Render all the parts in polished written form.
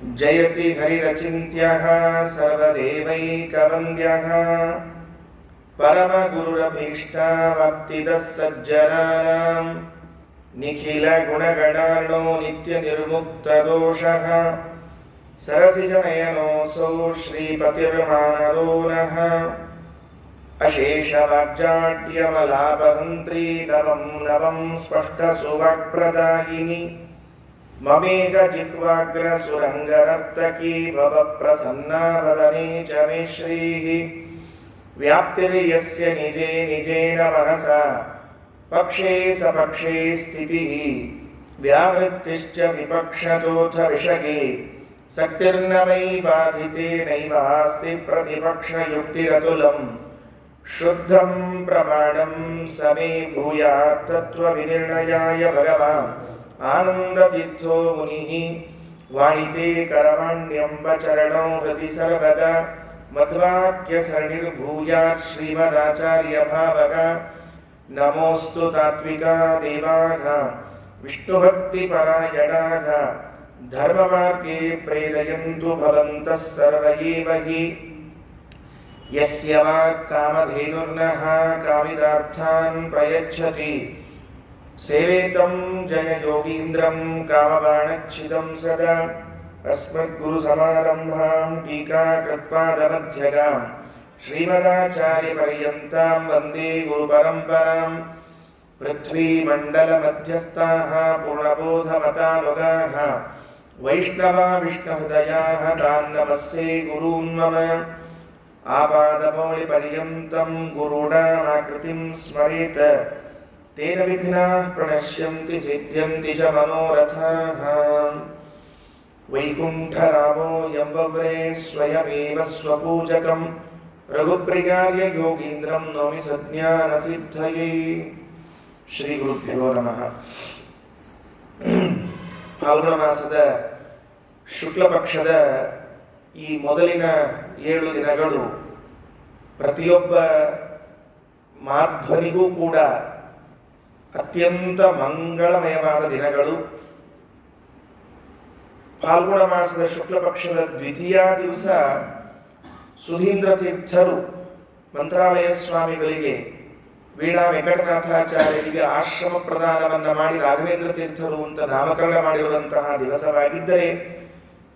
जयति हरिरचिन्त्यः सर्वदेवैकवन्द्यः परमगुरुरभीष्टावाप्तिदः सज्जनानां निखिलगुणगणार्णो नित्यनिर्मुक्तदोषः सरसिजनयनोऽसौ श्रीपतिर्मानदो नः अशेषवाग्जाड्यमलापहन्त्री नवं नवं स्पष्टसुवाक्प्रदायिनी ममेघजिह्वाग्रसुरङ्गनर्तकी भवप्रसन्ना वदने च मे श्रीः व्याप्तिर्यस्य निजे निजेन महसा पक्षे सपक्षे स्थितिः व्यावृत्तिश्च विपक्षतोऽथ विषये शक्तिर्न वै बाधिते नैवास्ति प्रतिपक्षयुक्तिरतुलम् शुद्धं प्रमाणं समे भूयात् तत्त्वविनिर्णयाय भगवान् आनन्दतीर्थो मुनिः वाणिते करवाण्यम्बचरणौ हृदि सर्वदा मध्वाक्यसरणिर्भूयात् श्रीमदाचार्यभावग नमोऽस्तु तात्विका देवाः विष्णुभक्तिपरायणाः धर्ममार्गे प्रेरयन्तु भवन्तः सर्व एव हि यस्य वाक्कामधेनुर्नः कामितार्थान् प्रयच्छति सेवेतं जययोगीन्द्रं कामबाणच्छिदं सदा अस्मद्गुरुसमारम्भां टीकाकृत्पादमध्यगां श्रीमदाचार्यपर्यन्तां वन्दे गुरुपरम्परां पृथ्वीमण्डलमध्यस्थाः पूर्णबोधमतानुगाः वैष्णवा विष्णुहृदयाः तान् नमस्ये गुरून् मम आपादमौलिपर्यन्तं गुरूणामाकृतिं स्मरेत् तेन विघ्नाः प्रणश्यन्ति सिद्ध्यन्ति च मनोरथाः वैकुण्ठरामो यम्बव्रे स्वयमेव स्वपूजकं रघुप्रियार्य योगीन्द्रं नौमि सज्ञानसिद्धये ಶ್ರೀಗುರುಭ್ಯೋ ನಮಃ. ಫಾಲ್ಗುಣ ಮಾಸದ ಶುಕ್ಲ ಪಕ್ಷದ ಈ ಮೊದಲಿನ 7 ದಿನಗಳು ಪ್ರತಿಯೊಬ್ಬ ಮಾಧ್ವನಿಗೂ ಕೂಡ ಅತ್ಯಂತ ಮಂಗಳಮಯವಾದ ದಿನಗಳು. ಫಾಲ್ಗುಣ ಮಾಸದ ಶುಕ್ಲ ಪಕ್ಷದ ದ್ವಿತೀಯ ದಿವಸ ಸುಧೀಂದ್ರ ತೀರ್ಥರು ಮಂತ್ರಾಲಯ ಸ್ವಾಮಿಗಳಿಗೆ ವೀಣಾ ವೆಂಕಟನಾಥಾಚಾರ್ಯರಿಗೆ ಆಶ್ರಮ ಪ್ರದಾನವನ್ನು ಮಾಡಿ ರಾಘವೇಂದ್ರ ತೀರ್ಥರು ಅಂತ ನಾಮಕರಣ ಮಾಡಿರುವಂತಹ ದಿವಸವಾಗಿದ್ದರೆ,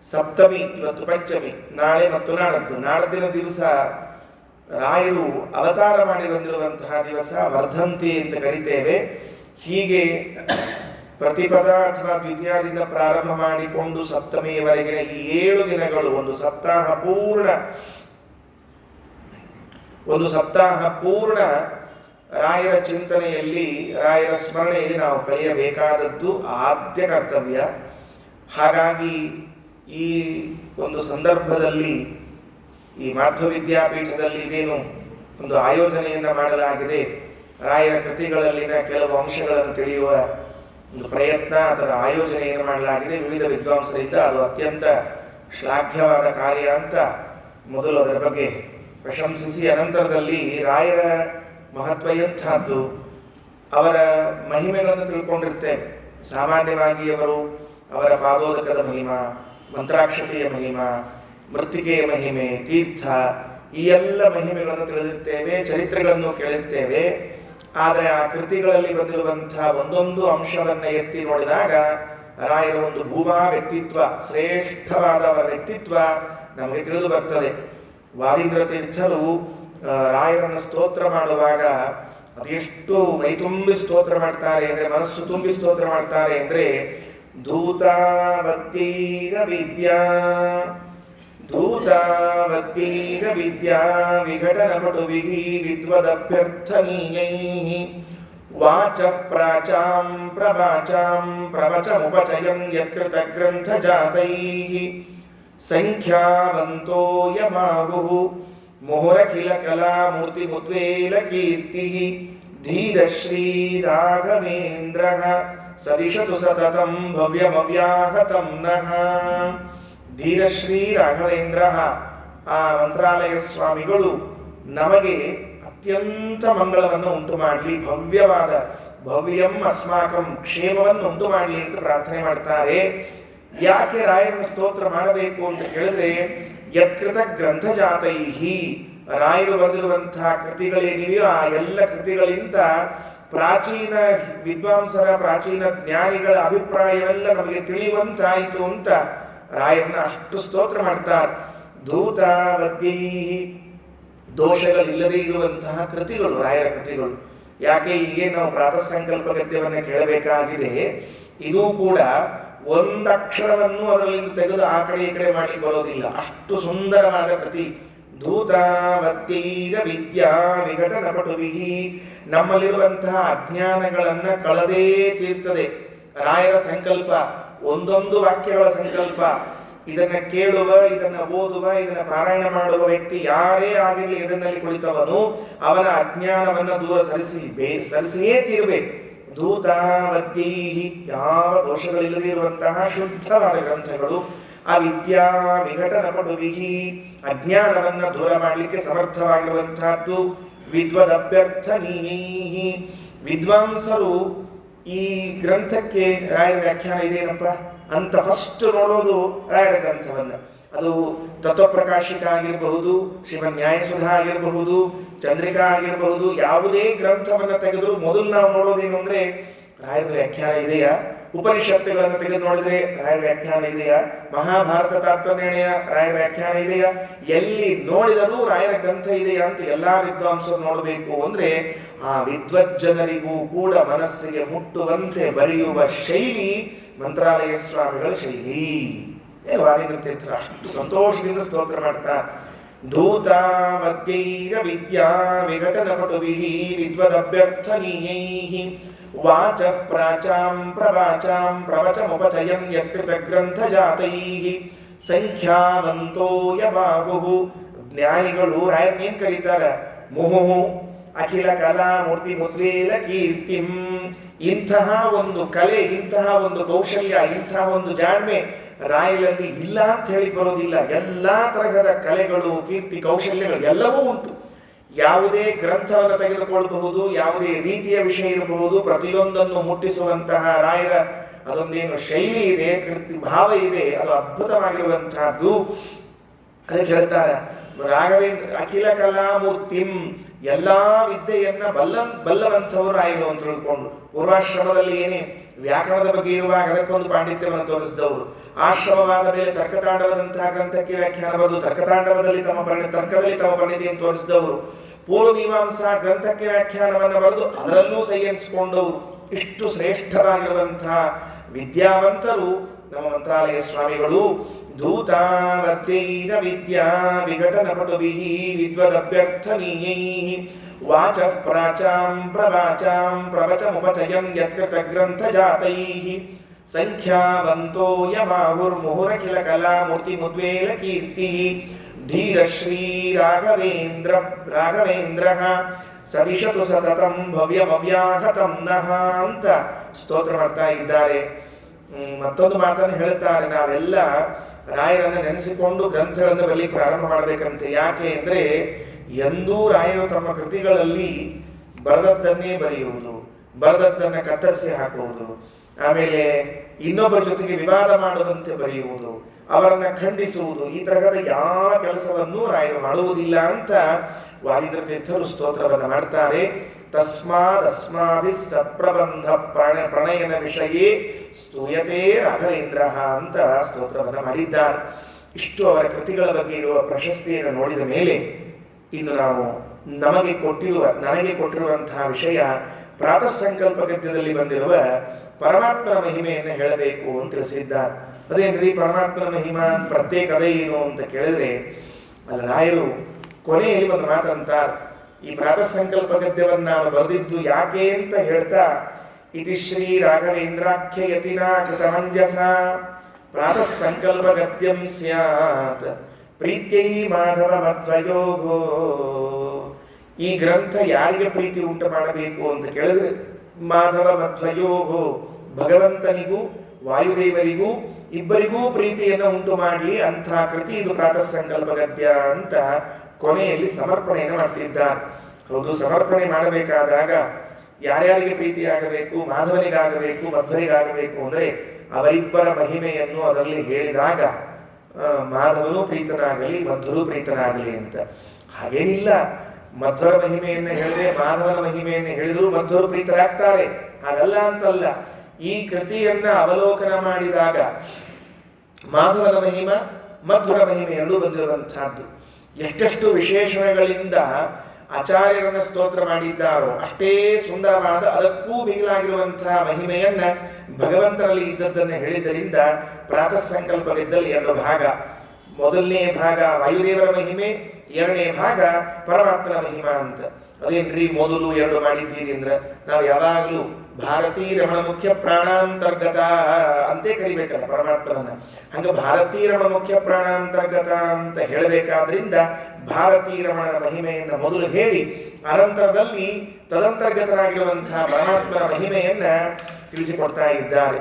ಸಪ್ತಮಿ ಇವತ್ತು ಪಂಚಮಿ, ನಾಳೆ ಮತ್ತು ನಾಡದ್ದಿನ ದಿವಸ ರಾಯರು ಅವತಾರ ಮಾಡಿ ಬಂದಿರುವಂತಹ ದಿವಸ ವರ್ಧಂತಿ ಅಂತ ಕರಿತೇವೆ. ಹೀಗೆ ಪ್ರತಿಪದ ಅಥವಾ ದ್ವಿತೀಯದಿಂದ ಪ್ರಾರಂಭ ಮಾಡಿಕೊಂಡು ಸಪ್ತಮಿಯವರೆಗಿನ ಈ 7 ದಿನಗಳು ಒಂದು ಸಪ್ತಾಹ ಪೂರ್ಣ ರಾಯರ ಚಿಂತನೆಯಲ್ಲಿ, ರಾಯರ ಸ್ಮರಣೆಯಲ್ಲಿ ನಾವು ಕಳೆಯಬೇಕಾದದ್ದು ಆದ್ಯ ಕರ್ತವ್ಯ. ಹಾಗಾಗಿ ಈ ಒಂದು ಸಂದರ್ಭದಲ್ಲಿ ಈ ಮಾಧ್ವ ವಿದ್ಯಾಪೀಠದಲ್ಲಿ ಇದೇನು ಒಂದು ಆಯೋಜನೆಯನ್ನು ಮಾಡಲಾಗಿದೆ, ರಾಯರ ಕೃತಿಗಳಲ್ಲಿನ ಕೆಲವು ಅಂಶಗಳನ್ನು ತಿಳಿಯುವ ಒಂದು ಪ್ರಯತ್ನ, ಅದರ ಆಯೋಜನೆಯನ್ನು ಮಾಡಲಾಗಿದೆ ವಿವಿಧ ವಿದ್ವಾಂಸರಿಂದ. ಅದು ಅತ್ಯಂತ ಶ್ಲಾಘ್ಯವಾದ ಕಾರ್ಯ ಅಂತ ಮೊದಲು ಅದರ ಬಗ್ಗೆ ಪ್ರಶಂಸಿಸಿ, ಅನಂತರದಲ್ಲಿ ರಾಯರ ಮಹತ್ವ ಎಂಥದ್ದು, ಅವರ ಮಹಿಮೆಗಳನ್ನು ತಿಳ್ಕೊಂಡಿರ್ತೇವೆ. ಸಾಮಾನ್ಯವಾಗಿ ಅವರ ಪಾದೋದಕದ ಮಹಿಮಾ, ಮಂತ್ರಾಕ್ಷತೆಯ ಮಹಿಮಾ, ಮೃತ್ತಿಕೆಯ ಮಹಿಮೆ, ತೀರ್ಥ, ಈ ಎಲ್ಲ ಮಹಿಮೆಗಳನ್ನು ತಿಳಿದಿರ್ತೇವೆ, ಚರಿತ್ರೆಗಳನ್ನು ಕೇಳಿರ್ತೇವೆ. ಆದರೆ ಆ ಕೃತಿಗಳಲ್ಲಿ ಬಂದಿರುವಂತಹ ಒಂದೊಂದು ಅಂಶವನ್ನು ಎತ್ತಿ ನೋಡಿದಾಗ ರಾಯರ ಒಂದು ಭೂಮಾ ವ್ಯಕ್ತಿತ್ವ, ಶ್ರೇಷ್ಠವಾದ ಅವರ ವ್ಯಕ್ತಿತ್ವ ನಮಗೆ ತಿಳಿದು ಬರ್ತದೆ. ವಾದೀಂದ್ರ ತೀರ್ಥರು ರಾಯರನ್ನು ಸ್ತೋತ್ರ ಮಾಡುವಾಗ ಅದೆಷ್ಟು ಮೈತುಂಬಿ ಸ್ತೋತ್ರ ಮಾಡ್ತಾರೆ ಅಂದರೆ, ಮನಸ್ಸು ತುಂಬಿ ಸ್ತೋತ್ರ ಮಾಡ್ತಾರೆ ಅಂದರೆ, ಧೂತಾವತ್ತೀರ ವಿದ್ಯಾ ವಿಘಟನ ಪಟುವಿಃ ವಿದ್ವದಭ್ಯರ್ಥನೀಯೈಃ ವಾಚಃ ಪ್ರಾಚಾಂ ಪ್ರವಾಚಾಂ ಪ್ರವಚಮುಪಚಯಂ ಯತ್ಕೃತ ಗ್ರಂಥ ಜಾತೈಃ ಸಂಖ್ಯಾವಂತೋ ಯಮಾಹುಃ ಮುಹುರಖಿಲ ಕಲಾ ಮೂರ್ತಿ ಮುದ್ವೇಲ ಕೀರ್ತಿ ಧೀರ ಶ್ರೀ ರಾಘವೇಂದ್ರ ಸದಿಶತು ಸತತಂ ಭವ್ಯಮವ್ಯಾಹತಂ ನಃ. ಧೀರ ಶ್ರೀ ರಾಘವೇಂದ್ರ ಆ ಮಂತ್ರಾಲಯ ಸ್ವಾಮಿಗಳು ನಮಗೆ ಅತ್ಯಂತ ಮಂಗಳವನ್ನು ಉಂಟು ಮಾಡಲಿ, ಭವ್ಯಂ ಅಸ್ಮಾಕಂ ಕ್ಷೇಮವನ್ನು ಉಂಟು ಮಾಡಲಿ ಅಂತ ಪ್ರಾರ್ಥನೆ ಮಾಡ್ತಾರೆ. ಯಾಕೆ ರಾಯರನ್ನ ಸ್ತೋತ್ರ ಮಾಡಬೇಕು ಅಂತ ಕೇಳಿದ್ರೆ, ಯತ್ಕೃತ ಗ್ರಂಥಜಾತೈಹಿ, ರಾಯರು ಬರೆದಿರುವಂತಹ ಕೃತಿಗಳೇನಿವೆಯೋ ಆ ಎಲ್ಲ ಕೃತಿಗಳಿಂದ ಪ್ರಾಚೀನ ವಿದ್ವಾಂಸರ ಪ್ರಾಚೀನ ಜ್ಞಾನಿಗಳ ಅಭಿಪ್ರಾಯವೆಲ್ಲ ನಮಗೆ ತಿಳಿಯುವಂತಾಯಿತು ಅಂತ ರಾಯರನ್ನ ಅಷ್ಟು ಸ್ತೋತ್ರ ಮಾಡ್ತಾರೆ. ಧೂತಾವದ್ಯೈಹಿ, ದೋಷಗಳಿಲ್ಲದೆ ಇರುವಂತಹ ಕೃತಿಗಳು ರಾಯರ ಕೃತಿಗಳು. ಯಾಕೆ ಈಗ ನಾವು ಪ್ರಾತಃ ಸಂಕಲ್ಪ ಗದ್ಯವನ್ನು ಕೇಳಬೇಕಾಗಿದೆ, ಇದು ಕೂಡ ಒಂದಕ್ಷರವನ್ನು ಅದರಲ್ಲಿಂದ ತೆಗೆದು ಆ ಕಡೆ ಈ ಕಡೆ ಮಾಡಿ ಬರೋದಿಲ್ಲ, ಅಷ್ಟು ಸುಂದರವಾದ ಕೃತಿ. ಧೂತಾವತ್ತೀರ ವಿದ್ಯಾ ವಿಘಟನ ಪಟುವಿಹಿ, ನಮ್ಮಲ್ಲಿರುವಂತಹ ಅಜ್ಞಾನಗಳನ್ನ ಕಳೆದೇ ತೀರ್ತದೆ ರಾಯರ ಸಂಕಲ್ಪ. ಒಂದೊಂದು ವಾಕ್ಯಗಳ ಸಂಕಲ್ಪ. ಇದನ್ನ ಕೇಳುವ, ಇದನ್ನ ಓದುವ, ಇದನ್ನ ಪಾರಾಯಣ ಮಾಡುವ ವ್ಯಕ್ತಿ ಯಾರೇ ಆಗಿರಲಿ, ಇದನ್ನಲ್ಲಿ ಕುಳಿತವನು ಅವನ ಅಜ್ಞಾನವನ್ನ ದೂರ ಸರಿಸಿಯೇ ತೀರಬೇಕು. ಧೂತಾವದ್ಯೈಹಿ, ಯಾವ ದೋಷಗಳಿಲ್ಲದೆ ಇರುವಂತಹ ಶುದ್ಧವಾದ ಗ್ರಂಥಗಳು. ಅವಿದ್ಯಾ ವಿಘಟನ ಪಡುವಿಹಿ, ಅಜ್ಞಾನವನ್ನ ದೂರ ಮಾಡಲಿಕ್ಕೆ ಸಮರ್ಥವಾಗಿರುವಂತಹದ್ದು. ವಿದ್ವದಭ್ಯರ್ಥನೀಯೈಹಿ, ವಿದ್ವಾಂಸರು ಈ ಗ್ರಂಥಕ್ಕೆ ರಾಯರ ವ್ಯಾಖ್ಯಾನ ಇದೇನಪ್ಪ ಅಂತ ಫಸ್ಟ್ ನೋಡೋದು ರಾಯರ ಗ್ರಂಥವನ್ನ. ಅದು ತತ್ವಪ್ರಕಾಶಿಕ ಆಗಿರಬಹುದು, ಶ್ರೀಮನ್ ನ್ಯಾಯಸುಧಾ ಆಗಿರಬಹುದು, ಚಂದ್ರಿಕಾ ಆಗಿರಬಹುದು, ಯಾವುದೇ ಗ್ರಂಥವನ್ನ ತೆಗೆದ್ರು ಮೊದಲು ನಾವು ನೋಡೋದೇನು ಅಂದ್ರೆ ರಾಯರ ವ್ಯಾಖ್ಯಾನ ಇದೆಯಾ. ಉಪನಿಷತ್ತುಗಳನ್ನು ತೆಗೆದು ನೋಡಿದ್ರೆ ರಾಯರ ವ್ಯಾಖ್ಯಾನ ಇದೆಯಾ. ಮಹಾಭಾರತ ತಾತ್ಪರ್ಯನಿರ್ಣಯ ರಾಯರ ವ್ಯಾಖ್ಯಾನ ಇದೆಯಾ. ಎಲ್ಲಿ ನೋಡಿದರೂ ರಾಯರ ಗ್ರಂಥ ಇದೆಯಾ ಅಂತ ಎಲ್ಲಾ ವಿದ್ವಾಂಸರು ನೋಡಬೇಕು. ಅಂದ್ರೆ ಆ ವಿದ್ವಜ್ಜನರಿಗೂ ಕೂಡ ಮನಸ್ಸಿಗೆ ಮುಟ್ಟುವಂತೆ ಬರೆಯುವ ಶೈಲಿ ಮಂತ್ರಾಲಯ ಸ್ವಾಮಿಗಳ ಶೈಲಿ. ವಾದಿದ್ರ ತೀರ್ಥರು ಅಷ್ಟು ಸಂತೋಷದಿಂದ ಸ್ತೋತ್ರ ಮಾಡ್ತಾರೆ. ಧೂತಾವದ್ಯೈರ ವಿದ್ಯಾ ವಿಘಟನ ಪಟುವಿಹಿ ವಿದ್ವದಭ್ಯರ್ಥನೀಯೈಹಿ ವಾಚ ಪ್ರಾಚಾಂ ಪ್ರವಾಚಾಂ ಪ್ರವಚಮುಪಚಯಂ ಯತ್ಕೃತ ಗ್ರಂಥಜಾತೈಹಿ ಸಂಖ್ಯಾವಂತೋ ಯಬಾಹುಃ. ಜ್ಞಾನಿಗಳು ರಾಯರ್ನೇನ್ ಕರೀತಾರೆ? ಮುಹುಃ ಅಖಿಲ ಕಲಾ ಮೂರ್ತಿ ಮುದ್ವೇಲ ಕೀರ್ತಿಂ. ಇಂತಹ ಒಂದು ಕಲೆ, ಇಂತಹ ಒಂದು ಕೌಶಲ್ಯ, ಇಂತಹ ಒಂದು ಜಾಣ್ಮೆ ರಾಯರಲ್ಲಿ ಇಲ್ಲ ಅಂತ ಹೇಳಿ ಬರೋದಿಲ್ಲ. ಎಲ್ಲಾ ತರಹದ ಕಲೆಗಳು, ಕೀರ್ತಿ, ಕೌಶಲ್ಯಗಳು ಎಲ್ಲವೂ ಉಂಟು. ಯಾವುದೇ ಗ್ರಂಥವನ್ನು ತೆಗೆದುಕೊಳ್ಳಬಹುದು, ಯಾವುದೇ ರೀತಿಯ ವಿಷಯ ಇರಬಹುದು, ಪ್ರತಿಯೊಂದನ್ನು ಮುಟ್ಟಿಸುವಂತಹ ರಾಯರ ಅದೊಂದೇನು ಶೈಲಿ ಇದೆ, ಕೃತಿ ಭಾವ ಇದೆ, ಅದು ಅದ್ಭುತವಾಗಿರುವಂತಹದ್ದು. ಅದಕ್ಕೆ ಹೇಳ್ತಾರೆ ರಾಘವೇಂದ್ರ ಅಖಿಲ ಕಲಾಮೂರ್ತಿಂ, ಎಲ್ಲಾ ವಿದ್ಯೆಯನ್ನ ಬಲ್ಲವಂಥವರು ರಾಯರು ಅಂತ ತಿಳ್ಕೊಂಡು. ಪೂರ್ವಾಶ್ರಮದಲ್ಲಿ ಏನೇ ವ್ಯಾಕರಣದ ಬಗ್ಗೆ ಇರುವಾಗ ಅದಕ್ಕೊಂದು ಪಾಂಡಿತ್ಯವನ್ನು ತೋರಿಸಿದವರು. ಆಶ್ರಮವಾದ ಮೇಲೆ ತರ್ಕತಾಂಡವದಂತಹ ಗ್ರಂಥಕ್ಕೆ ವ್ಯಾಖ್ಯಾನ ಬರೆದು ತರ್ಕದಲ್ಲಿ ತಮ್ಮ ಪರಿಣಿತಿಯನ್ನು ತೋರಿಸಿದವರು. ಪೂರ್ವ ಮೀಮಾಂಸಾ ಗ್ರಂಥಕ್ಕೆ ವ್ಯಾಖ್ಯಾನವನ್ನು ಬರೆದು ಅದರಲ್ಲೂ ಸಂಯನಿಸಿಕೊಂಡವರು. ಇಷ್ಟು ಶ್ರೇಷ್ಠವಾಗಿರುವಂತಹ ವಿದ್ಯಾವಂತರು ನಮ್ಮ ಮಂತ್ರಾಲಯ ಸ್ವಾಮಿಗಳು. ಧೂತಾವದ್ಯೈರ ವಿದ್ಯಾ ವಿಘಟನ ಪಟುವಿಹಿ ವಿದ್ವದಭ್ಯರ್ಥನೀಯೈಹಿ ವಾಚ ಪ್ರಾಚಾಂ ಪ್ರವಾಚಾಂ ಪ್ರವಚಮುಪಚಯಂ ಯತ್ಕೃತ ಗ್ರಂಥಜಾತೈಹಿ ಸಂಖ್ಯಾವಂತೋ ಯಮಾಹುರ್ಮುಹುರಖಿಲ ಕಲಾ ಮೂರ್ತಿ ಮುದ್ವೇಲ ಕೀರ್ತಿ ಧೀರ ಶ್ರೀ ರಾಘವೇಂದ್ರ ಸದಿಶತು ಸತತಂ ಭವ್ಯಮವ್ಯಾಹತಂ ನಃ ಅಂತ ಸ್ತೋತ್ರ ಮಾಡ್ತಾ ಇದ್ದಾರೆ. ಮತ್ತೊಂದು ಮಾತನ್ನು ಹೇಳುತ್ತಾರೆ, ನಾವೆಲ್ಲ ರಾಯರನ್ನು ನೆನೆಸಿಕೊಂಡು ಗ್ರಂಥಗಳನ್ನು ಬರಲಿಕ್ಕೆ ಪ್ರಾರಂಭ ಮಾಡಬೇಕಂತೆ. ಯಾಕೆ ಅಂದ್ರೆ ಎಂದೂ ರಾಯರು ತಮ್ಮ ಕೃತಿಗಳಲ್ಲಿ ಬರೆದದ್ದನ್ನೇ ಬರೆಯುವುದು, ಬರೆದದ್ದನ್ನು ಕತ್ತರಿಸಿ ಹಾಕುವುದು, ಆಮೇಲೆ ಇನ್ನೊಬ್ಬರ ಜೊತೆಗೆ ವಿವಾದ ಮಾಡುವಂತೆ ಬರೆಯುವುದು, ಅವರನ್ನ ಖಂಡಿಸುವುದು, ಈ ತರಹದ ಯಾವ ಕೆಲಸವನ್ನು ರಾಯರು ಮಾಡುವುದಿಲ್ಲ ಅಂತ ವಾದಿದ್ರ ತೀರ್ಥರು ಸ್ತೋತ್ರವನ್ನು ಮಾಡ್ತಾರೆ. ತಸ್ಮಾದಸ್ಮಾಭಿ ಸಪ್ರಬಂಧ ಪ್ರಣಯನ ವಿಷಯೇ ಸ್ತೂಯತೆ ರಾಘವೇಂದ್ರ ಅಂತ ಸ್ತೋತ್ರವನ್ನು ಮಾಡಿದ್ದಾರೆ. ಇಷ್ಟು ಅವರ ಕೃತಿಗಳ ಬಗ್ಗೆ ಇರುವ ಪ್ರಶಸ್ತಿಯನ್ನು ನೋಡಿದ ಮೇಲೆ ಇನ್ನು ನಾವು ನನಗೆ ಕೊಟ್ಟಿರುವಂತಹ ವಿಷಯ ಪ್ರಾತಃ ಸಂಕಲ್ಪ ಗದ್ಯದಲ್ಲಿ ಬಂದಿರುವ ಪರಮಾತ್ಮನ ಮಹಿಮೆಯನ್ನು ಹೇಳಬೇಕು ಅಂತ ತಿಳಿಸಿದ್ದಾರೆ. ಅದೇನ್ರಿ ಪರಮಾತ್ಮನ ಮಹಿಮಾ ಪ್ರತ್ಯೇಕ ಅದೇ ಏನು ಅಂತ ಕೇಳಿದ್ರೆ, ಅಲ್ಲಿ ರಾಯರು ಕೊನೆಯಲ್ಲಿ ಒಂದು ಮಾತಂತಾರೆ. ಈ ಪ್ರಾತಃ ಸಂಕಲ್ಪ ಗದ್ಯವನ್ನು ನಾನು ಬರೆದಿದ್ದು ಯಾಕೆ ಅಂತ ಹೇಳ್ತಾ, ಇತಿ ಶ್ರೀ ರಾಘವೇಂದ್ರಾಖ್ಯ ಯತಿನಾ ಕೃತಮಂಜಸ ಪ್ರಾತಃ ಸಂಕಲ್ಪ ಗದ್ಯಂ ಸ್ಯಾತ್ ಪ್ರೀತ್ಯೈ ಮಾಧವ ಮಧ್ವಯೋಗೋ. ಈ ಗ್ರಂಥ ಯಾರಿಗೆ ಪ್ರೀತಿ ಉಂಟು ಮಾಡಬೇಕು ಅಂತ ಕೇಳಿದ್ರೆ, ಮಾಧವ ಮಧ್ವಯೋಗೋ, ಭಗವಂತನಿಗೂ ವಾಯುದೇವರಿಗೂ ಇಬ್ಬರಿಗೂ ಪ್ರೀತಿಯನ್ನು ಉಂಟು ಮಾಡಲಿ ಅಂಥ ಕೃತಿ ಇದು ಪ್ರಾತಃ ಸಂಕಲ್ಪ ಗದ್ಯ ಅಂತ ಕೊನೆಯಲ್ಲಿ ಸಮರ್ಪಣೆಯನ್ನು ಮಾಡ್ತಿದ್ದಾರೆ. ಹೌದು, ಸಮರ್ಪಣೆ ಮಾಡಬೇಕಾದಾಗ ಯಾರ್ಯಾರಿಗೆ ಪ್ರೀತಿಯಾಗಬೇಕು, ಮಾಧವನಿಗಾಗಬೇಕು, ಮಧ್ವರಿಗಾಗಬೇಕು ಅಂದ್ರೆ ಅವರಿಬ್ಬರ ಮಹಿಮೆಯನ್ನು ಅದರಲ್ಲಿ ಹೇಳಿದಾಗ ಮಾಧವನು ಪ್ರೀತನಾಗಲಿ ಮಧ್ವರು ಪ್ರೀತನಾಗಲಿ ಅಂತ. ಹಾಗೇನಿಲ್ಲ, ಮಧ್ವರ ಮಹಿಮೆಯನ್ನು ಹೇಳಿದ್ರೆ ಮಾಧವನ ಮಹಿಮೆಯನ್ನು ಹೇಳಿದ್ರು ಮಧ್ವರು ಪ್ರೀತರಾಗ್ತಾರೆ, ಹಾಗಲ್ಲ ಅಂತಲ್ಲ. ಈ ಕೃತಿಯನ್ನ ಅವಲೋಕನ ಮಾಡಿದಾಗ ಮಾಧವನ ಮಹಿಮ ಮಧ್ವರ ಮಹಿಮೆ ಎಂದು ಬಂದಿರುವಂತಹದ್ದು. ಎಷ್ಟೆಷ್ಟು ವಿಶೇಷಣಗಳಿಂದ ಆಚಾರ್ಯರನ್ನ ಸ್ತೋತ್ರ ಮಾಡಿದ್ದಾರೋ ಅಷ್ಟೇ ಸುಂದರವಾದ, ಅದಕ್ಕೂ ಮಿಗಿಲಾಗಿರುವಂತಹ ಮಹಿಮೆಯನ್ನ ಭಗವಂತನಲ್ಲಿ ಇದ್ದದ್ದನ್ನು ಹೇಳಿದ್ದರಿಂದ ಪ್ರಾತಃ ಸಂಕಲ್ಪವಿದ್ದಲ್ಲಿ 2 ಭಾಗ. ಮೊದಲನೇ ಭಾಗ ವಾಯುದೇವರ ಮಹಿಮೆ, ಎರಡನೇ ಭಾಗ ಪರಮಾತ್ಮನ ಮಹಿಮಾ ಅಂತ. ಅದೇನ್ರಿ ಮೊದಲು 2 ಮಾಡಿದ್ದೀರಿ ಅಂದ್ರೆ ನಾವು ಯಾವಾಗಲೂ ಭಾರತೀ ರಮಣ ಮುಖ್ಯ ಪ್ರಾಣಾಂತರ್ಗತ ಅಂತೇ ಕರಿಬೇಕಲ್ಲ ಪರಮಾತ್ಮನನ್ನ. ಹಂಗ ಭಾರತೀ ರಮಣ ಮುಖ್ಯ ಪ್ರಾಣಾಂತರ್ಗತ ಅಂತ ಹೇಳಬೇಕಾದ್ರಿಂದ ಭಾರತೀ ರಮಣನ ಮಹಿಮೆಯನ್ನು ಮೊದಲು ಹೇಳಿ ಅನಂತರದಲ್ಲಿ ತದಂತರ್ಗತನಾಗಿರುವಂತಹ ಪರಮಾತ್ಮನ ಮಹಿಮೆಯನ್ನ ತಿಳಿಸಿಕೊಡ್ತಾ ಇದ್ದಾರೆ.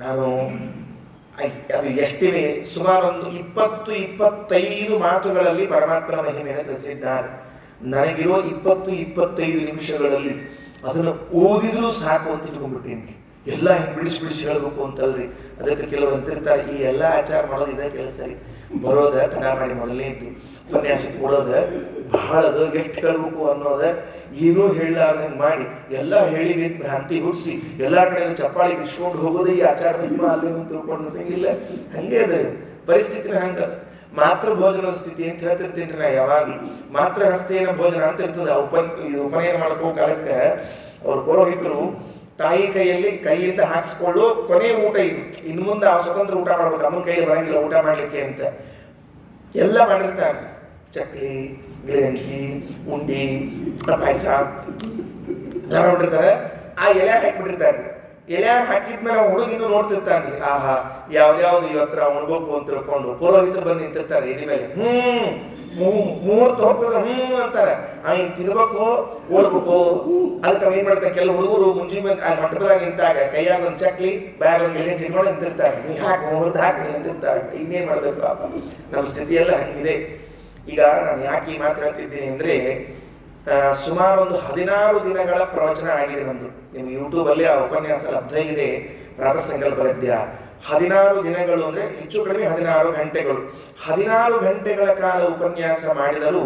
ನಾನು ಅದು ಎಷ್ಟಿವೆ, ಸುಮಾರು ಒಂದು 20-25 ಮಾತುಗಳಲ್ಲಿ ಪರಮಾತ್ಮನ ಮಹಿಮೆಯನ್ನು ತಿಳಿಸಿದ್ದಾರೆ. ನನಗಿರೋ 20-25 ನಿಮಿಷಗಳಲ್ಲಿ ಅದನ್ನು ಓದಿದ್ರೂ ಸಾಕು ಅಂತ ತಿಳ್ಕೊಂಡ್ಬಿಟ್ಟಿನಿ. ಎಲ್ಲ ಹಿಂಗೆ ಬಿಡಿಸಿ ಹೇಳಬೇಕು ಅಂತಲ್ರಿ. ಅದಕ್ಕೆ ಕೆಲವರು ಅಂತಿರ್ತಾರೆ, ಈ ಎಲ್ಲ ಆಚಾರ ಮಾಡೋದು ಇದೇ ಕೆಲಸ ರೀ, ಬರೋದ ತಡ ಮಾಡಿ ಮೊದಲನೇ ಇದ್ದು ಉಪನ್ಯಾಸ ಕೊಡೋದ ಬಹಳದ ಎಷ್ಟು ಹೇಳ್ಬೇಕು ಅನ್ನೋದ ಏನೂ ಹೇಳಲಾರ್ದಂಗೆ ಮಾಡಿ ಎಲ್ಲ ಹೇಳಿ ಭ್ರಾಂತಿ ಹುಟ್ಟಿಸಿ ಎಲ್ಲ ಕಡೆ ಚಪ್ಪಾಳಿ ಇಸ್ಕೊಂಡು ಹೋಗೋದು ಈ ಆಚಾರ ಮಹಿಮಾ ಅಲ್ಲಿ ತಿಳ್ಕೊಂಡು ಸಂಗಿಲ್ಲ. ಹಂಗೆ ಅದ ಪರಿಸ್ಥಿತಿನ ಹಂಗ. ಮಾತೃ ಭೋಜನದ ಸ್ಥಿತಿ ಅಂತ ಹೇಳ್ತಿರ್ತೀನಿ ನಾ ಯಾವಾಗಲೂ. ಮಾತೃ ಹಸ್ತೇನ ಭೋಜನ ಅಂತ ಇರ್ತದೆ. ಉಪನಯನ ಮಾಡ್ಕೋ ಕಾಲಕ್ಕೆ ಅವ್ರ ಪುರೋಹಿತರು ತಾಯಿ ಕೈಯಿಂದ ಹಾಕ್ಸ್ಕೊಳ್ಳೋ ಕೊನೆ ಊಟ ಇದು. ಇನ್ನು ಮುಂದೆ ಆ ಸ್ವತಂತ್ರ ಊಟ ಮಾಡ್ಬೇಕು, ಅಮ್ಮನ ಕೈಯಲ್ಲಿ ಬರಂಗಿಲ್ಲ ಊಟ ಮಾಡ್ಲಿಕ್ಕೆ ಅಂತ ಎಲ್ಲ ಮಾಡಿರ್ತಾರೆ. ಚಕ್ಲಿ, ಗಿರಂಕಿ, ಉಂಡಿ, ಪಾಯಸ ಎಲ್ಲ ಮಾಡಿರ್ತಾರೆ. ಆ ಎಲೆ ಹಾಕಿಬಿಟ್ಟಿರ್ತಾರೆ. ಎಲೆ ಹಾಕಿದ್ಮೇಲೆ ಅವ್ನು ಹುಡುಗಿನ್ನು ನೋಡ್ತಿರ್ತಾನೆ, ಆಹಾ ಯಾವ್ದ್ಯಾವ್ದು ಇವತ್ತರ ಉಣ್ಬೇಕು ಅಂತ ತಿಳ್ಕೊಂಡು ಪುರೋಹಿತರು ಬಂದು ನಿಂತಿರ್ತಾರೆ ಎದಿ ಮೇಲೆ. ಮುಹೂರ್ತ ಹೋಗ್ತದ ಅಂತಾರೆ. ಹಿಂಗ್ ತಿನ್ಬೇಕು ಓಡ್ಬೇಕು. ಅದಕ್ಕೆ ಅವ್ ಏನ್ ಮಾಡ್ತಾರೆ, ಕೆಲವು ಹುಡುಗರು ಮುಂಜಾನೆ ಅಲ್ಲಿ ಮಂಟಪದಾಗ ನಿಂತಾಗ ಕೈಯಾಗ ಒಂದು ಚಕ್ಲಿ ಬ್ಯಾಗ್ ಒಂದು ಎಲೆ ತಿನ್ಕೊಂಡು ನಿಂತಿರ್ತಾರೆ. ನೀ ಹಾಕಿ ಮುಹೂರ್ತ ಹಾಕಿ ನಿಂತಿರ್ತಾರೆ. ಇನ್ನೇನ್ ಮಾಡ್ಬೇಕು ಪಾಪ, ನಮ್ಮ ಸ್ಥಿತಿ ಎಲ್ಲ ಹಂಗಿದೆ. ಈಗ ನಾನು ಯಾಕೆ ಈ ಮಾತು ಹೇಳ್ತಿದ್ದೀನಿ ಅಂದ್ರೆ, ಸುಮಾರು ಒಂದು 16 ದಿನಗಳ ಪ್ರವಚನ ಆಗಿದೆ ನಮ್ದು. ನಿಮ್ಗೆ ಯೂಟ್ಯೂಬಲ್ಲಿ ಆ ಉಪನ್ಯಾಸ ಲಭ್ಯ ಇದೆ. ಪ್ರಾತಃ ಸಂಕಲ್ಪ ಗದ್ಯ 16 ದಿನಗಳು ಅಂದ್ರೆ ಹೆಚ್ಚು ಕಡಿಮೆ 16 ಗಂಟೆಗಳು. 16 ಗಂಟೆಗಳ ಕಾಲ ಉಪನ್ಯಾಸ ಮಾಡಿದರೂ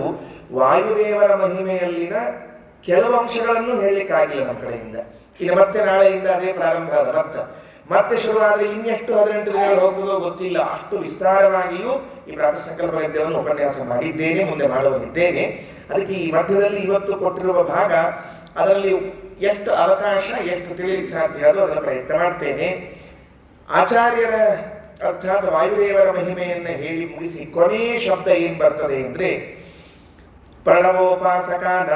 ವಾಯುದೇವರ ಮಹಿಮೆಯಲ್ಲಿನ ಕೆಲವು ಅಂಶಗಳನ್ನು ಹೇಳಲಿಕ್ಕಾಗಿಲ್ಲ ನಮ್ಮ ಕಡೆಯಿಂದ. ಇನ್ನು ಮತ್ತೆ ನಾಳೆಯಿಂದ ಅದೇ ಪ್ರಾರಂಭ ಅದ. ಮತ್ತೆ ಶುರುವಾದ್ರೆ ಇನ್ನೆಷ್ಟು 18 ದಿನಗಳು ಹೋಗ್ತದೋ ಗೊತ್ತಿಲ್ಲ. ಅಷ್ಟು ವಿಸ್ತಾರವಾಗಿಯೂ ಈ ಪ್ರಾತಃ ಸಂಕಲ್ಪ ಗದ್ಯವನ್ನು ಉಪನ್ಯಾಸ ಮಾಡಿದ್ದೇನೆ, ಮುಂದೆ ಮಾಡುವುದಿದ್ದೇನೆ. ಅದಕ್ಕೆ ಈ ಮಧ್ಯದಲ್ಲಿ ಇವತ್ತು ಕೊಟ್ಟಿರುವ ಭಾಗ, ಅದರಲ್ಲಿ ಎಷ್ಟು ಅವಕಾಶ ಎಷ್ಟು ತಿಳಿಯಲಿಕ್ಕೆ ಸಾಧ್ಯ ಅದು ಅದರ ಪ್ರಯತ್ನ ಮಾಡ್ತೇನೆ. ಆಚಾರ್ಯರ ಅರ್ಥಾತ್ ವಾಯುದೇವರ ಮಹಿಮೆಯನ್ನು ಹೇಳಿ ಮುಗಿಸಿ ಕೊನೆ ಶಬ್ದ ಏನ್ ಬರ್ತದೆ ಅಂದ್ರೆ, ಪ್ರಣವೋಪಾಸಕಾನಾಂ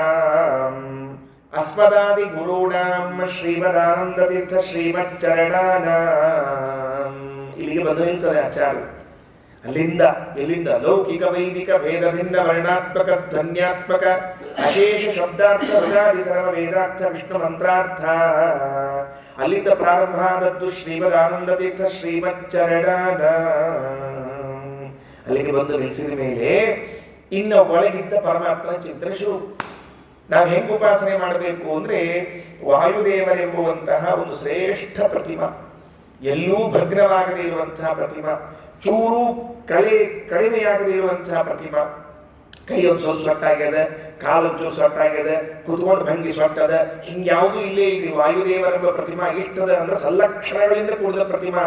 ಅಸ್ಮದಾದಿ ಗುರುಣಾಂ ಶ್ರೀಮದಾನಂದ ತೀರ್ಥ ಶ್ರೀಮಚ್ಚರಣಾನಾಂ. ಇಲ್ಲಿಗೆ ಬಂದು ನಿಂತದೆ ಆಚಾರ್ಯ. ಅಲ್ಲಿಂದ ಎಲ್ಲಿಂದ ಲೌಕಿಕ ವೈದಿಕ ಭೇದ ಭಿನ್ನ ವರ್ಣಾತ್ಮಕ ಧ್ವನ್ಯಾತ್ಮಕ ಅಶೇಷ ಶಬ್ದಾರ್ಥ ಋಗಾದಿ ಸರ್ವ ವೇದಾರ್ಥ ವಿಷ್ಣು ಮಂತ್ರಾರ್ಥ, ಅಲ್ಲಿಂದ ಪ್ರಾರಂಭ ಆದದ್ದು ಶ್ರೀಮದಾನಂದ ತೀರ್ಥ ಶ್ರೀಮಚ್ಚರಣಾನಾಂ. ಅಲ್ಲಿಗೆ ಬಂದು ನಿಲ್ಲಿಸಿದ ಮೇಲೆ ಇನ್ನು ಒಳಗಿದ್ದ ಪರಮಾತ್ಮನ ಚಿಂತನೆ ಶುರು. ನಾವು ಹೆಂಗೆ ಉಪಾಸನೆ ಮಾಡಬೇಕು ಅಂದ್ರೆ, ವಾಯುದೇವರೆಂಬುವಂತಹ ಒಂದು ಶ್ರೇಷ್ಠ ಪ್ರತಿಮಾ, ಎಲ್ಲೂ ಭಗ್ನವಾಗದೇ ಇರುವಂತಹ ಪ್ರತಿಮಾ, ಚೂರು ಕಡಿಮೆಯಾಗದೇ ಇರುವಂತಹ ಪ್ರತಿಮಾ. ಕೈ ಒಂದು ಸ್ವಲ್ಪ ಸೊಟ್ಟಾಗ್ಯದ, ಕಾಲೊಂದು ಚೂರು ಸೊಟ್ಟಾಗ್ಯದ, ಕುತ್ಕೊಂಡು ಭಂಗಿ ಸೊಟ್ಟದ, ಹಿಂಗ್ಯಾವುದೂ ಇಲ್ಲೇ ಇಲ್ರಿ. ವಾಯುದೇವರೆಂಬ ಪ್ರತಿಮಾ ಇಷ್ಟದ ಅಂದ್ರೆ ಸಲ್ಲಕ್ಷಣಗಳಿಂದ ಕೂಡಿದ ಪ್ರತಿಮಾ.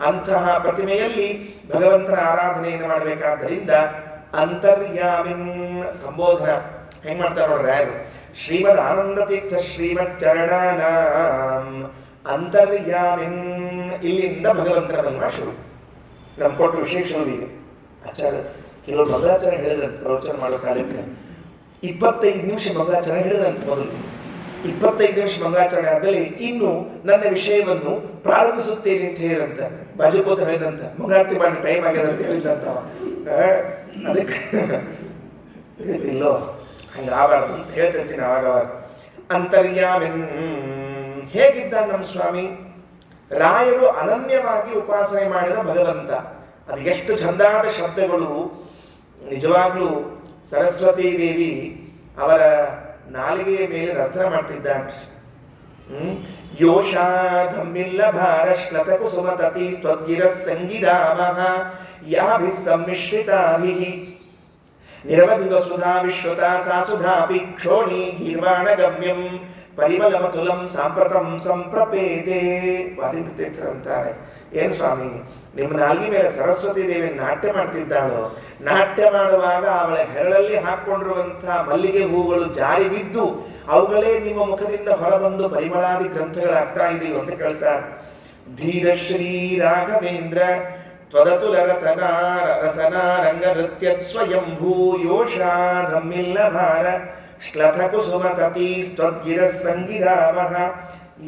ಅಂತಹ ಪ್ರತಿಮೆಯಲ್ಲಿ ಭಗವಂತನ ಆರಾಧನೆಯನ್ನು ಮಾಡಬೇಕಾದ್ದರಿಂದ ಅಂತರ್ಯಾಮಿನ್ ಸಂಬೋಧನ ಹೆಂಗ್ ಮಾಡ್ತಾರೆ ನೋಡ್ರಿ ಯಾರು, ಶ್ರೀಮದ್ ಆನಂದ ತೀರ್ಥ ಶ್ರೀಮಚ್ಚರಣಾನಾಂ ಅಂತರ್ಯಾಮಿನ್. ಇಲ್ಲಿಂದ ಭಗವಂತನ ಮಹಿಮಾ ಶುರು. ನಮ್ ಕೊಟ್ಟು ವಿಶೇಷವೀಗ ಆಚಾರ್ಯ ಕೆಲವರು ಮಂಗಳಾಚರಣೆ ಹೇಳಿದಂತೆ ಪ್ರವಚನ ಮಾಡೋ ಕಾಲಕ್ಕೆ 25 ನಿಮಿಷ ಮಂಗಳಾಚರಣೆ ಹೇಳಿದಂತೆ. ಮೊದಲು 25 ನಿಮಿಷ ಮಂಗಳಾಚರಣೆ ಆದ್ಮೇಲೆ ಇನ್ನು ನನ್ನ ವಿಷಯವನ್ನು ಪ್ರಾರಂಭಿಸುತ್ತೇನೆ ಅಂತ ಹೇಳಿದಂತ. ಬಾಜುಕೋತ ಹೇಳಿದಂತ, ಮಂಗಳಾರತಿ ಮಾಡಿ ಟೈಮ್ ಆಗ್ಯದ ಅಂತ ಹೇಳಿದಂತ. ಅದಕ್ಕೆ ಹೇಳ್ತಿಲ್ಲೋ ಹಂಗೆ ಆಗಬಾರ್ದು ಅಂತ ಹೇಳ್ತಿರ್ತೀನಿ ಅವಾಗವಾಗ. ಅಂತರ್ಯಾಮಿನ್ ಹೇಗಿದ್ದ ನಮ್ಮ ಸ್ವಾಮಿ, ರಾಯರು ಅನನ್ಯವಾಗಿ ಉಪಾಸನೆ ಮಾಡಿದ ಭಗವಂತ. ಅದು ಎಷ್ಟು ಚಂದಾದ ಶಬ್ದಗಳು. ನಿಜವಾಗ್ಲೂ ಸರಸ್ವತೀ ದೇವಿ ಅವರ ನಾಲಿಗೆಯ ಮೇಲೆ ನರ್ತನ ಮಾಡ್ತಿದ್ದಾಳೆ. ಯೋಷಾಧಮ್ಮಿಲ್ಲಭಾರಶ್ಲತಕುಸುಮತತಿ ಸ್ವದ್ಗಿರಃ ಸಂಗಿರಾಮಃ ಯಾಭಿಃ ಸಮ್ಮಿಶ್ರಿತಾಭಿಃ ನಿರವಧಿವ ಸುಧಾ ವಿಶ್ರುತಾ ಸಾ ಸುಧಾಪಿ ಕ್ಷೋಣಿ ಗೀರ್ವಾಣಗಮ್ಯಂ ಪರಿಮಳಮತುಲಂ ಸಾಂಪ್ರತಂ ಸಂಪ್ರಪೇದೆ. ವಾದಿತ ತೀರ್ಥರಂತಾರೆ, ಏನು ಸ್ವಾಮಿ, ನಿಮ್ಮ ನಾಲ್ಗಿ ಮೇಲೆ ಸರಸ್ವತಿ ದೇವಿ ನಾಟ್ಯ ಮಾಡ್ತಿದ್ದಾಳು. ನಾಟ್ಯ ಮಾಡುವಾಗ ಅವಳ ಹೆರಳಲ್ಲಿ ಹಾಕೊಂಡಿರುವಂಥ ಮಲ್ಲಿಗೆ ಹೂಗಳು ಜಾರಿ ಬಿದ್ದು ಅವುಗಳೇ ನಿಮ್ಮ ಮುಖದಿಂದ ಹೊರಬಂದು ಪರಿಮಳಾದಿ ಗ್ರಂಥಗಳಾಗ್ತಾ ಇದೆಯೋ ಅಂತ ಕೇಳ್ತಾರೆ. ಧೀರ ಶ್ರೀ ರಾಘವೇಂದ್ರ ತ್ವದತುಲ ರಸನಾರಂಗ ನೃತ್ಯ ಸ್ವಯಂಭೂ ಯೋಷಾಧಮ್ಮಿಲ್ಲಭಾರ ಶ್ಲಥಕುಸುಮತತಿ ಸ್ವದ್ಗಿರಃ ಸಂಗಿರಾಮಃ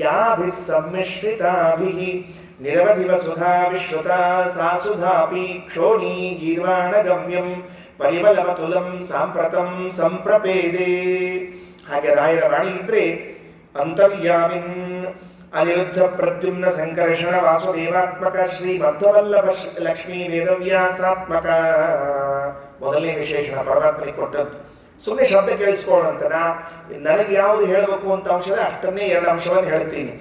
ಯಾಭಿಃ ಸಮ್ಮಿಶ್ರಿತಾಭಿಃ ನಿರವಧಿವ ಸುಧಾ ವಿಶ್ರುತಾ ಸಾ ಸುಧಾಪಿ ಕ್ಷೋಣಿ ಗೀರ್ವಾಣಗಮ್ಯಂ ಪರಿಮಳಮತುಲಂ ಸಾಂಪ್ರತಂ ಸಂಪ್ರಪೇದೆ. ಹಾಗೆ ರಾಯರ ವಾಣಿ ಇದ್ರೆ ಅಂತರ್ಯಾಮಿನ್ ಅನಿರುದ್ಧ ಪ್ರದ್ಯುಮ್ನ ಸಂಕರ್ಷಣ ವಾಸುದೇವಾತ್ಮಕ ಶ್ರೀ ಮಧ್ವವಲ್ಲಭ ಲಕ್ಷ್ಮೀ ವೇದವ್ಯಾಸಾತ್ಮಕ. ಮೊದಲನೇ ವಿಶೇಷಣ ಪರಮಾತ್ಮನಿಗೆ ಕೊಟ್ಟದ್ದು. ಸುಮ್ಮನೆ ಶಬ್ದ ಕೇಳಿಸ್ಕೊಳ್ಳೋಂತ ನನಗೆ ಯಾವುದು ಹೇಳಬೇಕು ಅಂತ ಅಂಶದ ಅಷ್ಟನ್ನೇ 2 ಅಂಶವನ್ನು ಹೇಳ್ತೀನಿ.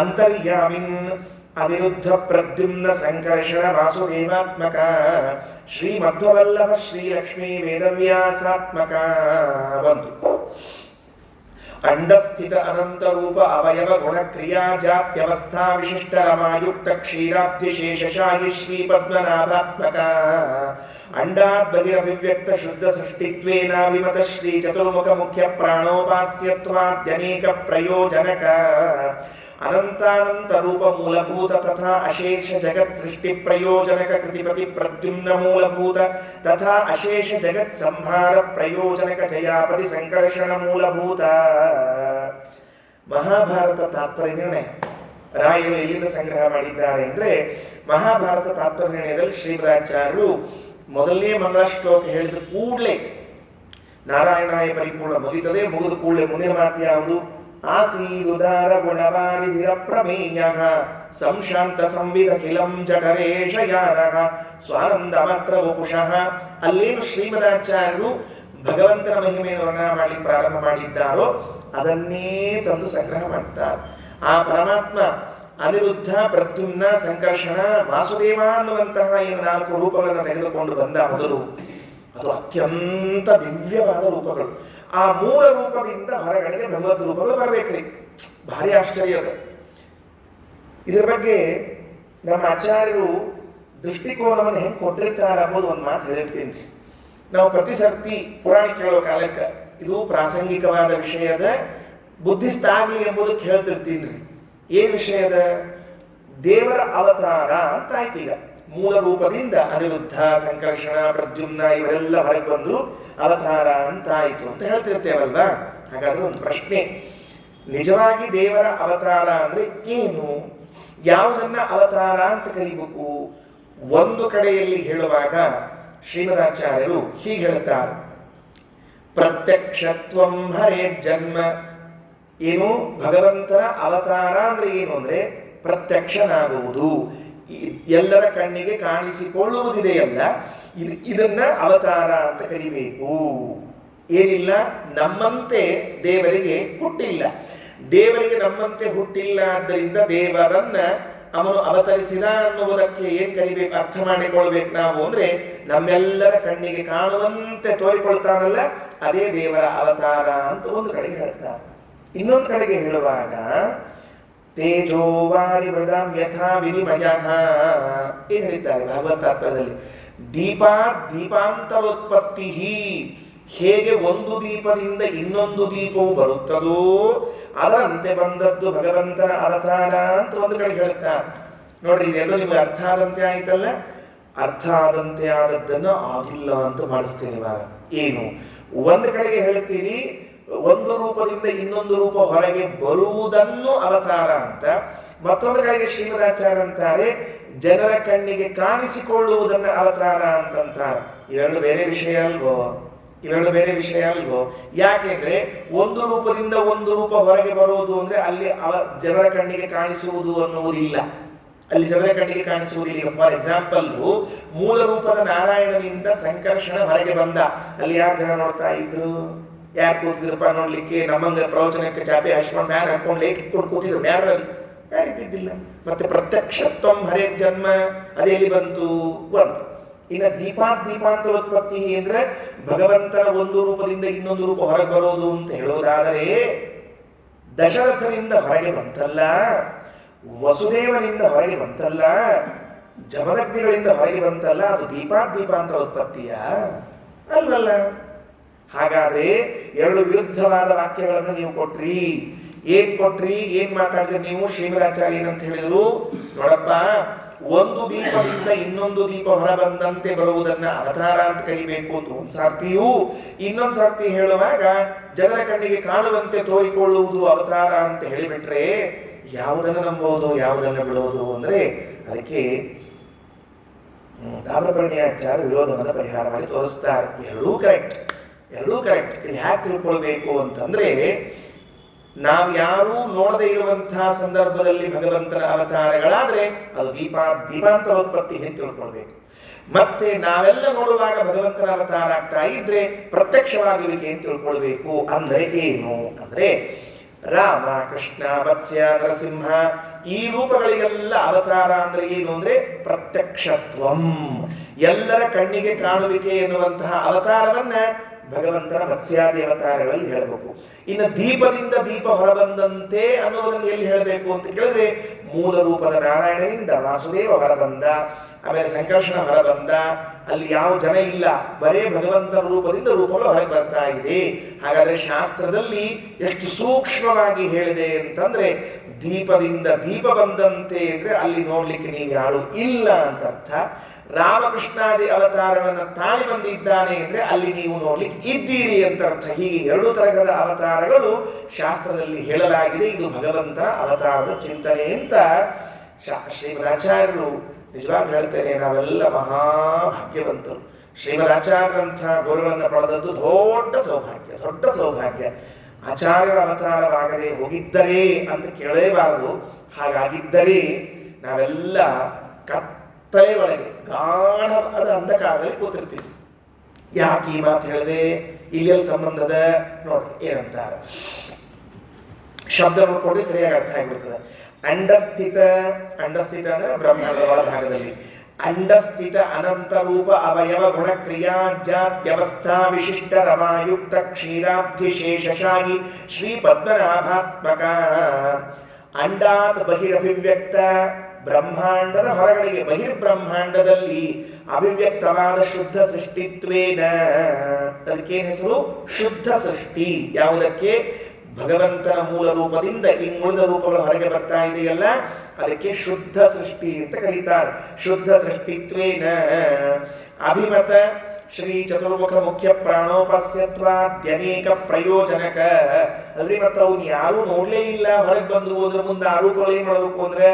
ಅಂತರ್ಯಾಮಿನ್ ಅನಿರುದ್ಧ ಪ್ರದ್ಯುಮ್ನ ಸಂಕರ್ಷಣ ವಾಸುದೇವಾತ್ಮಕ ಶ್ರೀ ಮಧ್ವವಲ್ಲಭ ಶ್ರೀ ಲಕ್ಷ್ಮೀ ವೇದವ್ಯಾಸಾತ್ಮಕ ಒಂದು. ಅಂಡಸ್ಥಿತ ಅನಂತ ರೂಪ ಅವಯವ ಗುಣಕ್ರಿಯಾ ಜಾತ್ಯವಸ್ಥಾ ವಿಶಿಷ್ಟ ರಮಾಯುಕ್ತ ಕ್ಷೀರಾಬ್ಧಿ ಶೇಷಶಾಹಿ ಶ್ರೀ ಪದ್ಮನಾಭಾತ್ಮಕ. ಅಂಡಾತ್ ಬಹಿರಭಿವ್ಯಕ್ತ ಶುದ್ಧ ಸೃಷ್ಟಿತ್ವೇನಾಭಿಮತ ಶ್ರೀ ಚತುರ್ಮುಖ ಮುಖ್ಯ ಪ್ರಾಣೋಪಾಸ್ಯತ್ವಾದ್ಯನೇಕ ಪ್ರಯೋಜನಕ. ಅನಂತಾನಂತ ರೂಪ ಮೂಲಭೂತ ತಥಾ ಅಶೇಷ ಜಗತ್ ಸೃಷ್ಟಿ ಪ್ರಯೋಜನಕ ಕೃತಿಪತಿ ಪ್ರದ್ಯುಮ್ನ ಮೂಲಭೂತ ತಥಾ ಅಶೇಷ ಜಗತ್ ಸಂಹಾರ ಪ್ರಯೋಜನಕ ಜಯಾಪತಿ ಸಂಕರ್ಷಣ ಮೂಲಭೂತ. ಮಹಾಭಾರತ ತಾತ್ಪರ್ಯ ನಿರ್ಣಯ ರಾಯರು ಎಲ್ಲಿಂದ ಸಂಗ್ರಹ ಮಾಡಿದ್ದಾರೆ ಅಂದ್ರೆ, ಮಹಾಭಾರತ ತಾತ್ಪರ್ಯ ನಿರ್ಣಯದಲ್ಲಿ ಶ್ರೀಮದಾಚಾರ್ಯರು ಮೊದಲನೇ ಮಂಗಳಶ್ಲೋಕ ಹೇಳಿದ ಕೂಡಲೇ ನಾರಾಯಣಾಯ ಪರಿಪೂರ್ಣ ಮುಗಿತದೆ. ಮುಗಿದ ಕೂಡಲೇ ಮುಂದಿನ ಮಾತು ಯಾವುದು? ಆಸೀದುದಾರ ಗುಣವಾರಿಧಿರ ಪ್ರಮೇಯ ಸಂಶಾಂತ ಸಂವಿಧ ಕಿಲಂ ಜಠರೇಶಯಾನಃ ಸ್ವಾನಂದ ಮಾತ್ರ ವಪುಷಃ. ಅಲ್ಲೇನು ಶ್ರೀಮದಾಚಾರ್ಯರು ಭಗವಂತನ ಮಹಿಮೆಯನ್ನು ವರ್ಣನ ಮಾಡಲಿಕ್ಕೆ ಪ್ರಾರಂಭ ಮಾಡಿದ್ದಾರೋ ಅದನ್ನೇ ತಂದು ಸಂಗ್ರಹ ಮಾಡ್ತಾರೆ. ಆ ಪರಮಾತ್ಮ ಅನಿರುದ್ಧ ಪ್ರದ್ಯುಮ್ನ ಸಂಕರ್ಷಣ ವಾಸುದೇವ ಅನ್ನುವಂತಹ ಏನು 4 ರೂಪಗಳನ್ನು ತೆಗೆದುಕೊಂಡು ಬಂದ ಮೊದಲು, ಅದು ಅತ್ಯಂತ ದಿವ್ಯವಾದ ರೂಪಗಳು. ಆ ಮೂಲ ರೂಪದಿಂದ ಹೊರಗಡೆಗೆ ಭಗವದ್ ರೂಪಗಳು ಬರಬೇಕ್ರಿ. ಭಾರಿ ಆಶ್ಚರ್ಯ ಅದು. ಇದರ ಬಗ್ಗೆ ನಮ್ಮ ಆಚಾರ್ಯರು ದೃಷ್ಟಿಕೋನವನ್ನು ಹೆಂಗೆ ಕೊಟ್ಟಿರ್ತಾರೆ ಅನ್ನೋದು ಒಂದು ಮಾತು ಹೇಳಿರ್ತೀನಿ. ನಾವು ಪ್ರತಿ ಸರ್ತಿ ಪುರಾಣ ಕೇಳೋ ಕಾಲಕ್ಕೆ ಇದು ಪ್ರಾಸಂಗಿಕವಾದ ವಿಷಯದ ಬುದ್ಧಿಸ್ಥ ಆಗಲಿ ಎಂಬುದಕ್ಕೆ ಹೇಳ್ತಿರ್ತೀನಿ. ಏನು ವಿಷಯದ? ದೇವರ ಅವತಾರ ಅಂತ ಆಯ್ತು. ಈಗ ಮೂಲ ರೂಪದಿಂದ ಅನಿರುದ್ಧ ಸಂಕರ್ಷಣ ಪ್ರದ್ಯುಮ್ನ ಇವರೆಲ್ಲ ಹೊರಗೆ ಬಂದು ಅವತಾರ ಅಂತ ಆಯಿತು ಅಂತ ಹೇಳ್ತಿರ್ತೇವಲ್ವಾ. ಹಾಗಾದ್ರೆ ಒಂದು ಪ್ರಶ್ನೆ, ನಿಜವಾಗಿ ದೇವರ ಅವತಾರ ಅಂದ್ರೆ ಏನು? ಯಾವುದನ್ನ ಅವತಾರ ಅಂತ ಕರೀಬೇಕು? ಒಂದು ಕಡೆಯಲ್ಲಿ ಹೇಳುವಾಗ ಶ್ರೀಮದಾಚಾರ್ಯರು ಹೀಗೆ ಹೇಳುತ್ತಾರೆ, ಪ್ರತ್ಯಕ್ಷತ್ವಂ ಹರೇ ಜನ್ಮ. ಏನು ಭಗವಂತನ ಅವತಾರ ಅಂದ್ರೆ ಏನು ಅಂದ್ರೆ ಪ್ರತ್ಯಕ್ಷನಾಗುವುದು, ಎಲ್ಲರ ಕಣ್ಣಿಗೆ ಕಾಣಿಸಿಕೊಳ್ಳುವುದಿದೆಯಲ್ಲ, ಇದನ್ನ ಅವತಾರ ಅಂತ ಕರಿಬೇಕು. ಏನಿಲ್ಲ, ನಮ್ಮಂತೆ ದೇವರಿಗೆ ಹುಟ್ಟಿಲ್ಲ, ದೇವರಿಗೆ ನಮ್ಮಂತೆ ಹುಟ್ಟಿಲ್ಲ. ಆದ್ದರಿಂದ ದೇವರನ್ನ ಅವನು ಅವತರಿಸಿದ ಅನ್ನುವುದಕ್ಕೆ ಏನ್ ಕರಿಬೇಕು, ಅರ್ಥ ಮಾಡಿಕೊಳ್ಬೇಕು ನಾವು ಅಂದ್ರೆ ನಮ್ಮೆಲ್ಲರ ಕಣ್ಣಿಗೆ ಕಾಣುವಂತೆ ತೋರಿಕೊಳ್ತಾನಲ್ಲ, ಅದೇ ದೇವರ ಅವತಾರ ಅಂತ ಒಂದು ಕಡೆಗೆ ಹೇಳ್ತಾರೆ. ಇನ್ನೊಂದು ಕಡೆಗೆ ಹೇಳುವಾಗ ತೇಜೋವಾರಿ ವೃದಾಂ ಯಥಾ ವಿನಿಮಯ ಏನ್ ಹೇಳಿದ್ದಾರೆ ಭಾಗವತಾತ್ಮದಲ್ಲಿ, ದೀಪಾಂತರೋತ್ಪತ್ತಿ, ಹೇಗೆ ಒಂದು ದೀಪದಿಂದ ಇನ್ನೊಂದು ದೀಪವು ಬರುತ್ತದೋ ಅದರಂತೆ ಬಂದದ್ದು ಭಗವಂತನ ಅವತಾರ ಅಂತ ಒಂದು ಕಡೆ ಹೇಳ್ತಾರೆ. ನೋಡ್ರಿ, ಇದೆಲ್ಲೋ ನಿಮ್ಗೆ ಅರ್ಥ ಆದಂತೆ ಆಯ್ತಲ್ಲ. ಅರ್ಥ ಆದಂತೆ ಆದದ್ದನ್ನು ಆಗಿಲ್ಲ ಅಂತ ಮಾಡಿಸ್ತೇನೆ ಇವಾಗ. ಏನು? ಒಂದು ಕಡೆಗೆ ಹೇಳ್ತೀರಿ ಒಂದು ರೂಪದಿಂದ ಇನ್ನೊಂದು ರೂಪ ಹೊರಗೆ ಬರುವುದನ್ನು ಅವತಾರ ಅಂತ, ಮತ್ತೊಂದು ಕಡೆಗೆ ಶ್ರೀಮದಾಚಾರ್ಯ ಅಂತಾರೆ ಜನರ ಕಣ್ಣಿಗೆ ಕಾಣಿಸಿಕೊಳ್ಳುವುದನ್ನ ಅವತಾರ ಅಂತಂತಾರೆ. ಇವೆರಡು ಬೇರೆ ವಿಷಯ ಅಲ್ವೋ? ಇವೆರಡು ಬೇರೆ ವಿಷಯ ಅಲ್ವೋ? ಯಾಕೆಂದ್ರೆ ಒಂದು ರೂಪದಿಂದ ಒಂದು ರೂಪ ಹೊರಗೆ ಬರುವುದು ಅಂದ್ರೆ ಅಲ್ಲಿ ಜನರ ಕಣ್ಣಿಗೆ ಕಾಣಿಸುವುದು ಅನ್ನುವುದಿಲ್ಲ, ಅಲ್ಲಿ ಜನರ ಕಣ್ಣಿಗೆ ಕಾಣಿಸುವುದಿಲ್ಲ. ಫಾರ್ ಎಕ್ಸಾಂಪಲ್, ಮೂಲ ರೂಪದ ನಾರಾಯಣನಿಂದ ಸಂಕರ್ಷಣ ಹೊರಗೆ ಬಂದ, ಅಲ್ಲಿ ಯಾರು ಜನ ನೋಡ್ತಾ ಇದ್ರು? ಯಾರು ಕೂತಿದ್ರಪ್ಪ ನೋಡ್ಲಿಕ್ಕೆ? ನಮ್ಮಂಗೆ ಪ್ರವಚನಕ್ಕೆ ಚಾಪೆ ಹಾಸ್ಕೊಂಡು ಫ್ಯಾನ್ ಹಾಕೊಂಡು ಲೈಟ್ ಇಟ್ಕೊಂಡು ಕೂತಿದ್ರು ಯಾರಿದ್ದಿದ್ದಿಲ್ಲ. ಮತ್ತೆ ಪ್ರತ್ಯಕ್ಷತ್ವಂ ಹರೇ ಜನ್ಮ ಅದೆಲ್ಲಿ ಬಂತು? ಒಂದು. ಇನ್ನು ದೀಪಾಂತರೋತ್ಪತ್ತಿ ಅಂದ್ರೆ ಭಗವಂತನ ಒಂದು ರೂಪದಿಂದ ಇನ್ನೊಂದು ರೂಪ ಹೊರಗೆ ಬರೋದು ಅಂತ ಹೇಳೋದಾದರೆ, ದಶರಥನಿಂದ ಹೊರಗೆ ಬಂತಲ್ಲ, ವಸುದೇವನಿಂದ ಹೊರಗೆ ಬಂತಲ್ಲ, ಜಮದಗ್ನಿಗಳಿಂದ ಹೊರಗೆ ಬಂತಲ್ಲ, ಅದು ದೀಪಾಂತರೋತ್ಪತ್ತಿಯ ಅಲ್ವಲ್ಲ. ಹಾಗಾದ್ರೆ ಎರಡು ವಿರುದ್ಧವಾದ ವಾಕ್ಯಗಳನ್ನು ನೀವು ಕೊಟ್ರಿ. ಏನ್ ಮಾತಾಡಿದ್ರೆ ನೀವು? ಶ್ರೀಮದಾಚಾರ್ಯ ಏನಂತ ಹೇಳಿದ್ರು? ನೋಡಪ್ಪ, ಒಂದು ದೀಪದಿಂದ ಇನ್ನೊಂದು ದೀಪ ಹೊರಬಂದಂತೆ ಬರುವುದನ್ನ ಅವತಾರ ಅಂತ ಕರಿಬೇಕು ಅಂತ ಒಂದು ಸಾರ್ತಿಯೂ, ಇನ್ನೊಂದು ಸಾರ್ತಿ ಹೇಳುವಾಗ ಜನರ ಕಣ್ಣಿಗೆ ಕಾಣುವಂತೆ ತೋರಿಕೊಳ್ಳುವುದು ಅವತಾರ ಅಂತ ಹೇಳಿಬಿಟ್ರೆ ಯಾವುದನ್ನು ನಂಬೋದು, ಯಾವುದನ್ನು ಬಿಡೋದು? ಅಂದ್ರೆ ಅದಕ್ಕೆ ತಾಮ್ರಪರ್ಣಿಯಾಚಾರ್ಯ ವಿರೋಧವನ್ನು ಪರಿಹಾರ ಮಾಡಿ ತೋರಿಸ್ತಾರೆ. ಎರಡೂ ಕರೆಕ್ಟ್. ಇದು ಹ್ಯಾಕ್ ತಿಳ್ಕೊಳ್ಬೇಕು ಅಂತಂದ್ರೆ, ನಾವು ಯಾರೂ ನೋಡದೇ ಇರುವಂತಹ ಸಂದರ್ಭದಲ್ಲಿ ಭಗವಂತನ ಅವತಾರಗಳಾದ್ರೆ ಅದು ದೀಪಾಂತರೋತ್ಪತ್ತಿ ಅಂತ ತಿಳ್ಕೊಳ್ಬೇಕು. ಮತ್ತೆ ನಾವೆಲ್ಲ ನೋಡುವಾಗ ಭಗವಂತನ ಅವತಾರ ಆಗ್ತಾ ಇದ್ರೆ ಪ್ರತ್ಯಕ್ಷವಾಗಿರುವಿಕೆ ಅಂತ ತಿಳ್ಕೊಳ್ಬೇಕು. ಅಂದ್ರೆ ಏನು ಅಂದ್ರೆ, ರಾಮ, ಕೃಷ್ಣ, ಮತ್ಸ್ಯ, ನರಸಿಂಹ ಈ ರೂಪಗಳಿಗೆಲ್ಲ ಅವತಾರ ಅಂದ್ರೆ ಏನು ಅಂದ್ರೆ ಪ್ರತ್ಯಕ್ಷತ್ವಂ, ಎಲ್ಲರ ಕಣ್ಣಿಗೆ ಕಾಣುವಿಕೆ ಎನ್ನುವಂತಹ ಅವತಾರವನ್ನ ಭಗವಂತನ ಮತ್ಸ್ಯಾದಿ ಅವತಾರಗಳಲ್ಲಿ ಹೇಳಬೇಕು. ಇನ್ನು ದೀಪದಿಂದ ದೀಪ ಹೊರಬಂದಂತೆ ಅನ್ನೋದನ್ನು ಎಲ್ಲಿ ಹೇಳಬೇಕು ಅಂತ ಕೇಳಿದ್ರೆ, ಮೂಲ ರೂಪದ ನಾರಾಯಣನಿಂದ ವಾಸುದೇವ ಹೊರಬಂದ, ಆಮೇಲೆ ಸಂಕರ್ಷಣ ಹೊರಬಂದ, ಅಲ್ಲಿ ಯಾವ ಜನ ಇಲ್ಲ, ಬರೇ ಭಗವಂತನ ರೂಪದಿಂದ ರೂಪಗಳು ಹೊರಗೆ ಬರ್ತಾ ಇದೆ. ಹಾಗಾದ್ರೆ ಶಾಸ್ತ್ರದಲ್ಲಿ ಎಷ್ಟು ಸೂಕ್ಷ್ಮವಾಗಿ ಹೇಳಿದೆ ಅಂತಂದ್ರೆ, ದೀಪದಿಂದ ದೀಪ ಬಂದಂತೆ ಅಂದ್ರೆ ಅಲ್ಲಿ ನೋಡ್ಲಿಕ್ಕೆ ನೀವು ಯಾರು ಇಲ್ಲ ಅಂತ ಅರ್ಥ. ರಾಮಕೃಷ್ಣಾದಿ ಅವತಾರಗಳನ್ನು ತಾಳಿ ಬಂದಿದ್ದಾನೆ ಅಂದ್ರೆ ಅಲ್ಲಿ ನೀವು ನೋಡ್ಲಿಕ್ಕೆ ಇದ್ದೀರಿ ಅಂತ ಅರ್ಥ. ಹೀಗೆ ಎರಡು ತರಹದ ಅವತಾರಗಳು ಶಾಸ್ತ್ರದಲ್ಲಿ ಹೇಳಲಾಗಿದೆ. ಇದು ಭಗವಂತನ ಅವತಾರದ ಚಿಂತನೆ ಅಂತ ಶ್ರೀಮದಾಚಾರ್ಯರು ನಿಜವಾಗಿ ಹೇಳ್ತೇನೆ. ನಾವೆಲ್ಲ ಮಹಾಭಾಗ್ಯವಂತರು. ಶ್ರೀಮದಾಚಾರ್ಯರಂಥ ಗುರುಗಳನ್ನು ಪಡೆದದ್ದು ದೊಡ್ಡ ಸೌಭಾಗ್ಯ. ಆಚಾರ್ಯರ ಅವತಾರವಾಗದೆ ಹೋಗಿದ್ದರೆ ಅಂತ ಕೇಳಲೇಬಾರದು. ಹಾಗಾಗಿದ್ದರೆ ನಾವೆಲ್ಲ ಕತ್ತಲೆ ಒಳಗೆ ಗಾಢವಾದ ಅಂಧಕಾರದಲ್ಲಿ ಕೂತಿರ್ತೀವಿ. ಯಾಕೆ ಈ ಮಾತು ಹೇಳಿದೆ? ಇಲ್ಲೆಲ್ಲಿ ಸಂಬಂಧದ ನೋಡ್ರಿ ಏನಂತಾರೆ, ಶಬ್ದ ನೋಡ್ಕೊಂಡ್ರೆ ಸರಿಯಾಗಿ ಅರ್ಥ ಆಗಿಬಿಡ್ತದೆ. ಅಂಡಸ್ಥಿತ ಅಂದ್ರೆ ಬ್ರಹ್ಮಾಂಡದ ಭಾಗದಲ್ಲಿ ಅಂಡಸ್ಥಿತ ಅನಂತ ರೂಪ ಅವಯವ ಗುಣ ಕ್ರಿಯಾಜ್ಯಾತ್ಯವಸ್ಥಾ ವಿಶಿಷ್ಟ ರಮಾಯುಕ್ತ ಕ್ಷೀರಾಬ್ಧಿ ಶೇಷಶಾಗಿ ಶ್ರೀ ಪದ್ಮನಾಭಾತ್ಮಕ. ಅಂಡಾತ್ ಬಹಿರಭಿವ್ಯಕ್ತ, ಬ್ರಹ್ಮಾಂಡದ ಹೊರಗಡೆಗೆ ಬಹಿರ್ಬ್ರಹ್ಮಾಂಡದಲ್ಲಿ ಅಭಿವ್ಯಕ್ತವಾದ ಶುದ್ಧ ಸೃಷ್ಟಿತ್ವೇನ. ಅದಕ್ಕೇನು ಹೆಸರು? ಶುದ್ಧ ಸೃಷ್ಟಿ. ಯಾವುದಕ್ಕೆ? ಭಗವಂತನ ಮೂಲ ರೂಪದಿಂದ ಇನ್ನುಳಿದ ರೂಪಗಳು ಹೊರಗೆ ಬರ್ತಾ ಇದೆಯಲ್ಲ, ಅದಕ್ಕೆ ಶುದ್ಧ ಸೃಷ್ಟಿ ಅಂತ ಕರೀತಾರೆ. ಶುದ್ಧ ಸೃಷ್ಟಿತ್ವೇನ ಅಭಿಮತ ಶ್ರೀ ಚತುರ್ಮುಖ ಮುಖ್ಯ ಪ್ರಾಣೋಪಸ್ಯತ್ವಾದ್ಯನೇಕ ಪ್ರಯೋಜನಕ. ಅಲ್ರಿ, ಮತ್ತೆ ಅವ್ನು ಯಾರೂ ನೋಡ್ಲೇ ಇಲ್ಲ, ಹೊರಗೆ ಬಂದು ಹೋದ್ರೆ ಮುಂದೆ ಆ ರೂಪಗಳು ಏನ್ ಮಾಡಬೇಕು ಅಂದ್ರೆ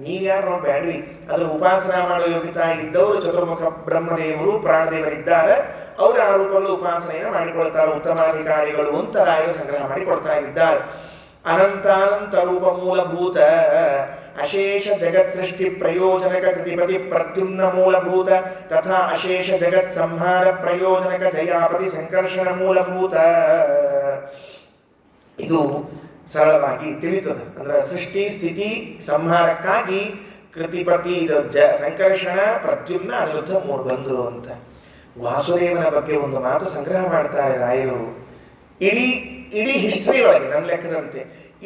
ನೀವ್ಯಾರು ನೋಡ್ಬೇಡ್ರಿ. ಅದ್ರ ಉಪಾಸನಾ ಮಾಡೋ ಯೋಗ್ಯತಾ ಇದ್ದವರು ಚತುರ್ಮುಖ ಬ್ರಹ್ಮದೇವರು ಪ್ರಾಣದೇವರಿದ್ದಾರೆ. ಅವರ ಆ ರೂಪಗಳು ಉಪಾಸನೆಯನ್ನು ಮಾಡಿಕೊಳ್ತಾರೆ, ಉತ್ತಮಾಧಿಕಾರಿಗಳು ಅಂತ ರಾಯರು ಸಂಗ್ರಹ ಮಾಡಿ ಕೊಡ್ತಾ ಇದ್ದಾರೆ. ಅನಂತಾನಂತ ರೂಪ ಮೂಲಭೂತ ಅಶೇಷ ಜಗತ್ ಸೃಷ್ಟಿ ಪ್ರಯೋಜನಕ ಕೃತಿಪತಿ ಪ್ರದ್ಯುಮ್ನ ಮೂಲಭೂತ ತಥಾ ಅಶೇಷ ಜಗತ್ ಸಂಹಾರ ಪ್ರಯೋಜನಕ ಜಯಾಪತಿ ಸಂಕರ್ಷಣ ಮೂಲಭೂತ. ಇದು ಸರಳವಾಗಿ ತಿಳಿತದೆ. ಅಂದ್ರೆ ಸೃಷ್ಟಿ ಸ್ಥಿತಿ ಸಂಹಾರಕ್ಕಾಗಿ ಕೃತಿಪತಿ ಇದು ಸಂಕರ್ಷಣ ಪ್ರದ್ಯುಮ್ನ ಅನಿರುದ್ಧ ಮೂರು ಬಂದರು ಅಂತ. ವಾಸುದೇವನ ಬಗ್ಗೆ ಒಂದು ಮಾತು ಸಂಗ್ರಹ ಮಾಡ್ತಾರೆ ರಾಯರು. ಇಡೀ ಹಿಸ್ಟ್ರಿ ಒಳಗೆ ನನ್ನ ಲೆಕ್ಕದಂತೆ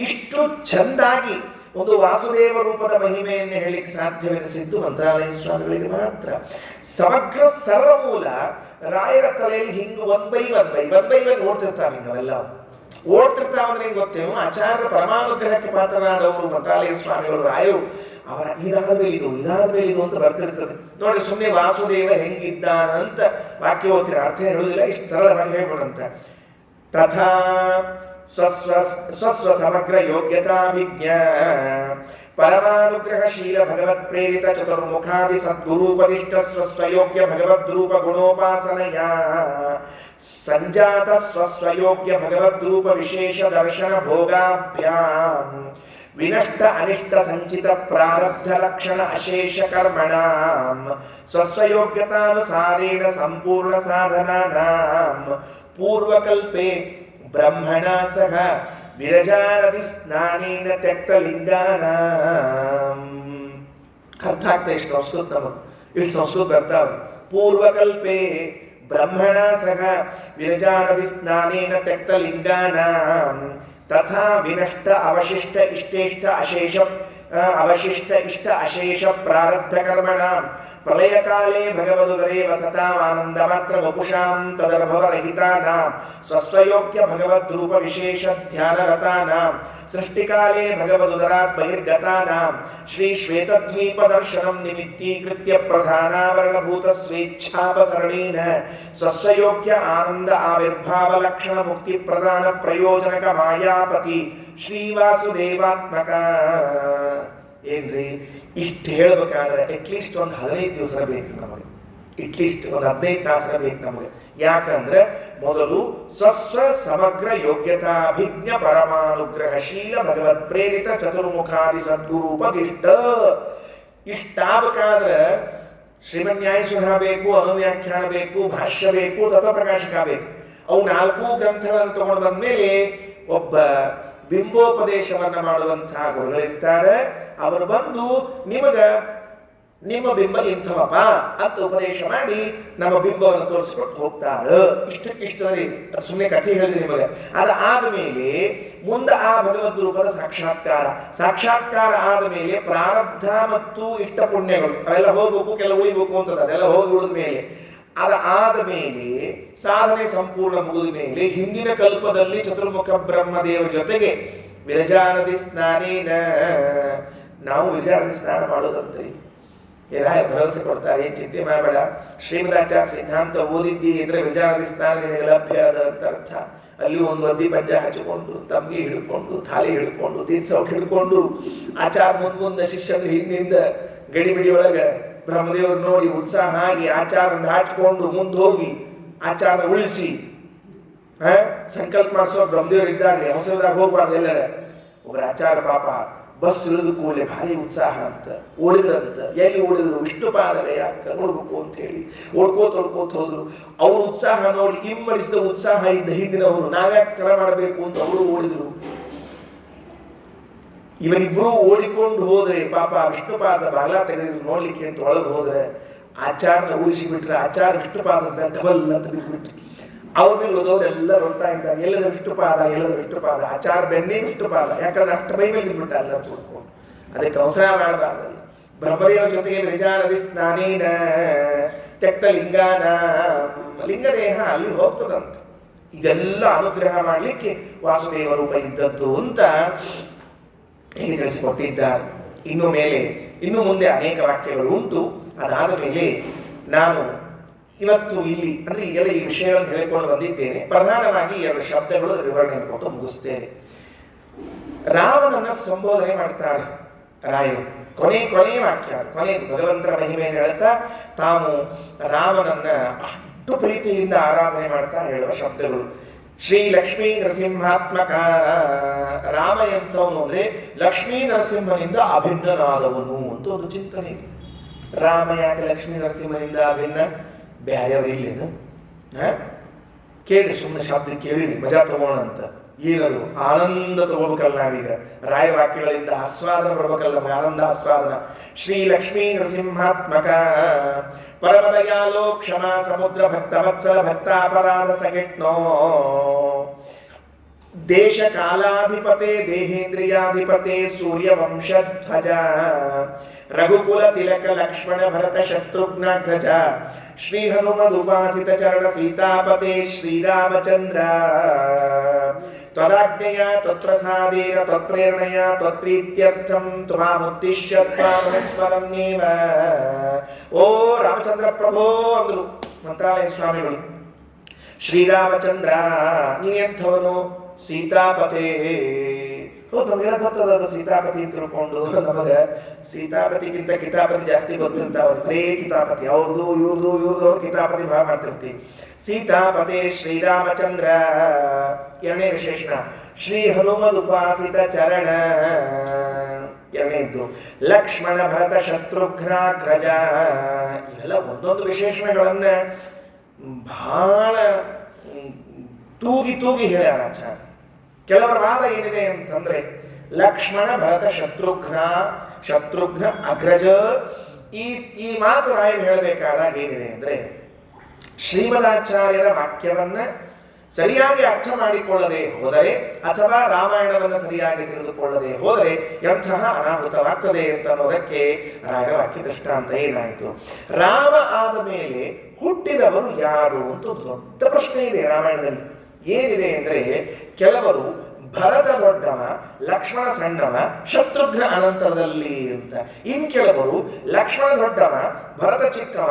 ಇಷ್ಟು ಚಂದಾಗಿ ಒಂದು ವಾಸುದೇವ ರೂಪದ ಮಹಿಮೆಯನ್ನು ಹೇಳಿಕ್ಕೆ ಸಾಧ್ಯವೆನಿಸಿದ್ದು ಮಂತ್ರಾಲಯ ಸ್ವಾಮಿಗಳಿಗೆ ಮಾತ್ರ. ಸಮಗ್ರ ಸರ್ವಮೂಲ ರಾಯರ ತಲೆಯಲ್ಲಿ ಹಿಂಗೆ ಒನ್ ಬೈ ಒನ್ ಓಡ್ತಿರ್ತಾರೆ. ಹಿಂಗವೆಲ್ಲ ಓಡ್ತಿರ್ತಾವಂದ್ರೆ ಏನ್ ಗೊತ್ತೇನು? ಆಚಾರ್ಯ ಪರಮಾನುಗ್ರಹಕ್ಕೆ ಪಾತ್ರರಾದವರು ಮಂತ್ರಾಲಯ ಸ್ವಾಮಿಗಳು ರಾಯರು. ಅವರ ಇದಾದ ಮೇಲೆ ಇದು ಅಂತ ಬರ್ತಿರ್ತದೆ ನೋಡಿ. ಸುಮ್ಮನೆ ವಾಸುದೇವ ಹೆಂಗಿದ್ದಾನಂತ ವಾಕ್ಯ ಓದ್ತೀರ, ಅರ್ಥ ಹೇಳುವುದಿಲ್ಲ, ಇಷ್ಟು ಸರಳವಾಗಿ ಹೇಳ್ಬಿಡಂತ. ತಥಾ ಸ್ವಸ್ವ ಸಮಗ್ರ ಯೋಗ್ಯತಾಭಿಜ್ಞ ಪರಮಾನುಗ್ರಹಶೀಲ ಭಗವತ್ ಪ್ರೇರಿತ ಚತುರ್ಮುಖಾದಿ ಸದ್ಗುರೂಪದಿಷ್ಟ ಸ್ವಸ್ವಯೋಗ್ಯ ಭಗವದ್ರೂಪ ಗುಣೋಪಾಸನಯ ಸಂಜಾತ ಸ್ವಸ್ವಯೋಗ್ಯ ಭಗವದ್ರೂಪ ವಿಶೇಷ ದರ್ಶನ ಭೋಗಾಭ್ಯಾಂ ವಿನಷ್ಟ ಅನಿಷ್ಟ ಸಂಚಿತ ಪ್ರಾರಬ್ಧ ಲಕ್ಷಣ ಅಶೇಷ ಕರ್ಮಣಾಂ ಸ್ವಸ್ವಯೋಗ್ಯತಾನುಸಾರೇಣ ಸಂಪೂರ್ಣ ಸಾಧನಾನಾಂ ಪೂರ್ವಕಲ್ಪೆ ಬ್ರಹ್ಮಣ ಸಹ ವಿರಜಾನದಿ ಸ್ನಾನೇನ ತ್ಯಕ್ತಲಿಂಗಾನ. ಅರ್ಥ ಆಗ್ತಾ ಇಷ್ಟು ಸಂಸ್ಕೃತ ನಮಗೆ, ಇಷ್ಟು ಸಂಸ್ಕೃತ ಬರ್ತಾವೆ. ಪೂರ್ವಕಲ್ಪೆ ಬ್ರಹ್ಮಣ ಸಹ ವಿರಜಾನದಿ ಸ್ನಾನೇನ ತ್ಯಕ್ತಲಿಂಗಾನ ತಥಾ ವಿನಷ್ಟ ಅವಶಿಷ್ಟ ಇಷ್ಟೇಷ್ಟ ಅಶೇಷ ಅವಶಿಷ್ಟ ಇಷ್ಟ ಅಶೇಷ ಪ್ರಾರಬ್ಧ ಕರ್ಮಣ ಪ್ರಳಯಕಾಲೇ ಭಗವದುದರೇ ವಸತಾಮಾನಂದ ಮಾತ್ರ ವಪುಷಾಂ ತದರ್ಭವರಹಿತಾನಾಂ ಸ್ವಸ್ವಯೋಗ್ಯ ಭಗವದ್ರೂಪ ವಿಶೇಷ ಧ್ಯಾನರತಾನಾಂ ಸೃಷ್ಟಿಕಾಲೇ ಭಗವದುದರಾತ್ ಬಹಿರ್ಗತಾನಾಂ ಶ್ರೀ ಶ್ವೇತದ್ವೀಪ ದರ್ಶನಂ ನಿಮಿತ್ತೀಕೃತ್ಯ ಪ್ರಧಾನಾವರಣಭೂತ ಸ್ವೇಚ್ಛಾಪಸರಣೇನ ಸ್ವಸ್ವಯೋಗ್ಯ ಆನಂದ ಆವಿರ್ಭಾವ ಲಕ್ಷಣ ಮುಕ್ತಿ ಪ್ರದಾನ ಪ್ರಯೋಜನಕ ಮಾಯಾಪತಿ ಶ್ರೀವಾಸುದೇವಾತ್ಮಕ. ಏನ್ರಿ ಇಷ್ಟು ಹೇಳ್ಬೇಕಾದ್ರೆ ಅಟ್ಲೀಸ್ಟ್ ಒಂದು 15 ದಿವಸ ಬೇಕು ನಮಗೆ, ಅಟ್ಲೀಸ್ಟ್ ಒಂದು 15 ತಾಸು ಬೇಕು ನಮಗೆ. ಯಾಕಂದ್ರೆ ಮೊದಲು ಸ್ವಸ್ವ ಸಮಗ್ರ ಯೋಗ್ಯತಾಭಿಜ್ಞ ಪರಮಾನುಗ್ರಹಶೀಲ ಭಗವತ್ ಪ್ರೇರಿತ ಚತುರ್ಮುಖಾದಿ ಸದ್ಗುರೂಪದಿಷ್ಟ ಇಷ್ಟಾಗಬೇಕಾದ್ರೆ ಶ್ರೀಮನ್ಯಾಯಸುಧಾ ಬೇಕು, ಅನುವ್ಯಾಖ್ಯಾನ ಬೇಕು, ಭಾಷ್ಯ ಬೇಕು, ತತ್ವಪ್ರಕಾಶಕ ಬೇಕು. ಅವು 4 ಗ್ರಂಥಗಳನ್ನು ತಗೊಂಡು ಬಂದ್ಮೇಲೆ ಒಬ್ಬ ಬಿಂಬೋಪದೇಶವನ್ನ ಮಾಡುವಂತಹ ಗುರುಗಳಿರ್ತಾರೆ. ಅವರು ಬಂದು ನಿಮ್ಮ ಬಿಂಬ ಇಂಥವಪ್ಪ ಅಂತ ಉಪದೇಶ ಮಾಡಿ ನಮ್ಮ ಬಿಂಬವನ್ನು ತೋರಿಸ್ಕೊಟ್ಟು ಹೋಗ್ತಾರೆ. ಇಷ್ಟಕ್ಕಿಷ್ಟ ಸುಮ್ಮನೆ ಕಥೆ ಹೇಳಿದೆ ನಿಮಗೆ. ಅದಾದ ಮೇಲೆ ಮುಂದೆ ಆ ಭಗವದ್ ರೂಪದ ಸಾಕ್ಷಾತ್ಕಾರ ಆದ ಮೇಲೆ ಪ್ರಾರಬ್ಧ ಮತ್ತು ಇಷ್ಟ ಪುಣ್ಯಗಳು ಅವೆಲ್ಲ ಹೋಗ್ಬೇಕು, ಕೆಲವು ಉಳಿಬೇಕು ಅಂತದ, ಅದೆಲ್ಲ ಹೋಗಿ ಉಳಿದ ಮೇಲೆ ಅದಾದ ಮೇಲೆ ಸಾಧನೆ ಸಂಪೂರ್ಣ ಮುಗಿದ ಮೇಲೆ ಹಿಂದಿನ ಕಲ್ಪದಲ್ಲಿ ಚತುರ್ಮುಖ ಬ್ರಹ್ಮದೇವರ ಜೊತೆಗೆ ವಿರಜಾನದಿ ಸ್ನಾನೇನ ನಾವು ವಿರಜಾನದಿ ಸ್ನಾನ ಮಾಡೋದಂತ್ರಿ. ಏನಾಯ ಭರವಸೆ ಕೊಡ್ತಾರೆ, ಏನು ಚಿಂತೆ ಮಾಡಬೇಡ, ಶ್ರೀಮದಾಚಾರ್ಯ ಸಿದ್ಧಾಂತ ಓದಿದ್ದಿ ಅಂದ್ರೆ ವಿರಜಾನದಿ ಸ್ನಾನ ನಿನಗೆ ಲಭ್ಯ ಅದ ಅಂತ ಅರ್ಥ. ಅಲ್ಲಿ ಒಂದು ಒದ್ದಿ ಪಂಜ ಹಚ್ಚಿಕೊಂಡು, ತಮ್ಗಿ ಹಿಡ್ಕೊಂಡು, ಥಾಲಿ ಹಿಡ್ಕೊಂಡು, ತೀರ್ಸೌಟ್ ಹಿಡ್ಕೊಂಡು ಆಚಾರ ಮುಂದೆ ಶಿಷ್ಯರು ಹಿಂದಿಂದ ಗಡಿಬಿಡಿ ಒಳಗೆ ಬ್ರಹ್ಮದೇವರು ನೋಡಿ ಉತ್ಸಾಹ ಆಗಿ ಆಚಾರ ದಾಟ್ಕೊಂಡು ಮುಂದೆ ಹೋಗಿ ಆಚಾರ ಉಳಿಸಿ ಸಂಕಲ್ಪ ಮಾಡಿಸೋ ಬ್ರಹ್ಮದೇವರು ಇದ್ದಾರೆ. ಹೊಸದಾಗ ಹೋಗ್ಬಾರ್ದು ಎಲ್ಲರ. ಒಬ್ಬರ ಆಚಾರ ಪಾಪ ಬಸ್ ಇಳಿದು ಕೂಡಲೇ ಭಾರಿ ಉತ್ಸಾಹ ಅಂತ ಓಡಿದ್ರಂತ. ಎಲ್ಲಿ ಓಡಿದ್ರು? ವಿಷ್ಣುಪಾದಲೇ ಯಾಕ ನೋಡ್ಬೇಕು ಅಂತ ಹೇಳಿ ಓಡ್ಕೋತ ಹೋದ್ರು. ಅವ್ರ ಉತ್ಸಾಹ ನೋಡಿ ಇಮ್ಮಡಿಸಿದ ಉತ್ಸಾಹ ಇದ್ದ ಹಿಂದಿನವರು ನಾವ್ಯಾಕೆ ತರ ಮಾಡಬೇಕು ಅಂತ ಅವರು ಓಡಿದ್ರು. ಇವರಿಬ್ರು ಓಡಿಕೊಂಡು ಹೋದ್ರೆ ಪಾಪ ವಿಷ್ಣುಪಾದ ಬಾಲ ತೆಗೆದಿದ್ರು ನೋಡ್ಲಿಕ್ಕೆ ಅಂತ ಒಳಗೆ ಹೋದ್ರೆ ಆಚಾರನ ಉಳಿಸಿ ಬಿಟ್ರೆ ಆಚಾರ ವಿಷ್ಣುಪಾದ ಡಬಲ್ ಅಂತ ಬಿದ್ದುಬಿಟ್ರು. ಅವ್ರ ಮೇಲೆ ಹೋದವರೆಲ್ಲ ನೋಡ್ತಾ ಇದ್ದಾರೆ, ಎಲ್ಲದ ವಿಷ್ಣುಪಾದ ಆಚಾರ ಬೆನ್ನೇ ವಿಷ್ಣುಪಾದ. ಯಾಕಂದ್ರೆ ಅಷ್ಟು ಮೈ ಮೇಲೆ ಬಿದ್ದುಬಿಟ್ಟ ಎಲ್ಲ ಸುಡ್ಕೊಂಡು. ಅದಕ್ಕೆ ಅವಸರ ಮಾಡಬಾರ್ದು. ಬ್ರಹ್ಮದೇವ ಜೊತೆಗೆ ವಿರಜಾನದಿ ಸ್ನಾನೇನ ತ್ಯಕ್ತ ಲಿಂಗಾನ, ಲಿಂಗದೇಹ ಅಲ್ಲಿ ಹೋಗ್ತದಂತ. ಇದೆಲ್ಲ ಅನುಗ್ರಹ ಮಾಡಲಿಕ್ಕೆ ವಾಸುದೇವ ರೂಪ ಇದ್ದದ್ದು ಅಂತ ಹೀಗೆ ತಿಳಿಸಿಕೊಟ್ಟಿದ್ದಾರೆ. ಇನ್ನು ಮುಂದೆ ಅನೇಕ ವಾಕ್ಯಗಳು ಉಂಟು. ಅದಾದ ಮೇಲೆ ನಾನು ಇವತ್ತು ಇಲ್ಲಿ ಅಂದ್ರೆ ಈಗೆಲ್ಲ ಈ ವಿಷಯಗಳನ್ನು ಹೇಳಿಕೊಂಡು ಬಂದಿದ್ದೇನೆ. ಪ್ರಧಾನವಾಗಿ 2 ಶಬ್ದಗಳು ವಿವರಣೆ ಕೊಟ್ಟು ಮುಗಿಸ್ತೇನೆ. ರಾವಣನ ಸಂಬೋಧನೆ ಮಾಡ್ತಾರೆ ರಾಯರು. ಕೊನೆ ವಾಕ್ಯ, ಕೊನೆ ಭಗವಂತನ ಮಹಿಮೆಯನ್ನು ಹೇಳ್ತಾ ತಾವು ರಾಮನನ್ನ ಅಷ್ಟು ಪ್ರೀತಿಯಿಂದ ಆರಾಧನೆ ಮಾಡ್ತಾ ಹೇಳುವ ಶಬ್ದಗಳು. ಶ್ರೀ ಲಕ್ಷ್ಮೀ ನರಸಿಂಹಾತ್ಮಕ. ರಾಮ ಎಂಥವನು ಅಂದ್ರೆ ಲಕ್ಷ್ಮೀ ನರಸಿಂಹನಿಂದ ಅಭಿನ್ನನಾದವನು ಅಂತ ಒಂದು ಚಿಂತನೆ. ರಾಮ ಯಾಕೆ ಲಕ್ಷ್ಮೀ ನರಸಿಂಹನಿಂದ ಅಭಿನ್ನ? ಬೇರೆಯವರಿಲ್ಲೇನು? ಕೇಳಿ, ಸುಮ್ಮನೆ ಶಬ್ದ ಕೇಳಿರಿ, ಮಜಾ ತಗೋಣ ಅಂತ. ಏನದು? ಆನಂದ ತಗೋಬೇಕಲ್ಲ ನಾವೀಗ. ರಾಯ ವಾಕ್ಯಗಳಿಂದ ಆಸ್ವಾದನ ಬರ್ಬೇಕಲ್ಲ, ಆನಂದ ಆಸ್ವಾದನ. ಶ್ರೀ ಲಕ್ಷ್ಮೀ ನರಸಿಂಹಾತ್ಮಕ ಪರಮದಯಾಲೋ ಕ್ಷಮಾ ಸಮುದ್ರ ಭಕ್ತ ವತ್ಸಲ ಭಕ್ತಾಪರಾಧ ಸಹಿಷ್ಣೋ ದೇಶ ಕಾಲಾಧಿಪತೆ ದೇಹೇಂದ್ರಿಯಾಧಿಪತೆ ಸೂರ್ಯವಂಶಧ್ವಜ ರಘುಕುಲ ತಿಲಕ ಲಕ್ಷ್ಮಣ ಭರತ ಶತ್ರುಘ್ನಧ್ವಜ ಶ್ರೀ ಹನುಮದುಪಾಸಿತ ಚರಣ ಸೀತಾಪತೆ ಶ್ರೀರಾಮಚಂದ್ರ ತ್ವದಾಜ್ಞೆಯ ತ್ವತ್ಪ್ರಸಾದೇನ ತ್ವತ್ಪ್ರೇರಣೆಯ ತ್ವತ್ಪ್ರೀತ್ಯರ್ಥಂ ತ್ವಾಮುದ್ದಿಶ್ಯ ತ್ವಾಮನುಸ್ಮರನ್ನೇವ. ಓ ರಾಮಚಂದ್ರ ಪ್ರಭೋ ಅಂದ್ರು ಮಂತ್ರಾಲಯ ಸ್ವಾಮಿಗಳು. ಶ್ರೀರಾಮಚಂದ್ರ ನೀನೆಂಥವನು? ಸೀತಾಪತಿ. ಹೌದು, ನಮಗೆಲ್ಲ ಗೊತ್ತದ ಸೀತಾಪತಿ ಅಂತ ತಿಳ್ಕೊಂಡು. ನಮಗೆ ಸೀತಾಪತಿಗಿಂತ ಕಿತಾಪತಿ ಜಾಸ್ತಿ ಗೊತ್ತಿರ್ತಾವ. ಬರೇ ಕಿತಾಪತಿ ಅವ್ರದ್ದು ಇವ್ರದ್ದು ಕಿತಾಪತಿ ಭಾಳ ಮಾಡ್ತಿರ್ತೀವಿ. ಸೀತಾಪತಿ ಶ್ರೀರಾಮಚಂದ್ರ. 2ನೇ ವಿಶೇಷಣ ಶ್ರೀ ಹನುಮದುಪಾಸಿತ ಚರಣ. 2ನೇದ್ದು ಲಕ್ಷ್ಮಣ ಭರತ ಶತ್ರುಘ್ನಾಗ್ರಜ. ಇವೆಲ್ಲ ಒಂದೊಂದು ವಿಶೇಷಣಗಳನ್ನ ಬಹಳ ತೂಗಿ ತೂಗಿ ಹೇಳ್ಯಾರ ಆಚಾರ್ಯ. ಕೆಲವರ ವಾದ ಏನಿದೆ ಅಂತಂದ್ರೆ ಲಕ್ಷ್ಮಣ ಭರತ ಶತ್ರುಘ್ನ ಅಗ್ರಜ, ಈ ಮಾತು ರಾಯರು ಹೇಳಬೇಕಾದಾಗ ಏನಿದೆ ಅಂದ್ರೆ ಶ್ರೀಮದಾಚಾರ್ಯರ ವಾಕ್ಯವನ್ನ ಸರಿಯಾಗಿ ಅರ್ಥ ಮಾಡಿಕೊಳ್ಳದೆ ಹೋದರೆ ಅಥವಾ ರಾಮಾಯಣವನ್ನು ಸರಿಯಾಗಿ ತಿಳಿದುಕೊಳ್ಳದೆ ಹೋದರೆ ಎಂತಹ ಅನಾಹುತವಾಗ್ತದೆ ಅಂತ ಅನ್ನೋದಕ್ಕೆ ರಾಯರ ವಾಕ್ಯ ದೃಷ್ಟಾಂತ ಏನಾಯಿತು. ರಾಮ ಆದ ಮೇಲೆ ಹುಟ್ಟಿದವರು ಯಾರು ಅಂತ ದೊಡ್ಡ ಪ್ರಶ್ನೆ ಇದೆ ರಾಮಾಯಣದಲ್ಲಿ. ಏನಿದೆ ಅಂದ್ರೆ ಕೆಲವರು ಭರತ ದೊಡ್ಡವ, ಲಕ್ಷ್ಮಣ ಸಣ್ಣವ, ಶತ್ರುಘ್ನ ಅನಂತರದಲ್ಲಿ ಅಂತ. ಇನ್ ಕೆಲವರು ಲಕ್ಷ್ಮಣ ದೊಡ್ಡವ, ಭರತ ಚಿಕ್ಕವ,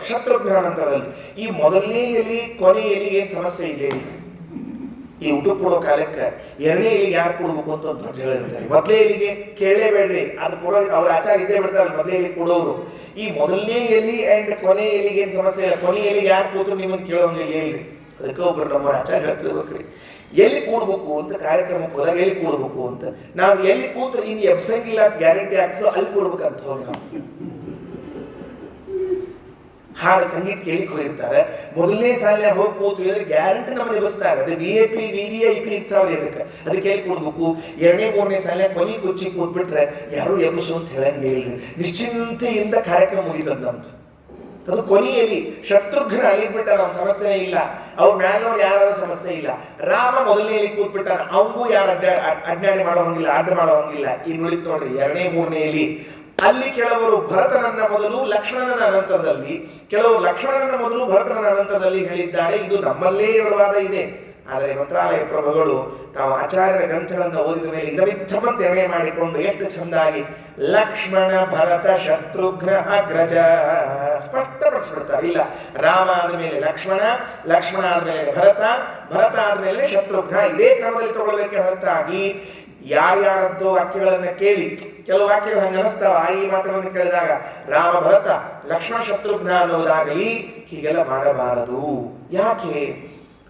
ಶತ್ರುಘ್ನ ಅನಂತರದಲ್ಲಿ. ಈ ಮೊದಲನೇ ಎಲಿ ಕೊನೆಯ ಎಲಿ ಏನ್ ಸಮಸ್ಯೆ ಇದೆ? ಈ ಊಟ ಕೊಡೋ ಕಾಲಕ್ಕೆ ಎರಡನೇ ಎಲಿಗೆ ಯಾರು ಕೊಡ್ಬೇಕು ಅಂತ ಹೇಳಿರ್ತಾರೆ. ಮೊದಲೇ ಎಲಿಗೆ ಕೇಳಲೇಬೇಡ್ರಿ, ಅದು ಕೊಡೋ ಅವ್ರ ಆಚಾರ ಇದ್ದೇ ಬಿಡ್ತಾರೆ ಮೊದಲೇ ಎಲಿ ಕೊಡೋರು. ಈ ಮೊದಲನೇ ಎಲಿ ಅಂಡ್ ಕೊನೆ ಎಲಿಗೆ ಏನ್ ಸಮಸ್ಯೆ ಇಲ್ಲ. ಕೊನೆ ಎಲಿಗೆ ಯಾರು ಕೂತು ನಿಮ್ಮನ್ನು ಕೇಳೋಂಗಿಲ್ಲ ಹೇಳ್ರಿ. ಅದಕ್ಕೆ ಒಬ್ರು ನಮ್ಮ ಆಚಾರ ಹೇಳ್ತಿರ್ಬೇಕ್ರಿ, ಎಲ್ಲಿ ಕೂಡ್ಬೇಕು ಅಂತ ಕಾರ್ಯಕ್ರಮಕ್ಕೆ ಹೋದಾಗ ಎಲ್ಲಿ ಕೂಡ್ಬೇಕು ಅಂತ. ನಾವು ಎಲ್ಲಿ ಕೂತ್ರೆ ಇನ್ನು ಎಬ್ಸಂಗಿಲ್ಲ ಗ್ಯಾರಂಟಿ ಆಗ್ತದೋ ಅಲ್ಲಿ ಕೂಡ್ಬೇಕಂತ ಹೋಗಿ ನಾವು ಹಾಡು ಸಂಗೀತ ಕೇಳಿಕ್ ಹೋಗಿರ್ತಾರೆ. ಮೊದಲನೇ ಸಾಲ ಹೋಗಿ ಕೂತು ಹೇಳಿದ್ರೆ ಗ್ಯಾರಂಟಿ ನಮ್ಮನ್ನು ಎಬ್ಬಿಸ್ತಾರೆ. ಅದು VIP VVIP ಇರ್ತಾವ್ರಿ. ಅದಕ್ಕೆ ಎಲ್ಲಿ ಕೂಡ್ಬೇಕು. ಎರಡನೇ ಮೂರನೇ ಸಾಲ ಕೊನೆ ಕುಚ್ಚಿ ಕೂತ್ಬಿಟ್ರೆ ಯಾರು ಎಬ್ಬಿಸು ಅಂತ ಹೇಳಂಗೆ ಇಲ್ರಿ. ನಿಶ್ಚಿಂತೆಯಿಂದ ಕಾರ್ಯಕ್ರಮ ಮುಗಿತದ ನಮ್ದು. ಅದು ಕೊನೆಯಲ್ಲಿ ಶತ್ರುಘ್ನ ಅಲ್ಲಿಬಿಟ್ಟ, ನಮ್ಮ ಸಮಸ್ಯೆ ಇಲ್ಲ. ಅವ್ರ ಮ್ಯಾಲವ್ರು ಯಾರಾದ್ರೂ ಸಮಸ್ಯೆ ಇಲ್ಲ. ರಾಮ ಮೊದಲನೆಯಲ್ಲಿ ಕೂತ್ಬಿಟ್ಟಾನ, ಅವಗೂ ಯಾರು ಅಡ್ಡಾಡಿ ಮಾಡೋ ಹಂಗಿಲ್ಲ, ಅಡ್ಡ ಮಾಡೋ ಹಂಗಿಲ್ಲ. ಇನ್ನು ಉಳಿತು ನೋಡ್ರಿ ಎರಡನೇ ಮೂರನೆಯಲ್ಲಿ. ಅಲ್ಲಿ ಕೆಲವರು ಭರತನನ್ನ ಮೊದಲು ಲಕ್ಷ್ಮಣನ ಅನಂತರದಲ್ಲಿ, ಕೆಲವರು ಲಕ್ಷ್ಮಣನ ಮೊದಲು ಭರತನ ಅನಂತರದಲ್ಲಿ ಹೇಳಿದ್ದಾರೆ. ಇದು ನಮ್ಮಲ್ಲೇ ಹೇಳುವಾದ ಇದೆ. ಆದರೆ ಮಂತ್ರಾಲಯ ಪ್ರಭುಗಳು ತಾವು ಆಚಾರ್ಯರ ಗ್ರಂಥಗಳನ್ನು ಓದಿದ ಮೇಲೆ ಇದವಿದ್ದಮಂತೆ ಎಣೆ ಮಾಡಿಕೊಂಡು ಎಷ್ಟು ಚಂದಾಗಿ ಲಕ್ಷ್ಮಣ ಭರತ ಶತ್ರುಘ್ನ ಅಗ್ರಜ ಸ್ಪಷ್ಟಪಡಿಸ್ಬಿಡ್ತಾರೆ. ಇಲ್ಲ, ರಾಮ ಆದ್ಮೇಲೆ ಲಕ್ಷ್ಮಣ, ಲಕ್ಷ್ಮಣ ಆದ್ಮೇಲೆ ಭರತ ಆದ್ಮೇಲೆ ಶತ್ರುಘ್ನ, ಇದೇ ಕ್ರಮದಲ್ಲಿ ತಗೊಳ್ಬೇಕೆ ಹೊರತಾಗಿ ಯಾರ್ಯಾರದ್ದು ವಾಕ್ಯಗಳನ್ನ ಕೇಳಿ ಕೆಲವು ವಾಕ್ಯಗಳು ಹಂಗ ಅನಿಸ್ತಾವ. ಈ ಮಾತುಗಳನ್ನು ಕೇಳಿದಾಗ ರಾಮ ಭರತ ಲಕ್ಷ್ಮಣ ಶತ್ರುಘ್ನ ಅನ್ನೋದಾಗಲಿ ಹೀಗೆಲ್ಲ ಮಾಡಬಾರದು. ಯಾಕೆ?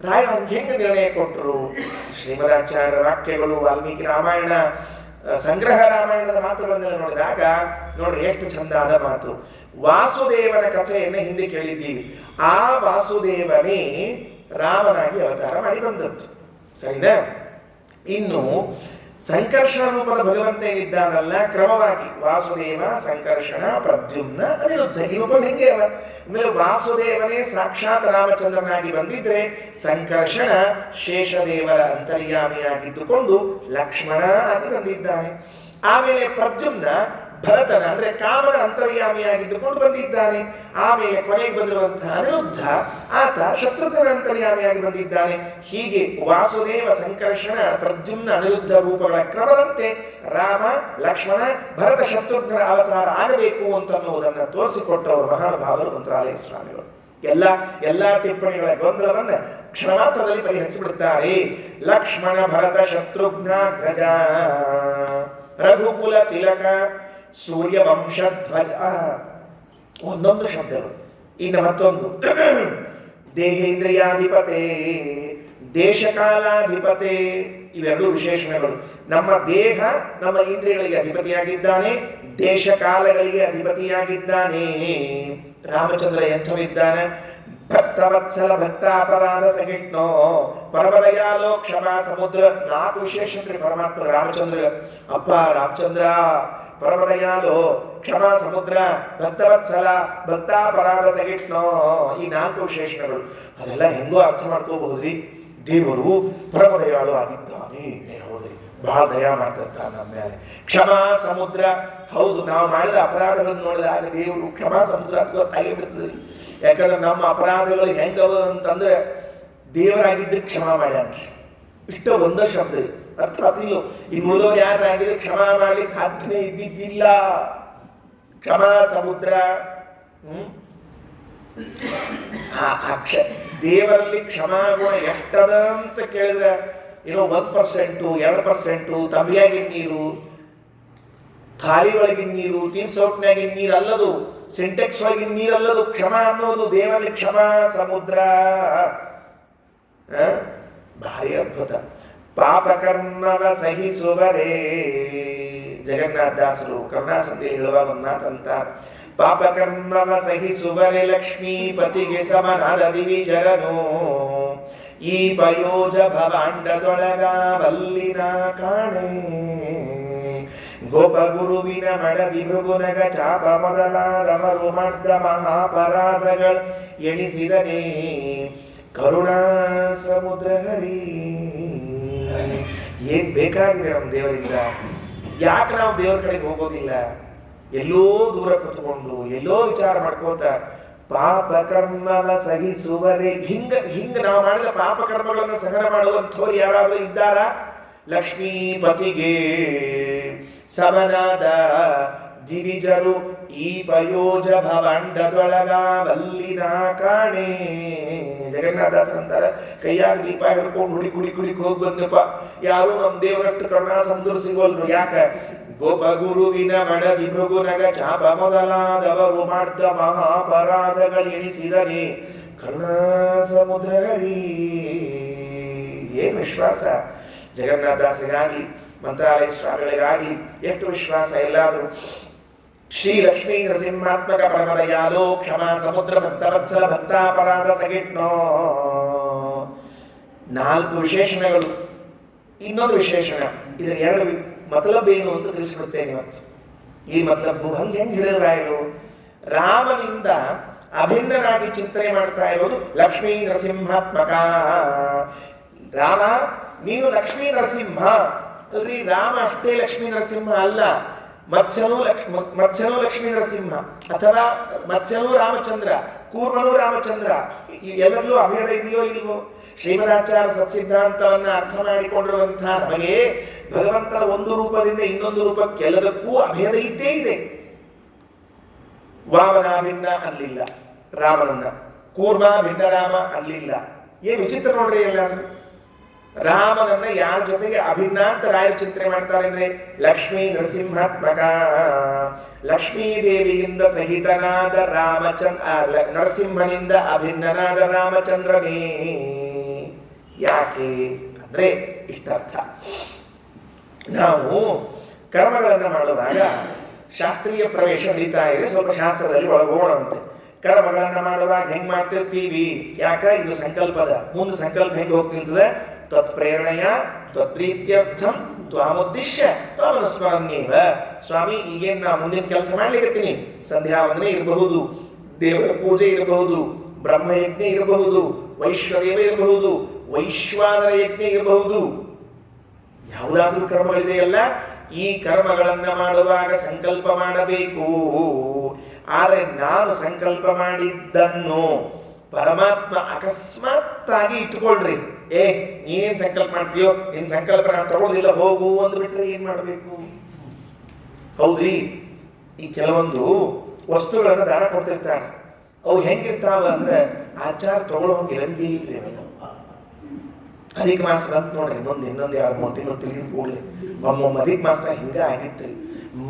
ರಾಯರು ಅದಕ್ಕೆ ಹೆಂಗೆ ನಿರ್ಣಯ ಕೊಟ್ಟರು? ಶ್ರೀಮದಾಚಾರ್ಯರ ವಾಕ್ಯಗಳು, ವಾಲ್ಮೀಕಿ ರಾಮಾಯಣ, ಸಂಗ್ರಹ ರಾಮಾಯಣದ ಮಾತುಗಳನ್ನೆಲ್ಲ ನೋಡಿದಾಗ ನೋಡ್ರಿ ಎಷ್ಟು ಚಂದಾದ ಮಾತು. ವಾಸುದೇವನ ಕಥೆಯನ್ನು ಹಿಂದೆ ಕೇಳಿದ್ದೀವಿ. ಆ ವಾಸುದೇವನೇ ರಾಮನಾಗಿ ಅವತಾರ ಮಾಡಿ ಬಂದದ್ದು, ಸರಿನಾ? ಇನ್ನು ಸಂಕರ್ಷಣ ರೂಪದ ಭಗವಂತ ಏನಿದ್ದಾನಲ್ಲ, ಕ್ರಮವಾಗಿ ವಾಸುದೇವ, ಸಂಕರ್ಷಣ, ಪ್ರದ್ಯುಮ್ನ, ಅನಿರುದ್ಧ ಈ ರೂಪ ಹೆಂಗೆ ಅವ ಅಂದ್ರೆ ವಾಸುದೇವನೇ ಸಾಕ್ಷಾತ್ ರಾಮಚಂದ್ರನಾಗಿ ಬಂದಿದ್ರೆ ಸಂಕರ್ಷಣ ಶೇಷದೇವರ ಅಂತರ್ಯಾಮಿಯಾಗಿದ್ದುಕೊಂಡು ಲಕ್ಷ್ಮಣ ಆಗಿ ಬಂದಿದ್ದಾನೆ. ಆಮೇಲೆ ಪ್ರದ್ಯುಮ್ನ ಭರತನ ಅಂದ್ರೆ ಕಾಮನ ಅಂತರ್ಯಾಮಿಯಾಗಿದ್ದುಕೊಂಡು ಬಂದಿದ್ದಾನೆ. ಆಮೇಲೆ ಕೊನೆಗೆ ಬಂದಿರುವಂತಹ ಅನಿರುದ್ಧ ಆತ ಶತ್ರುಘ್ನ ಅಂತರ್ಯಾಮಿಯಾಗಿ ಬಂದಿದ್ದಾನೆ. ಹೀಗೆ ವಾಸುದೇವ, ಸಂಕರ್ಷಣ, ಪ್ರದ್ಯುಮ್ನ, ಅನಿರುದ್ಧ ರೂಪಗಳ ಕ್ರಮದಂತೆ ರಾಮ, ಲಕ್ಷ್ಮಣ, ಭರತ, ಶತ್ರುಘ್ನ ಅವತಾರ ಆಗಬೇಕು ಅಂತನ್ನುವುದನ್ನು ತೋರಿಸಿಕೊಟ್ಟವರು ಮಹಾನುಭಾವರು ಮಂತ್ರಾಲಯ ಸ್ವಾಮಿಗಳು. ಎಲ್ಲ ಟಿಪ್ಪಣಿಗಳ ಗೊಂದಲವನ್ನ ಕ್ಷಣ ಮಾತ್ರದಲ್ಲಿ ಪರಿಹರಿಸಿಬಿಡುತ್ತಾರೆ. ಲಕ್ಷ್ಮಣ ಭರತ ಶತ್ರುಘ್ನ ಗಜ ರಘುಕುಲ ತಿಲಕ ಸೂರ್ಯವಂಶಧ್ವಜ, ಒಂದೊಂದು ಶಬ್ದಗಳು. ಇನ್ನು ಮತ್ತೊಂದು ದೇಹೇಂದ್ರಿಯಾಧಿಪತೆ, ದೇಶಕಾಲಾಧಿಪತೆ, ಇವೆರಡು ವಿಶೇಷಣಗಳು. ನಮ್ಮ ದೇಹ ನಮ್ಮ ಇಂದ್ರಿಯಗಳಿಗೆ ಅಧಿಪತಿಯಾಗಿದ್ದಾನೆ, ದೇಶಕಾಲಗಳಿಗೆ ಅಧಿಪತಿಯಾಗಿದ್ದಾನೆ. ರಾಮಚಂದ್ರ ಎಂಥವಿದ್ದಾನೆ? ಭಕ್ತವತ್ಸಲ, ಭಕ್ತಾಪರಾಧ ಸಹಿಷ್ಣೋ, ಪರಮದಯಾಲೋ, ಕ್ಷಮಾ ಸಮುದ್ರ. 4 ವಿಶೇಷಣೆ ಪರಮಾತ್ಮ ರಾಮಚಂದ್ರ. ಅಪ್ಪ ರಾಮಚಂದ್ರ ಪರಮದಯಾಲೋ, ಕ್ಷಮಾ ಸಮುದ್ರ, ಭಕ್ತವತ್ಸಲ, ಭಕ್ತಾಪರಾಧ ಸಹಿಷ್ಣೋ, ಈ 4 ವಿಶೇಷಣಗಳು. ಅದೆಲ್ಲ ಹೆಂಗೋ ಅರ್ಥ ಮಾಡ್ಕೋಬಹುದ್ರಿ. ದೇವರು ಪರಮದಯಾಳು ಆಗಿದ್ದಾನೆ, ಹೌದ್ರಿ, ಬಹಳ ದಯಾ ಮಾಡ್ತಿರ್ತಾನೆ ನಮ್ಮ ಮೇಲೆ. ಕ್ಷಮಾ ಸಮುದ್ರ, ಹೌದು, ನಾವು ಮಾಡಿದ ಅಪರಾಧಗಳನ್ನು ನೋಡಿದಾಗ ದೇವರು ಕ್ಷಮಾ ಸಮುದ್ರ ಗೊತ್ತಾಗಿ ಬಿಡ್ತದೆ. ಯಾಕಂದ್ರೆ ನಮ್ಮ ಅಪರಾಧಗಳು ಹೆಂಗವ ಅಂತಂದ್ರೆ ದೇವರಾಗಿದ್ದಕ್ಕೆ ಕ್ಷಮಾ ಮಾಡ್ಯಾನ್ರಿ. ಇಷ್ಟ ಒಂದೇ ಶಬ್ದ ಅರ್ಥ ಆತಿಲ್ಲ. ಈಗ ಉಳಿದವ್ರು ಯಾರಾಗಿದ್ರೆ ಕ್ಷಮಾ ಮಾಡ್ಲಿಕ್ಕೆ ಸಾಧ್ಯನೇ ಇದ್ದಿದ್ದಿಲ್ಲ. ಕ್ಷಮಾ ಸಮುದ್ರ. ದೇವರಲ್ಲಿ ಕ್ಷಮಾಗುಣ ಎಷ್ಟದ ಅಂತ ಕೇಳಿದ್ರೆ ಏನೋ 1%, 2%, ತಂಬಿಯಾಗಿನ ನೀರು, ಥಾಲಿ ಒಳಗಿನ ನೀರು, ತೀರ್ಸೋಟ್ನಾಗಿನ ನೀರು ಅಲ್ಲದು, ಸಿಂಟೆಕ್ಸ್ ಒಳಗಿನ ನೀರಲ್ಲದು. ಕ್ಷಮಾ ಅನ್ನೋದು ದೇವರಲ್ಲಿ ಕ್ಷಮಾ ಸಮುದ್ರ. ಭಾರಿ ಅದ್ಭುತ. ಪಾಪಕರ್ಮವ ಸಹಿಸುವರೇ, ಜಗನ್ನಾಥದಾಸರು ಕರುಣಾಸಂಧಿ ಹೇಳುವಾಗ ಒಂದು ಮಾತಂತ, ಪಾಪಕರ್ಮವ ಸಹಿಸುವರೆ ಲಕ್ಷ್ಮೀಪತಿಗೆ ಸಮನಾದ ದಿವಿಜರನು, ಈ ಪಯೋಜ ಭವಾಂಡದೊಳಗ ಬಲ್ಲಿನ ಕಾಣೆ ಗೋಪಗುರುವಿನ ಮಡದಿ ಭೃಗುನಗ ಚಾಪ ಮೊದಲಾದವರು ಮಾಡಿದ ಮಹಾಪರಾಧಗಳು ಎಣಿಸಿದನೇ ಕರುಣಾ ಸಮುದ್ರ ಹರಿ. ಏನ್ ಬೇಕಾಗಿದೆ ನಮ್ಮ ದೇವರಿಂದ? ಯಾಕೆ ನಾವು ದೇವರ ಕಡೆಗೆ ಹೋಗೋದಿಲ್ಲ? ಎಲ್ಲೋ ದೂರ ಕೂತ್ಕೊಂಡು ಎಲ್ಲೋ ವಿಚಾರ ಮಾಡ್ಕೋತ ಪಾಪ ಕರ್ಮವ ಸಹಿಸುವರೆ ಹಿಂಗ ನಾವು ಮಾಡಿದ ಪಾಪ ಕರ್ಮಗಳನ್ನು ಸಹನ ಮಾಡುವಂಥವ್ರು ಯಾರಾದ್ರೂ ಇದ್ದಾರ? ಲಕ್ಷ್ಮೀಪತಿಗೆ ಸಮನಾದ ದಿವಿಜರು ಈ ಪಯೋಜ ಭವಾಂಡದೊಳಗ ಬಲ್ಲಿನ ಕಾಣೆ. ಜಗನ್ನಾಥದಾಸ ಅಂತಾರ, ಕೈಯಾಗ ದೀಪ ಹಿಡ್ಕೊಂಡು ಹುಡಿ ಹೋಗಿ ಬಂದಪ್ಪ, ಯಾರು ನಮ್ ದೇವರಷ್ಟು ಕರುಣಾ ಸಮುದ್ರ ಸಿಗೋಲ್ರು. ಯಾಕ? ಗೋಪಗುರುವಿನ ಮಡದಿ ಭೃಗುನಗ ಚಾಪ ಮೊದಲಾದವರು ಮಾಡಿದ ಮಹಾಪರಾಧಗಳು ಎಣಿಸಿದನೆ ಕರುಣಾ ಸಮುದ್ರ ಹರಿ. ಏನ್ ವಿಶ್ವಾಸ ಜಗನ್ನಾಥದಾಸರಿಗಾಗ್ಲಿ ಮಂತ್ರಾಲಯ ಸ್ವಾಮಿಗಳಿಗಾಗ್ಲಿ, ಎಷ್ಟು ವಿಶ್ವಾಸ ಎಲ್ಲಾದ್ರೂ. ಶ್ರೀ ಲಕ್ಷ್ಮೀ ನರಸಿಂಹಾತ್ಮಕ ಪರಮದಯಾಲೋ ಕ್ಷಮಾ ಸಮುದ್ರ ಭಕ್ತ ವತ್ಸಲ ಭಕ್ತಾಪರಾಧ ಸಗಿಟ್ನೋ. 4 ವಿಶೇಷಣಗಳು. ಇನ್ನೊಂದು ವಿಶೇಷಣ, ಇದರ 2 ಮತಲಬ್ ಏನು ಅಂತ ತಿಳಿಸ್ಬಿಡ್ತೇನೆ ಇವತ್ತು. ಈ ಮತಲಬ್ಬು ಹೆಂಗೆ ಹೇಳಿದ್ರಾಯರು ರಾಮನಿಂದ ಅಭಿನ್ನನಾಗಿ ಚಿಂತನೆ ಮಾಡ್ತಾ ಇರೋದು ಲಕ್ಷ್ಮೀ ನರಸಿಂಹಾತ್ಮಕ. ರಾಮ ನೀನು ಲಕ್ಷ್ಮೀ ನರಸಿಂಹ ಅಲ್ರಿ. ರಾಮ ಅಷ್ಟೇ ಲಕ್ಷ್ಮೀ ನರಸಿಂಹ ಅಲ್ಲ, ಮತ್ಸ್ಯನೂ ಲಕ್ಷ್ಮೀ ನರಸಿಂಹ, ಅಥವಾ ಮತ್ಸ್ಯನೂ ರಾಮಚಂದ್ರ, ಕೂರ್ಮನೂ ರಾಮಚಂದ್ರ. ಎಲ್ಲರಲ್ಲೂ ಅಭೇದ ಇದೆಯೋ ಇಲ್ವೋ? ಶ್ರೀಮದಾಚಾರ್ಯ ಸತ್ಸಿದ್ಧಾಂತವನ್ನ ಅರ್ಥ ಮಾಡಿಕೊಂಡಿರುವಂತಹ ನಮಗೆ ಭಗವಂತನ ಒಂದು ರೂಪದಿಂದ ಇನ್ನೊಂದು ರೂಪಕ್ಕೆಲ್ಲದಕ್ಕೂ ಅಭೇದ ಇದ್ದೇ ಇದೆ. ವಾಮನ ಭಿನ್ನ ಅಲ್ಲಿಲ್ಲ ರಾಮನನ್ನ, ಕೂರ್ಮ ಭಿನ್ನ ರಾಮ ಅಲ್ಲಿಲ್ಲ. ಏನ್ ವಿಚಿತ್ರ ನೋಡ್ರಿ. ಎಲ್ಲ ರಾಮನನ್ನ ಯಾರ ಜೊತೆಗೆ ಅಭಿನ್ನ ಅಂತ ರಾಯರು ಚಿಂತನೆ ಮಾಡ್ತಾರೆ ಅಂದ್ರೆ ಲಕ್ಷ್ಮೀ ನರಸಿಂಹಾತ್ಮಕ. ಲಕ್ಷ್ಮೀ ದೇವಿಯಿಂದ ಸಹಿತನಾದ ರಾಮಚಂದ್ರ, ನರಸಿಂಹನಿಂದ ಅಭಿನ್ನನಾದ ರಾಮಚಂದ್ರನೇ. ಯಾಕೆ ಅಂದ್ರೆ ಇಷ್ಟರ್ಥ. ನಾವು ಕರ್ಮಗಳನ್ನ ಮಾಡುವಾಗ ಶಾಸ್ತ್ರೀಯ ಪ್ರವೇಶ ನಡೀತಾ ಇದೆ, ಸ್ವಲ್ಪ ಶಾಸ್ತ್ರದಲ್ಲಿ ಒಳಗೋಣಂತೆ. ಕರ್ಮಗಳನ್ನ ಮಾಡುವಾಗ ಹೆಂಗ್ ಮಾಡ್ತಿರ್ತೀವಿ? ಯಾಕ? ಇದು ಸಂಕಲ್ಪದ ಮುಂದೆ ಸಂಕಲ್ಪ ಹೆಂಗ್ ಹೋಗಿ ನಿಲ್ತದೆ? ತತ್ಪ್ರೇರಣೆಯ ತ್ವತ್ಪ್ರೀತ್ಯರ್ಥಂ ತ್ವಾಮುದ್ದೇಶ್ಯ ತ್ವಾಮನುಸ್ಮರಣ್ಯೇವ. ಸ್ವಾಮಿ, ಈಗೇನು ನಾ ಮುಂದಿನ ಕೆಲಸ ಮಾಡ್ಲಿಕ್ಕತ್ತೀನಿ, ಸಂಧ್ಯಾ ವಂದನೆ ಇರಬಹುದು, ದೇವರ ಪೂಜೆ ಇರಬಹುದು, ಬ್ರಹ್ಮಯಜ್ಞ ಇರಬಹುದು, ವೈಶ್ವದೇವ ಇರಬಹುದು, ವೈಶ್ವಾನರ ಯಜ್ಞ ಇರಬಹುದು, ಯಾವುದಾದ್ರೂ ಕರ್ಮಗಳಿದೆಯಲ್ಲ, ಈ ಕರ್ಮಗಳನ್ನ ಮಾಡುವಾಗ ಸಂಕಲ್ಪ ಮಾಡಬೇಕು. ಆದರೆ ನಾನು ಸಂಕಲ್ಪ ಮಾಡಿದ್ದನ್ನು ಪರಮಾತ್ಮ ಅಕಸ್ಮಾತ್ತಾಗಿ ಇಟ್ಕೊಳ್ರಿ. ನೀನೇನ್ ಸಂಕಲ್ಪ ಮಾಡ್ತೀಯೋ, ನಿನ್ ಸಂಕಲ್ಪ ನಾನು ತಗೊಳ್ಳೋದಿಲ್ಲ ಹೋಗು ಅಂದ್ಬಿಟ್ರೆ ಏನ್ ಮಾಡಬೇಕು? ಹೌದ್ರಿ. ಈ ಕೆಲವೊಂದು ವಸ್ತುಗಳನ್ನ ದಾನ ಕೊಡ್ತಿರ್ತಾರೆ. ಅವು ಹೆಂಗಿರ್ತಾವ ಅಂದ್ರೆ ಆಚಾರ ತಗೊಳ್ಳೋಂಗಿರಂಗೇ ಇಲ್ರಿ. ಅಧಿಕ ಮಾಸ ಬಂತ ನೋಡ್ರಿ, ಮುಂದೆ ಇನ್ನೊಂದು 2-3 ತಿಂಗಳು ತಿಳಿದ ಕೂಡಲೇ ಒಮ್ಮೊಮ್ಮೆ ಅಧಿಕ ಮಾಸದಾಗ ಹಿಂಗ ಆಗಿತ್ರಿ.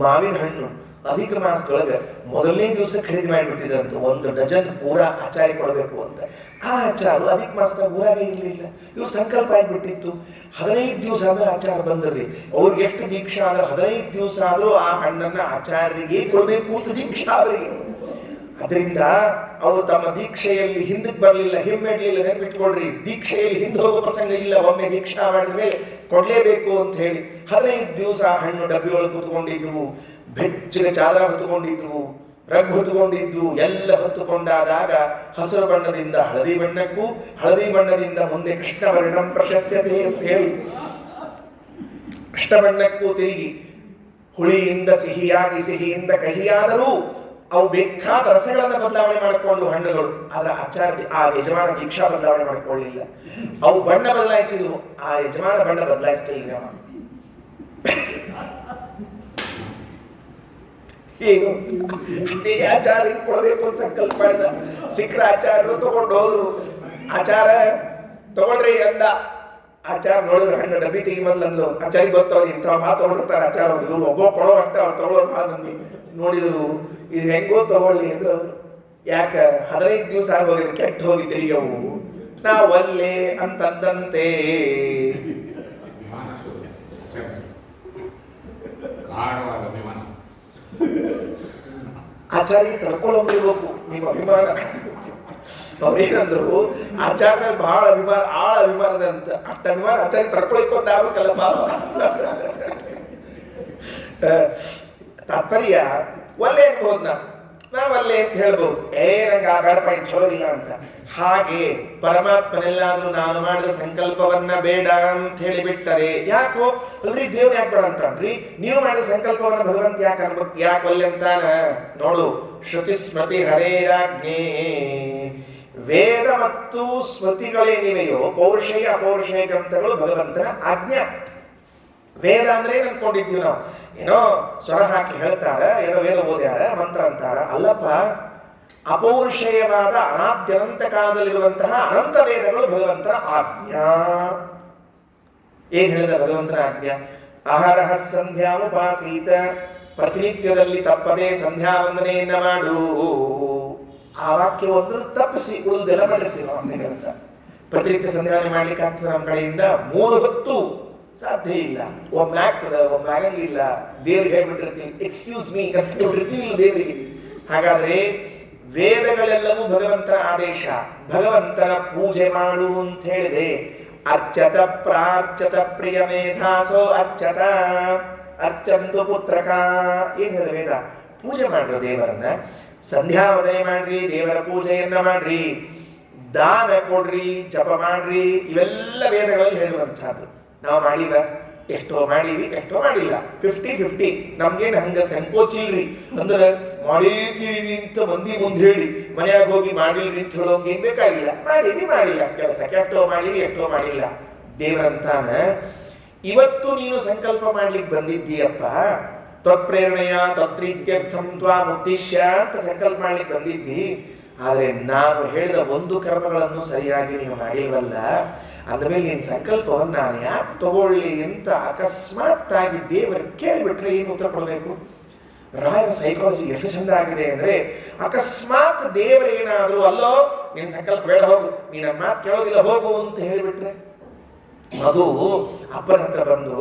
ಮಾವಿನ ಹಣ್ಣು ಅಧಿಕ ಮಾಸದೊಳಗೆ ಮೊದಲನೇ ದಿವಸ ಖರೀದಿ ಮಾಡಿಬಿಟ್ಟಿದಂತ 1 ಡಜನ್ ಪೂರಾ ಆಚಾರ ಕೊಡಬೇಕು ಅಂತ. ಆ ಆಚಾರ ಅಧಿಕ ಮಾಸದಾಗ ಊರಾಗ ಇರಲಿಲ್ಲ. ಇವ್ರು ಸಂಕಲ್ಪ ಆಗಿಬಿಟ್ಟಿತ್ತು. 15 ದಿವಸ ಆದ್ಮೇಲೆ ಆಚಾರ ಬಂದ್ರಿ. ಅವ್ರಿಗೆ ಎಷ್ಟು ದೀಕ್ಷಾ ಅಂದ್ರೆ 15 ದಿವಸ ಆದ್ರೂ ಆ ಹಣ್ಣನ್ನ ಆಚಾರ್ಯರಿಗೆ ಕೊಡಬೇಕು ಅಂತ ದೀಕ್ಷಾ ಅವರಿಗೆ. ಅದರಿಂದ ಅವರು ತಮ್ಮ ದೀಕ್ಷೆಯಲ್ಲಿ ಹಿಂದಕ್ಕೆ ಬರಲಿಲ್ಲ, ಹಿಮ್ಮೆಡ್ಲಿಲ್ಲ. ನೆನಪಿಟ್ಕೊಳ್ರಿ, ದೀಕ್ಷೆಯಲ್ಲಿ ಹಿಂದೆ ಹೋಗೋ ಪ್ರಸಂಗ ಇಲ್ಲ. ಒಮ್ಮೆ ದೀಕ್ಷಾ ಮಾಡಿದ ಮೇಲೆ ಕೊಡ್ಲೇಬೇಕು ಅಂತ ಹೇಳಿ 15 ದಿವಸ ಹಣ್ಣು ಡಬ್ಬಿ ಒಳಗೆ ಕುತ್ಕೊಂಡಿದ್ವು, ಬೆಚ್ಚಗೆ ಚಾದರ ಹೊತ್ತುಕೊಂಡಿದ್ವು, ರಗ್ ಹೊತ್ತುಕೊಂಡಿದ್ದು ಎಲ್ಲ ಹೊತ್ತುಕೊಂಡಾದಾಗ ಹಸಿರು ಬಣ್ಣದಿಂದ ಹಳದಿ ಬಣ್ಣಕ್ಕೂ, ಹಳದಿ ಬಣ್ಣದಿಂದ ಮುಂದೆ ಕೃಷ್ಣ ವರ್ಣಂ ಪ್ರಶಸ್ಯತೆ ಅಂತ ಹೇಳಿ ಕೃಷ್ಣ ಬಣ್ಣಕ್ಕೂ ತಿರುಗಿ ಹುಳಿಯಿಂದ ಸಿಹಿಯಾಗಿ, ಸಿಹಿಯಿಂದ ಕಹಿಯಾದರೂ ಅವು ಬೇಕಾದ ರಸಗಳನ್ನ ಬದಲಾವಣೆ ಮಾಡಿಕೊಂಡು ಹಣ್ಣುಗಳು. ಆದ್ರೆ ಆಚಾರ್ಯ ಆ ಯಜಮಾನ ದೀಕ್ಷಾ ಬದಲಾವಣೆ ಮಾಡಿಕೊಳ್ಳಿಲ್ಲ. ಅವು ಬಣ್ಣ ಬದಲಾಯಿಸಿದ್ವು, ಆ ಯಜಮಾನ ಬಣ್ಣ ಬದಲಾಯಿಸಲಿಲ್ಲ. ಏನು ಅದೇ ಆಚಾರ್ಯ ಕೊಡಬೇಕು ಅಂತ ಸಂಕಲ್ಪ ಮಾಡಿದ. ಸಿಕ್ಕರ ಆಚಾರ್ಯರು ತಗೊಂಡು ಹೋದ್ರು. ಆಚಾರ ತಗೊಳ್ರಿ ಅಂದ. ಆಚಾರ ನೋಡಿದ್ರು ಹಣ್ಣು ಡಬ್ಬಿ ತೆಗಿ ಮೊದಲಂದ್ರು. ಆಚಾರ್ಯ ಗೊತ್ತವ್ರು ಇಂಥ ಮಾತು ತಗೊಂಡಿರ್ತಾರೆ ಆಚಾರ. ಇವ್ರು ಒಬ್ಬ ಕೊಡೋ ಅಷ್ಟ ಅವ್ರು ತಗೊಳ್ಳೋರು ಭಾಳ ಮಂದಿ ನೋಡಿದ್ರು. ಇದು ಹೆಂಗೋ ತಗೊಳ್ಳಿ ಅಂದ್ರು. ಯಾಕ 15 ದಿವಸ ಆಗೋಗಿದ್ರು, ಕೆಟ್ಟ ಹೋಗಿ ತಿರುಗವು. ನಾವಲ್ಲೇ ಅಂತಂದಂತೆ ಆಚಾರ್ಯ ತಡ್ಕೊಳ್ಳೋಬೇಕು ನಿಮ್ಮ ಅಭಿಮಾನ. ಅವ್ರೇನಂದ್ರು ಆಚಾರ್ಯ ಬಹಳ ಆಳ ಅಭಿಮಾನದಂತ ಅಟ್ಟ ಅಭಿಮಾನ ಆಚಾರ್ಯ ತಡ್ಕೊಳಿಕೊಂಡ್ ಆಗ್ಬೇಕಲ್ಲ ಪಾಪ. ತಾತ್ಪರ್ಯ ಒಲ್ಲೆ ಅಂತ ಹೋದ್ನ, ನಾವು ಅಲ್ಲೇ ಅಂತ ಹೇಳ್ಬೋದು, ನಂಗೆ ಆ ಬೇಡಪ್ಪ ಇದು ಚಲೋ ಇಲ್ಲ ಅಂತ. ಹಾಗೆ ಪರಮಾತ್ಮನೆಲ್ಲಾದ್ರೂ ನಾನು ಮಾಡಿದ ಸಂಕಲ್ಪವನ್ನ ಬೇಡ ಅಂತ ಹೇಳಿಬಿಟ್ಟರೆ ಯಾಕೋ ಅಲ್ರಿ ದೇವ್ರು ಯಾಕೆ ಬೇಡ ಅಂತನ್ರಿ, ನೀವು ಮಾಡಿದ ಸಂಕಲ್ಪವನ್ನ ಭಗವಂತ ಯಾಕೆ ಅನ್ಬೇಕು, ಯಾಕೆ ಒಲ್ಲೆ ಅಂತಾನ ನೋಡು. ಶ್ರುತಿ ಸ್ಮೃತಿ ಹರೇರಾಜ್ಞೆ, ವೇದ ಮತ್ತು ಸ್ಮೃತಿಗಳೇನಿವೆಯೋ ಪೌರುಷೇಯ ಅಪೌರುಷೇಯ ಗ್ರಂಥಗಳು ಭಗವಂತನ ಆಜ್ಞಾ. ವೇದ ಅಂದ್ರೆ ಏನ್ ಅನ್ಕೊಂಡಿದ್ದೀವಿ ನಾವು, ಏನೋ ಸ್ವರ ಹಾಕಿ ಹೇಳ್ತಾರ, ಏನೋ ವೇದ ಓದ್ಯಾರ ಮಂತ್ರ ಅಂತಾರ. ಅಲ್ಲಪ್ಪ, ಅಪೌರುಷೇಯವಾದ ಅನಾದ್ಯನಂತ ಕಾಲದಲ್ಲಿರುವಂತಹ ಅನಂತ ವೇದಗಳು ಭಗವಂತನ ಆಜ್ಞಾ. ಏನ್ ಹೇಳಿದ ಭಗವಂತನ ಆಜ್ಞಾ? ಅಹರಹ ಸಂಧ್ಯಾಮುಪಾಸೀತ, ಪ್ರತಿನಿತ್ಯದಲ್ಲಿ ತಪ್ಪದೆ ಸಂಧ್ಯಾ ವಂದನೆಯನ್ನ ಮಾಡು. ಆ ವಾಕ್ಯವನ್ನು ತಪ್ಪಿಸಿ ಉಳಿದೆಲ್ಲ ಮಾಡಿರ್ತೀವಿ ನಾವು ಅಂತ ಕೆಲಸ. ಪ್ರತಿನಿತ್ಯ ಸಂಧ್ಯಾವನೆ ಮಾಡ್ಲಿಕ್ಕೆ ಆಗ್ತದೆ ನಮ್ಮ ಕಡೆಯಿಂದ? 3 ಹೊತ್ತು ಸಾಧ್ಯ ಇಲ್ಲ. ಒಮ್ಮೆ ಆಗ್ತದ, ಒಮ್ಮೆ ಆಗಂಗಿಲ್ಲ. ದೇವ್ರಿಗೆ ಹೇಳ್ಬಿಟ್ಟಿರ್ತೀವಿ ಎಕ್ಸ್ಕ್ಯೂಸ್ ಮೀ ಅಂತ ಹೇಳ್ಬಿಟ್ಟಿರ್ತೀವಿ ಇಲ್ಲ ದೇವರಿಗೆ. ಹಾಗಾದ್ರೆ ವೇದಗಳೆಲ್ಲವೂ ಭಗವಂತನ ಆದೇಶ. ಭಗವಂತನ ಪೂಜೆ ಮಾಡು ಅಂತ ಹೇಳಿದೆ. ಅರ್ಚತ ಪ್ರಾರ್ಚತ ಪ್ರಿಯ ಮೇಧಾಸೋ ಅರ್ಚತ ಅರ್ಚಂತು ಪುತ್ರಕ. ಏನ್ ಹೇಳಿದ ವೇದ? ಪೂಜೆ ಮಾಡ್ರಿ ದೇವರನ್ನ, ಸಂಧ್ಯಾವದನೆ ಮಾಡ್ರಿ, ದೇವರ ಪೂಜೆಯನ್ನ ಮಾಡ್ರಿ, ದಾನ ಕೊಡ್ರಿ, ಜಪ ಮಾಡ್ರಿ. ಇವೆಲ್ಲ ವೇದಗಳಲ್ಲಿ ಹೇಳುವಂತಹದ್ದು. ನಾವು ಮಾಡಿವ? ಎಷ್ಟೋ ಮಾಡೀವಿ, ಎಷ್ಟೋ ಮಾಡಿಲ್ಲ. 50-50. ನಮ್ಗೇನು ಹಂಗ ಸಂಕೋಚಿಲ್ರಿ. ಅಂದ್ರೆ ಮಾಡೀತೀವಿ ಅಂತ ಮಂದಿ ಮುಂದೆ ಹೇಳಿ ಮನೆಯಾಗ ಹೋಗಿ ಮಾಡಿಲ್ರಿ ಅಂತ ಹೇಳೋಕೆ ಏನ್ ಬೇಕಾಗಿಲ್ಲ. ಮಾಡೀವಿ, ಮಾಡಿಲ್ಲ ಕೆಲಸಕ್ಕೆ, ಎಷ್ಟೋ ಮಾಡೀವಿ, ಎಷ್ಟೋ ಮಾಡಿಲ್ಲ. ದೇವರಂತಾನ ಇವತ್ತು ನೀನು ಸಂಕಲ್ಪ ಮಾಡ್ಲಿಕ್ಕೆ ಬಂದಿದ್ದೀಯಪ್ಪ, ತ್ವತ್ಪ್ರೇರಣೆಯ ತತ್ಪ್ರೀತ್ಯರ್ಥಂ ತ್ವಾಮುದ್ದೇಶ್ಯ ಅಂತ ಸಂಕಲ್ಪ ಮಾಡ್ಲಿಕ್ಕೆ ಬಂದಿದ್ದಿ. ಆದ್ರೆ ನಾನು ಹೇಳಿದ ಒಂದು ಕರ್ಮಗಳನ್ನು ಸರಿಯಾಗಿ ನೀನು ಮಾಡಿಲ್ವಲ್ಲ, ಅಂದಮೇಲೆ ನಿನ್ನ ಸಂಕಲ್ಪವನ್ನು ನಾನು ಯಾಕೆ ತಗೊಳ್ಳಿ ಅಂತ ಅಕಸ್ಮಾತ್ ಆಗಿ ದೇವರು ಕೇಳಿಬಿಟ್ರೆ ಏನು ಉತ್ತರ ಕೊಡಬೇಕು? ರಾಯರ ಸೈಕಾಲಜಿ ಎಷ್ಟು ಚಂದ ಆಗಿದೆ ಅಂದ್ರೆ, ಅಕಸ್ಮಾತ್ ದೇವರೇನಾದ್ರೂ ಅಲ್ಲೋ ನಿನ್ನ ಸಂಕಲ್ಪ ಬೇಡ ಹೋಗು, ನೀನ ಮಾತು ಕೇಳೋದಿಲ್ಲ ಹೋಗು ಅಂತ ಹೇಳಿಬಿಟ್ರೆ, ಅದು ಅಪ್ಪನ ಹತ್ರ ಬಂದು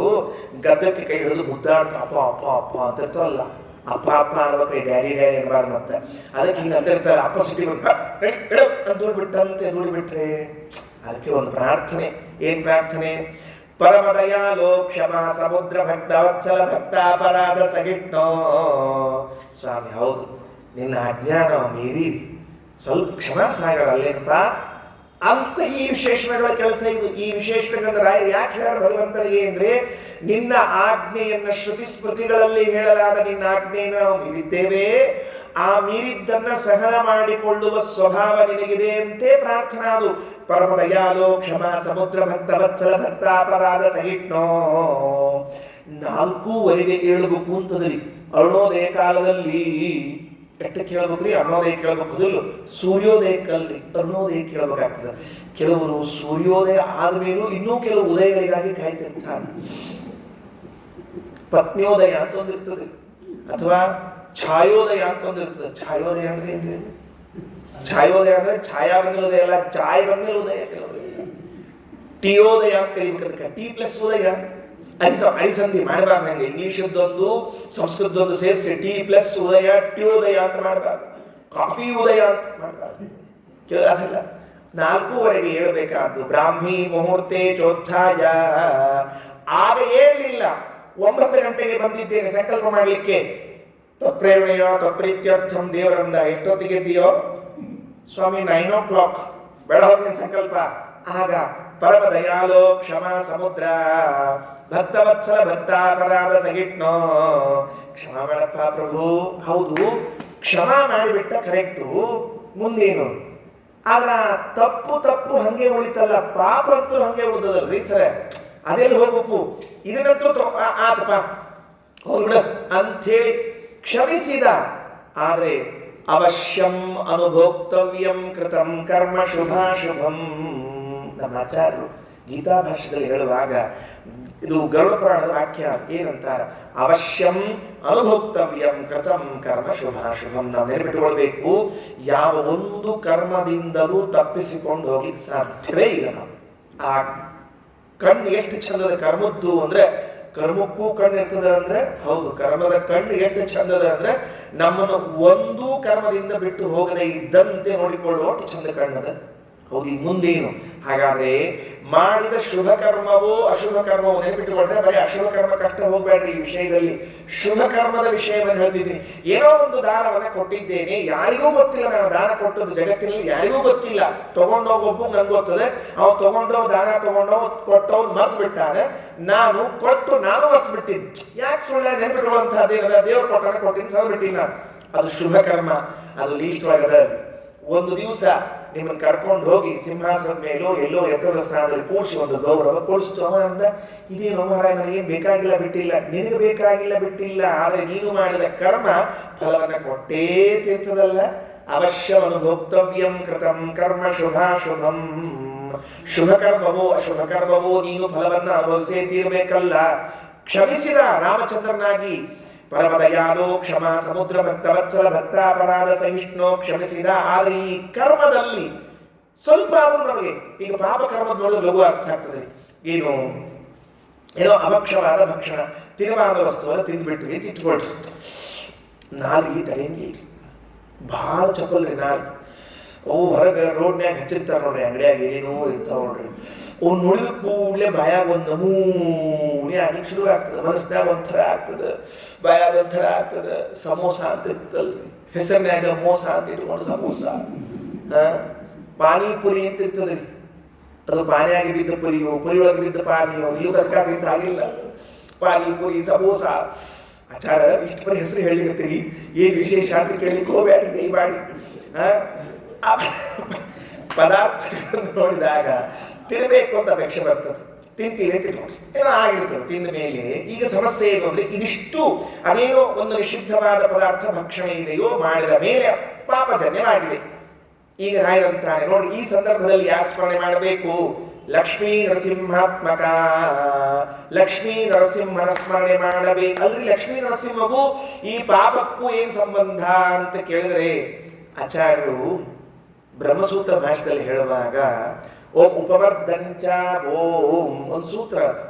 ಗದ್ದಕ್ಕೆ ಕೈ ಹಿಡಿದು ಮುದ್ದಾಡ್ತ ಅಪ್ಪ ಅಪ್ಪ ಅಪ್ಪ ಅಂತ ಇರ್ತಾರಲ್ಲ, ಅಪ್ಪ ಅಪ್ಪ ಅನ್ಬೇಕ್ರಿ, ಡ್ಯಾಡಿ ಡ್ಯಾಡಿ ಅನ್ಬಾರ್ದು. ಮತ್ತೆ ಅದಕ್ಕೆ ಹಿಂಗೆ ಅಂತ ಇರ್ತಾರೆ, ಅಪ್ಪ ಸಿಟಿ ಅಂತ ದೂಡ್ಬಿಟ್ಟಂತೆ ದೂಡಿಬಿಟ್ರೆ. ಅದಕ್ಕೆ ಒಂದು ಪ್ರಾರ್ಥನೆ. ಏನ್ ಪ್ರಾರ್ಥನೆ? ಪರಮದಯಾಲೋ ಕ್ಷಮಾ ಸಮುದ್ರ ಭಕ್ತ ವತ್ಸಲ ಭಕ್ತ ಅಪರಾಧ ಸಗಿಟ್ನೋ. ಸ್ವಾಮಿ, ಹೌದು ನಿನ್ನ ಅಜ್ಞಾನ ಮೀರಿ ಸ್ವಲ್ಪ ಕ್ಷಮಾ ಸಾಗರ ಅಲ್ಲೇನಪ್ಪ ಅಂತ ಈ ವಿಶೇಷಣಗಳ ಕೆಲಸ ಇದು. ಈ ವಿಶೇಷಣಗಳ ರಾಯ ಯಾಕೆ ಹೇಳ ಭಗವಂತನಿಗೆ ಅಂದ್ರೆ, ನಿನ್ನ ಆಜ್ಞೆಯನ್ನ ಶ್ರುತಿ ಸ್ಮೃತಿಗಳಲ್ಲಿ ಹೇಳಲಾದ ನಿನ್ನ ಆಜ್ಞೆಯನ್ನು ನಾವು ಮೀರಿದ್ದೇವೆ, ಆ ಮೀರಿದ್ದನ್ನ ಸಹನ ಮಾಡಿಕೊಳ್ಳುವ ಸ್ವಭಾವ ನಿನಗಿದೆ ಅಂತೆ ಪ್ರಾರ್ಥನಾ. ಅದು ಪರಮದಯಾಲೋ ಕ್ಷಮಾ ಸಮುದ್ರ ಭಕ್ತ ವತ್ಸಲ ಭಕ್ತ ಅಪರಾಧ ಸಹಿಟ್ನೋ. 4:15 ಏಳಬೇಕು ಅಂತದ್ರಿ ಅರುಣೋದಯ ಕಾಲದಲ್ಲಿ. ಎಷ್ಟು ಕೇಳ್ಬೇಕ್ರಿ? ಅರುಣೋದಯ ಕೇಳ್ಬೇಕು, ಅದಲ್ಲೂ ಸೂರ್ಯೋದಯಕ್ಕಲ್ರಿ, ಅರುಣೋದಯ ಕೇಳ್ಬೇಕಾಗ್ತದೆ. ಕೆಲವರು ಸೂರ್ಯೋದಯ ಆದ್ಮೇಲೂ ಇನ್ನೂ ಕೆಲವು ಉದಯಗಳಿಗಾಗಿ ಕಾಯ್ತಿರ್ತಾರೆ. ಪತ್ನಿಯೋದಯ ಅಂತ ಒಂದಿರ್ತದೆ, ಅಥವಾ ಛಾಯೋದಯ ಅಂತ ಒಂದಿರ್ತದೆ. ಛಾಯೋದಯ ಅಂದ್ರೆ ಏನ್ರಿ? ಛಾಯೋದಯ ಅಂದ್ರೆ ಛಾಯಾ ಬಂದಿಲ್ಲ ಉದಯ ಅಲ್ಲ, ಛಾಯ್ ಬಂದಿಲ್ಲ ಉದಯ. ಕೆಲವರು ಟಿಯೋದಯ ಅಂತ ಕರಿಬೇಕದಕ್ಕೆ. ಟಿ ಪ್ಲಸ್ ಉದಯ, ಅಡಿಸಂಧಿ ಮಾಡಬಾರ್ದು. ಹಂಗೆ ಇಂಗ್ಲಿಷದ್ದೊಂದು ಸಂಸ್ಕೃತದೊಂದು ಸೇರಿಸಿ ಟಿ ಪ್ಲಸ್ ಉದಯ, ಟಿಯೋದಯ ಅಂತ ಮಾಡಬಾರ್ದು. ಕಾಫಿ ಉದಯ ಅಂತ ಮಾಡಬಾರ್ದು. ಅದಲ್ಲ, 4:15 ಹೇಳ್ಬೇಕಾದ್ದು. ಬ್ರಾಹ್ಮಿ ಮುಹೂರ್ತೆ ಚೋತ್ಥಾಯ. ಆಗ ಹೇಳಲಿಲ್ಲ, 9 ಗಂಟೆಗೆ ಬಂದಿದ್ದೇನೆ ಸಂಕಲ್ಪ ಮಾಡಲಿಕ್ಕೆ. ತತ್ಪ್ರೇರಣೆಯ ತತ್ಪ್ರೀತ್ಯರ್ಥಂ ದೇವರಂದ. ಎಷ್ಟೊತ್ತಿಗೆ ಎದ್ದೀಯೋ? ಸ್ವಾಮಿ 9 o'clock. ಬೇಡ ಹೋಗಿನ ಸಂಕಲ್ಪ. ಆಗ ಪರಮ ದಯಾಲೋ ಕ್ಷಮಾ ಸಮುದ್ರ ಭಕ್ತವತ್ಸಲ ಭಕ್ತಾಪರಾಧ ಸಗಿಟ್ನೋ. ಕ್ಷಮಾ ಮಾಡಪ್ಪ ಪ್ರಭು. ಹೌದು, ಕ್ಷಮಾ ಮಾಡಿಬಿಟ್ಟ ಕರೆಕ್ಟು, ಮುಂದೇನು? ಆದ್ರ ತಪ್ಪು ಹಂಗೆ ಉಳಿತಲ್ಲ, ಪಾಪ ಅಂತೂ ಹಂಗೆ ಉಳಿದದಲ್ರಿ ಸರ್. ಅದೆಲ್ಲಿ ಹೋಗ್ಬೇಕು? ಇದನ್ನಂತೂ ಆತಪ್ಪ ಹೋಗ್ಬಿಡ ಅಂಥೇಳಿ ಕ್ಷಮಿಸಿದ. ಆದ್ರೆ ಅವಶ್ಯಂ ಅನುಭೋಕ್ತವ್ಯಂ ಕೃತಂ ಕರ್ಮ ಶುಭಾಶುಭಂ. ನಮ್ಮ ಆಚಾರ್ಯರು ಗೀತಾ ಭಾಷೆಯಲ್ಲಿ ಹೇಳುವಾಗ ಇದು ಗರುಡ ಪುರಾಣದ ವಾಕ್ಯ ಏನಂತಾರ? ಅವಶ್ಯಂ ಅನುಭೋಕ್ತವ್ಯಂ ಕೃತಂ ಕರ್ಮ ಶುಭಾಶುಭಂ. ನಾವು ನೆನಪಿಟ್ಟುಕೊಳ್ಬೇಕು, ಯಾವ ಒಂದು ಕರ್ಮದಿಂದಲೂ ತಪ್ಪಿಸಿಕೊಂಡು ಹೋಗ್ಲಿಕ್ಕೆ ಸಾಧ್ಯವೇ ಇಲ್ಲ. ನಾವು ಆ ಕಣ್ಣು ಎಷ್ಟು ಚಂದದ ಕರ್ಮದ್ದು ಅಂದ್ರೆ, ಕರ್ಮಕ್ಕೂ ಕಣ್ಣು ಇರ್ತದ ಅಂದ್ರೆ ಹೌದು, ಕರ್ಮದ ಕಣ್ಣು ಎಷ್ಟು ಚಂದದ ಅಂದ್ರೆ ನಮ್ಮನ್ನು ಒಂದೂ ಕರ್ಮದಿಂದ ಬಿಟ್ಟು ಹೋಗದೆ ಇದ್ದಂತೆ ನೋಡಿಕೊಳ್ಳುವ ಚಂದ ಕಣ್ಣದ. ಹೌದು, ಈಗ ಮುಂದೇನು? ಹಾಗಾದ್ರೆ ಮಾಡಿದ ಶುಭ ಕರ್ಮವೋ ಅಶುಭ ಕರ್ಮವೋ ನೆನಪಿಟ್ಟುಕೊಂಡ್ರೆ ಬರೀ ಅಶುಭ ಕರ್ಮ ಕಷ್ಟ ಹೋಗ್ಬೇಡ್ರಿ. ಈ ವಿಷಯದಲ್ಲಿ ಶುಭ ಕರ್ಮದ ವಿಷಯವನ್ನು ಹೇಳ್ತಿದ್ದೀನಿ. ಏನೋ ಒಂದು ದಾನವನ್ನ ಕೊಟ್ಟಿದ್ದೇನೆ, ಯಾರಿಗೂ ಗೊತ್ತಿಲ್ಲ ನಾನು ದಾನ ಕೊಟ್ಟದ್ದು, ಜಗತ್ತಿನಲ್ಲಿ ಯಾರಿಗೂ ಗೊತ್ತಿಲ್ಲ. ತಗೊಂಡೋಗೊಬ್ಬ ನಂಗೆ ಗೊತ್ತದೆ, ಅವ್ನು ತಗೊಂಡೋ ದಾನ ತಗೊಂಡೋ ಕೊಟ್ಟವ್ನು ಮರ್ತು ಬಿಟ್ಟಾನೆ, ನಾನು ಕೊಟ್ಟು ನಾನು ಮರ್ತು ಬಿಟ್ಟಿನಿ. ಯಾಕೆ ಸುಳ್ಳ ನೆನಪಿಡುವಂತಹದ್ದೇನದ? ದೇವ್ರು ಕೊಟ್ಟಾನೆ, ಕೊಟ್ಟಿನಿ, ಸಹ ಬಿಟ್ಟಿನಿ ನಾನು. ಅದು ಶುಭ ಕರ್ಮ, ಅದು ಲೀಸ್ಟ್ ಒಳಗದ. ಒಂದು ದಿವಸ ನಿಮ್ಮನ್ನು ಕರ್ಕೊಂಡು ಹೋಗಿ ಸಿಂಹಾಸನದ ಮೇಲೋ ಎಲ್ಲೋ ಎತ್ತರದ ಸ್ಥಾನದಲ್ಲಿ ಕೂಡಿಸಿ ಒಂದು ಗೌರವ ಕೊಡಿಸ್ತು. ಅವನಂದ, ಇದೇನು ಮಹಾರಾಯ, ನನಗೇನು ಬೇಕಾಗಿಲ್ಲ ಬಿಟ್ಟಿಲ್ಲ. ನಿನಗೆ ಬೇಕಾಗಿಲ್ಲ ಬಿಟ್ಟಿಲ್ಲ, ಆದರೆ ನೀನು ಮಾಡಿದ ಕರ್ಮ ಫಲವನ್ನು ಕೊಟ್ಟೇ ತೀರ್ತದಲ್ಲ. ಅವಶ್ಯ ಅನುಭೋಕ್ತವ್ಯಂ ಕೃತಂ ಕರ್ಮ ಶುಭಾಶುಭಂ. ಶುಭ ಕರ್ಮವೋ ಅಶುಭ ಕರ್ಮವೋ ನೀನು ಫಲವನ್ನು ಅನುಭವಿಸೇ ತೀರಬೇಕಲ್ಲ. ಕ್ಷಮಿಸಿದ ರಾಮಚಂದ್ರನಾಗಿ ಪರಮದಯಾಲೋ ಕ್ಷಮ ಸಮುದ್ರ ಭಕ್ತವತ್ಸಲ ಭಕ್ತಾಪರಾಧ ಸಹಿಷ್ಣು ಕ್ಷಮಿಸಿದ. ಆದರೆ ಈ ಕರ್ಮದಲ್ಲಿ ಸ್ವಲ್ಪ ಆದರೂ ನಮಗೆ ಈಗ ಪಾಪ ಕರ್ಮದ ನೋಡಿದ್ರೆ ಲಘು ಅರ್ಥ ಆಗ್ತದೆ. ಏನೋ ಅಭಕ್ಷವಾದ ಭಕ್ಷಣ, ತಿನ್ನಬಾರದ ವಸ್ತುವನ್ನು ತಿಂದ್ಬಿಟ್ರಿ ಅಂತ ಇಟ್ಕೊಳ್ರಿ. ನಾಲಿಗೆ ತಡೆಯಂಗಿಲ್ರಿ, ಭಾಳ ಚಪ್ಪಲ್ರಿ ನಾಲಿಗೆ. ಅವು ಹೊರಗೆ ರೋಡ್ನ್ಯಾಗ ಹಚ್ಚಿರ್ತಾರೆ ನೋಡ್ರಿ, ಅಂಗಡಿಯಾಗ ಏನೇನೋ ಇರ್ತಾವ ನೋಡ್ರಿ. ಅವ್ನು ನೋಡಿದ ಕೂಡಲೇ ಬಾಯಾಗ ಒಂದು ನಮೂನೆ ಆಗ್ಲಿಕ್ಕೆ ಶುರು ಆಗ್ತದೆ, ಮನಸ್ಸಿನಾಗ ಒಂಥರ ಆಗ್ತದೆ, ಬಾಯಾಗ ಒಂಥರ ಆಗ್ತದೆ. ಸಮೋಸ ಅಂತ ಇರ್ತಲ್ರಿ, ಹೆಸರಿನಾಗ ಮೋಸ ಅಂತ ಇಟ್ಕೊಂಡು ಸಮೋಸ. ಪಾನಿಪುರಿ ಅಂತ ಇರ್ತದ್ರಿ, ಅದು ಪಾನಿಯಾಗಿ ಬಿದ್ದ ಪುರಿಯೋ ಪುರಿ ಒಳಗೆ ಬಿದ್ದ ಪಾನಿಯೋ ಇಲ್ಲೂ ತನಕ ಸಿದ್ಧ ಆಗಿಲ್ಲ. ಪಾನಿಪುರಿ ಸಮೋಸ ಆಚಾರ ಇಷ್ಟು ಪರಿ ಹೆಸರು ಹೇಳಿರ್ತೀರಿ, ಏನು ವಿಶೇಷ ಅಂತ ಕೇಳಲಿಕ್ಕೆ ಹೋಗ್ಬೇಡ್ರಿ ದಯಮಾಡಿ. ಪದಾರ್ಥಗಳನ್ನು ನೋಡಿದಾಗ ತಿನ್ನಬೇಕು ಅಂತ ಅಪೇಕ್ಷೆ ಬರ್ತದೆ, ತಿಂತೀವಿ ತಿನ್ನೋದು ಏನೋ ಆಗಿರ್ತದೆ. ತಿಂದ ಮೇಲೆ ಈಗ ಸಮಸ್ಯೆ ಏನು ಅಂದ್ರೆ ಇದಿಷ್ಟು ಅದೇನೋ ಒಂದು ನಿಷಿದ್ಧವಾದ ಪದಾರ್ಥ ಭಕ್ಷಣೆ ಇದೆಯೋ ಮಾಡಿದ ಮೇಲೆ ಪಾಪಜನ್ಯವಾಗಿದೆ. ಈಗ ರಾಯರಂತಾನೆ ನೋಡಿ, ಈ ಸಂದರ್ಭದಲ್ಲಿ ಯಾರು ಸ್ಮರಣೆ ಮಾಡಬೇಕು? ಲಕ್ಷ್ಮೀ ನರಸಿಂಹಾತ್ಮಕ, ಲಕ್ಷ್ಮೀ ನರಸಿಂಹನ ಸ್ಮರಣೆ ಮಾಡಬೇಕು. ಅಲ್ರಿ, ಲಕ್ಷ್ಮೀ ನರಸಿಂಹಗೂ ಈ ಪಾಪಕ್ಕೂ ಏನು ಸಂಬಂಧ ಅಂತ ಕೇಳಿದ್ರೆ ಆಚಾರ್ಯರು ಬ್ರಹ್ಮಸೂತ್ರ ಭಾಷೆಯಲ್ಲಿ ಹೇಳುವಾಗ ಓಂ ಉಪಮರ್ದಂಚ ಓಂ ಒಂದು ಸೂತ್ರ. ಅದು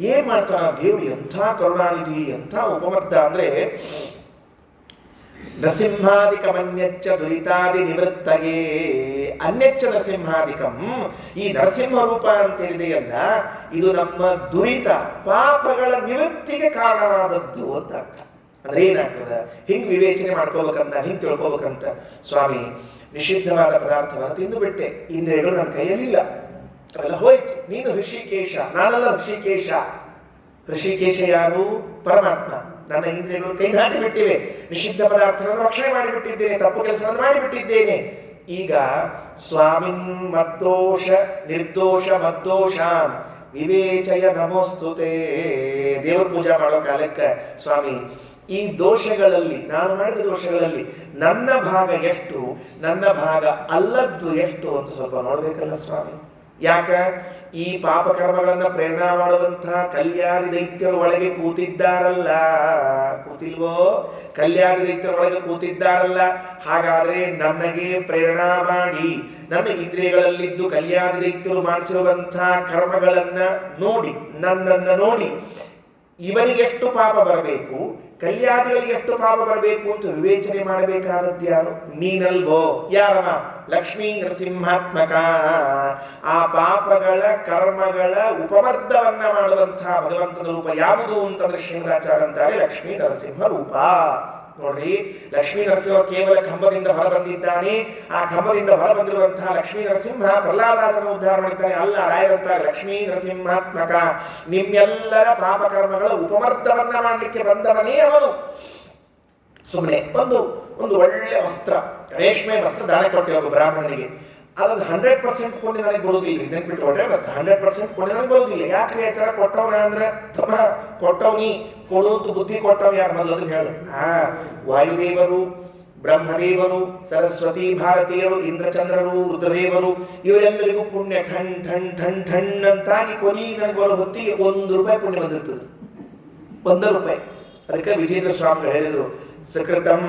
ಏನ್ ಮಾಡ್ತಾನ ದೇವರು, ಎಂಥ ಕರುಣಾನಿಧಿ, ಎಂಥ ಉಪಮರ್ದ ಅಂದ್ರೆ ನರಸಿಂಹಾದಿಕಮನ್ಯಚ್ಚ ದುರಿತಾದಿ ನಿವೃತ್ತಗೆ. ಅನ್ಯಚ್ಚ ನರಸಿಂಹಾದಿಕಂ, ಈ ನರಸಿಂಹ ರೂಪ ಅಂತೇಳಿದೆಯಲ್ಲ, ಇದು ನಮ್ಮ ದುರಿತ ಪಾಪಗಳ ನಿವೃತ್ತಿಗೆ ಕಾರಣವಾದದ್ದು ಅಂತ ಅರ್ಥ. ಅಂದ್ರೆ ಏನಾಗ್ತದ, ಹಿಂಗ್ ವಿವೇಚನೆ ಮಾಡ್ಕೋಬೇಕಂತ, ಹಿಂಗ್ ತಿಳ್ಕೋಬೇಕಂತ. ಸ್ವಾಮಿ, ನಿಷಿದ್ಧವಾದ ಪದಾರ್ಥವನ್ನು ತಿಂದು ಬಿಟ್ಟೆ, ಇಂದ್ರಿಯಗಳು ನನ್ನ ಕೈಯಲ್ಲಿಲ್ಲ, ಅವೆಲ್ಲ ಹೋಯ್ತು. ನೀನು ಋಷಿಕೇಶ, ನಾನಲ್ಲ ಋಷಿಕೇಶ. ಋಷಿಕೇಶ ಯಾರು? ಪರಮಾತ್ಮ. ನನ್ನ ಇಂದ್ರಿಯಗಳು ಕೈ ದಾಟಿ ಬಿಟ್ಟಿವೆ, ನಿಷಿದ್ಧ ಪದಾರ್ಥಗಳನ್ನು ರಕ್ಷಣೆ ಮಾಡಿಬಿಟ್ಟಿದ್ದೇನೆ, ತಪ್ಪು ಕೆಲಸವನ್ನು ಮಾಡಿಬಿಟ್ಟಿದ್ದೇನೆ. ಈಗ ಸ್ವಾಮಿನ್ ಮದ್ದೋಷ ನಿರ್ದೋಷ ಮದ್ದೋಷಾನ್ ವಿವೇಚಯ ನಮೋಸ್ತುತೆ. ದೇವರ ಪೂಜಾ ಮಾಡೋ ಕಾಲಕ್ಕೆ ಸ್ವಾಮಿ, ಈ ದೋಷಗಳಲ್ಲಿ, ನಾನು ಮಾಡಿದ ದೋಷಗಳಲ್ಲಿ ನನ್ನ ಭಾಗ ಎಷ್ಟು, ನನ್ನ ಭಾಗ ಅಲ್ಲದ್ದು ಎಷ್ಟು ಅಂತ ಸ್ವಲ್ಪ ನೋಡ್ಬೇಕಲ್ಲ ಸ್ವಾಮಿ. ಯಾಕ? ಈ ಪಾಪಕರ್ಮಗಳನ್ನ ಪ್ರೇರಣಾ ಮಾಡುವಂತಹ ಕಲ್ಯಾಣಿ ದೈತ್ಯರ ಒಳಗೆ ಕೂತಿದ್ದಾರಲ್ಲ, ಕೂತಿಲ್ವೋ? ಕಲ್ಯಾಣಿ ದೈತ್ಯರ ಒಳಗೆ ಕೂತಿದ್ದಾರಲ್ಲ. ಹಾಗಾದ್ರೆ ನನಗೆ ಪ್ರೇರಣಾ ಮಾಡಿ, ನನ್ನ ಇಂದ್ರಿಯಗಳಲ್ಲಿದ್ದು ಕಲ್ಯಾಣಿ ದೈತ್ಯರು ಮಾಡಿಸಿರುವಂತಹ ಕರ್ಮಗಳನ್ನ ನೋಡಿ, ನನ್ನನ್ನು ನೋಡಿ, ಇವನಿಗೆಷ್ಟು ಪಾಪ ಬರಬೇಕು, ಕಲ್ಯಾಣಿಗಳಿಗೆ ಎಷ್ಟು ಪಾಪ ಬರಬೇಕು ಅಂತ ವಿವೇಚನೆ ಮಾಡಬೇಕಾದದ್ದು ಯಾರು? ನೀನಲ್ವೋ? ಯಾರವ? ಲಕ್ಷ್ಮೀ ನರಸಿಂಹಾತ್ಮಕ. ಆ ಪಾಪಗಳ ಕರ್ಮಗಳ ಉಪಮರ್ದವನ್ನ ಮಾಡುವಂತಹ ಭಗವಂತನ ರೂಪ ಯಾವುದು ಅಂತಂದ್ರೆ ಶ್ರೀಮದಾಚಾರ್ಯ ಅಂತಾರೆ ಲಕ್ಷ್ಮೀ ನರಸಿಂಹ ರೂಪ. ನೋಡ್ರಿ, ಲಕ್ಷ್ಮೀ ನರಸಿಂಹ ಕೇವಲ ಕಂಬದಿಂದ ಹೊರ ಬಂದಿದ್ದಾನೆ. ಆ ಕಂಬದಿಂದ ಹೊರ ಬಂದಿರುವಂತಹ ಲಕ್ಷ್ಮೀ ನರಸಿಂಹ ಪ್ರಹ್ಲಾದರಾಜನ ಉದ್ಧಾರ ಮಾಡಿದ್ದಾನೆ. ಅಲ್ಲ, ರಾಯರಂತಾರೆ ಲಕ್ಷ್ಮೀ ನರಸಿಂಹಾತ್ಮಕ. ನಿಮ್ಮೆಲ್ಲರ ಪಾಪಕರ್ಮಗಳ ಉಪಮರ್ದವನ್ನ ಮಾಡಲಿಕ್ಕೆ ಬಂದವನೇ ಅವನು. ಸುಮ್ಮನೆ ಒಂದು ಒಳ್ಳೆ ವಸ್ತ್ರ, ರೇಷ್ಮೆ ವಸ್ತ್ರ ದಾನ ಕೊಟ್ಟೆ ಒಬ್ಬ ಬ್ರಾಹ್ಮಣನಿಗೆ, ಅದ್ರದ್ದು 100% ಪುಣ್ಯ ನನಗೆ ಬರುವುದಿಲ್ಲ. ನೆನ್ಪಿಟ್ಕೊಂಡ್ರೆ ಮತ್ತೆ 100% ಪುಣ್ಯ ನನಗೆ ಬರುವುದಿಲ್ಲ. ಯಾಕ್ರಿ ಆ ಥರ ಕೊಟ್ಟವನ ಅಂದ್ರೆ, ತಮ್ಮ ಕೊಟ್ಟವನಿ, ಕೊಡುವಂತ ಬುದ್ಧಿ ಕೊಟ್ಟವ್ ಯಾರು ಮೊದಲು ಅದನ್ನು ಹೇಳು. ವಾಯುದೇವರು, ಬ್ರಹ್ಮದೇವರು, ಸರಸ್ವತಿ, ಭಾರತೀಯರು, ಇಂದ್ರಚಂದ್ರರು, ರುದ್ರದೇವರು, ಇವರೆಲ್ಲರಿಗೂ ಪುಣ್ಯ ಠಣ್ ಠಣ್ ಠಣ್ ಠಣ್ ಅಂತಾಗಿ ಕೊನಿ ನನಗೆ ಬರೋ ಹೊತ್ತಿಗೆ ₹1 ಪುಣ್ಯ ಬಂದಿರ್ತದೆ. ₹1. ಅದಕ್ಕೆ ವಿಜೇಂದ್ರ ಸ್ವಾಮಿಗಳು ಹೇಳಿದರು, ಸಕೃತಂ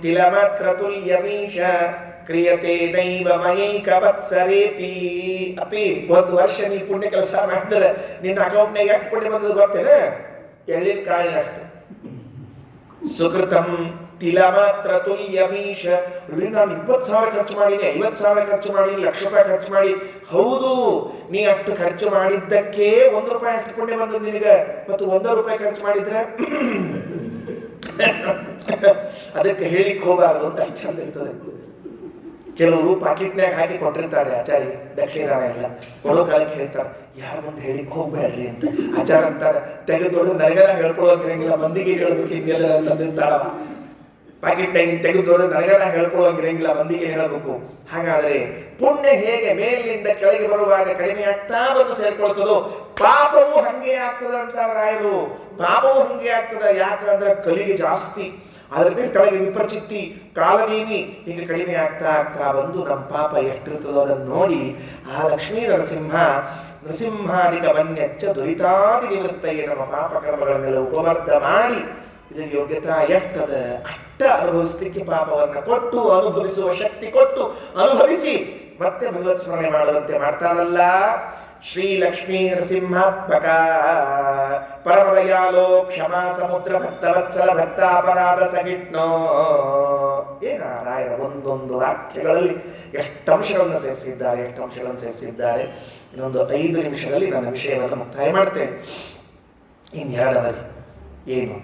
ತಿಲಮಾತ್ರ ತುಲ್ಯಮೀಶ ಕ್ರಿಯತೆ ನೈವ ಮಯೈಕ ವತ್ಸರೇಪಿ. ಅಪಿ, 1 ವರ್ಷ ನೀ ಪುಣ್ಯ ಕೆಲಸ ಮಾಡಿದ್ರೆ ನಿನ್ನ ಅಕೌಂಟ್ನಾಗ ಎಷ್ಟು ಪುಣ್ಯ ಬಂದದ್ದು ಗೊತ್ತೇನೆ? ಎಳ್ಳಿನ ಕಾಳಿನಷ್ಟು. ಸುಕೃತಂ ತಿಲ ಮಾತ್ರ ತುಲ್ಯಮೀಶ. ನಾನು 20,000 ಖರ್ಚು ಮಾಡೀನಿ, 50,000 ಖರ್ಚು ಮಾಡೀನಿ, ₹1,00,000 ಖರ್ಚು ಮಾಡಿ. ಹೌದು, ನೀ ಅಷ್ಟು ಖರ್ಚು ಮಾಡಿದ್ದಕ್ಕೆ ₹1 ಅಷ್ಟು ಪುಣ್ಯ ಬಂದದ್ದು ನಿನಗೆ. ಮತ್ತು ₹1 ಖರ್ಚು ಮಾಡಿದ್ರೆ ಅದಕ್ಕೆ ಹೇಳಿಕ್ ಹೋಗಬಾರದು ಅಂತ ಚಂದ ಇರ್ತದೆ. ಕೆಲವರು ಪಾಕೆಟ್ನಾಗ ಹಾಕಿ ಕೊಟ್ಟಿರ್ತಾರೆ ಆಚಾರ್ಯ ದಕ್ಷಿಣದಾನ ಎಲ್ಲ ಕೊಡೋ ಕಾಲಕ್ಕೆ ಹೇಳ್ತಾರೆ, ಯಾರ ಮುಂದೆ ಹೇಳಿಕ್ ಹೋಗ್ಬೇಡ್ರಿ ಅಂತ. ಆಚಾರ ಅಂತಾರೆ, ತೆಗೆದು ನನಗೆಲ್ಲ ಹೇಳ್ಕೊಳೋಗಿರಂಗಿಲ್ಲ, ಮಂದಿಗೆ ಹೇಳ್ಬೇಕು ಹಿಂಗೆಲ್ಲ ತಂದಿರ್ತಾರವ. ಪಾಕೆಟ್ನಾಗ ತೆಗೆದು ನನಗೆಲ್ಲ ಹೇಳ್ಕೊಳೋಗಿರಂಗಿಲ್ಲ, ಮಂದಿಗೆ ಹೇಳಬೇಕು. ಹಾಗಾದ್ರೆ ಪುಣ್ಯ ಹೇಗೆ ಮೇಲಿನಿಂದ ಕೆಳಗೆ ಬರುವಾಗ ಕಡಿಮೆ ಆಗ್ತಾ ಬಂದು ಸೇರ್ಕೊಳ್ತದೋ, ಪಾಪವು ಹಂಗೆ ಆಗ್ತದ ಅಂತ ರಾಯರು. ಪಾಪವು ಹಂಗೆ ಆಗ್ತದ. ಯಾಕಂದ್ರೆ ಕಲಿಗೆ ಜಾಸ್ತಿ, ಅದ್ರ ಮೇಲೆ ಕೆಳಗೆ ವಿಪ್ರಚಿತ್ತಿ, ಕಾಲನೇಮಿ, ಹೀಗೆ ಕಡಿಮೆ ಆಗ್ತಾ ಆಗ್ತಾ ಬಂದು ನಮ್ಮ ಪಾಪ ಎಷ್ಟಿರ್ತದೋ ಅದನ್ನು ನೋಡಿ ಆ ಲಕ್ಷ್ಮೀ ನರಸಿಂಹಾದಿಕ ವನ್ಯಚ್ಚ ದುರಿತಾದಿ ನಿವೃತ್ತಯ್ಯ ನಮ್ಮ ಪಾಪ ಕರ್ಮಗಳನ್ನೆಲ್ಲ ಉಪವರ್ಗ ಮಾಡಿ ಇದಕ್ಕೆ ಯೋಗ್ಯತಾ ಎಷ್ಟದ ಅಷ್ಟ ಅನುಭವಿಸಲಿಕ್ಕೆ ಪಾಪವನ್ನು ಕೊಟ್ಟು ಅನುಭವಿಸುವ ಶಕ್ತಿ ಕೊಟ್ಟು ಅನುಭವಿಸಿ ಮತ್ತೆ ಭಗವತ್ ಸ್ಮರಣೆ ಮಾಡುವಂತೆ ಮಾಡ್ತಾನಲ್ಲ. ಶ್ರೀ ಲಕ್ಷ್ಮೀ ನರಸಿಂಹಾತ್ಮಕ ಪರಮದಯಾಲೋ ಕ್ಷಮಾ ಸಮುದ್ರ ಭಕ್ತವತ್ಸಲ ಭಕ್ತಾಪರಾಧ ಸಹಿಷ್ಣೋ. ರಾಯರ ಒಂದೊಂದು ವಾಕ್ಯಗಳಲ್ಲಿ ಎಷ್ಟು ಅಂಶಗಳನ್ನು ಸೇರಿಸಿದ್ದಾರೆ. ಇನ್ನೊಂದು 5 ನಿಮಿಷದಲ್ಲಿ ನನ್ನ ವಿಷಯವನ್ನು ಮುಕ್ತಾಯ ಮಾಡ್ತೇನೆ. ಇನ್ನೆರಡವರಿ ಏನು?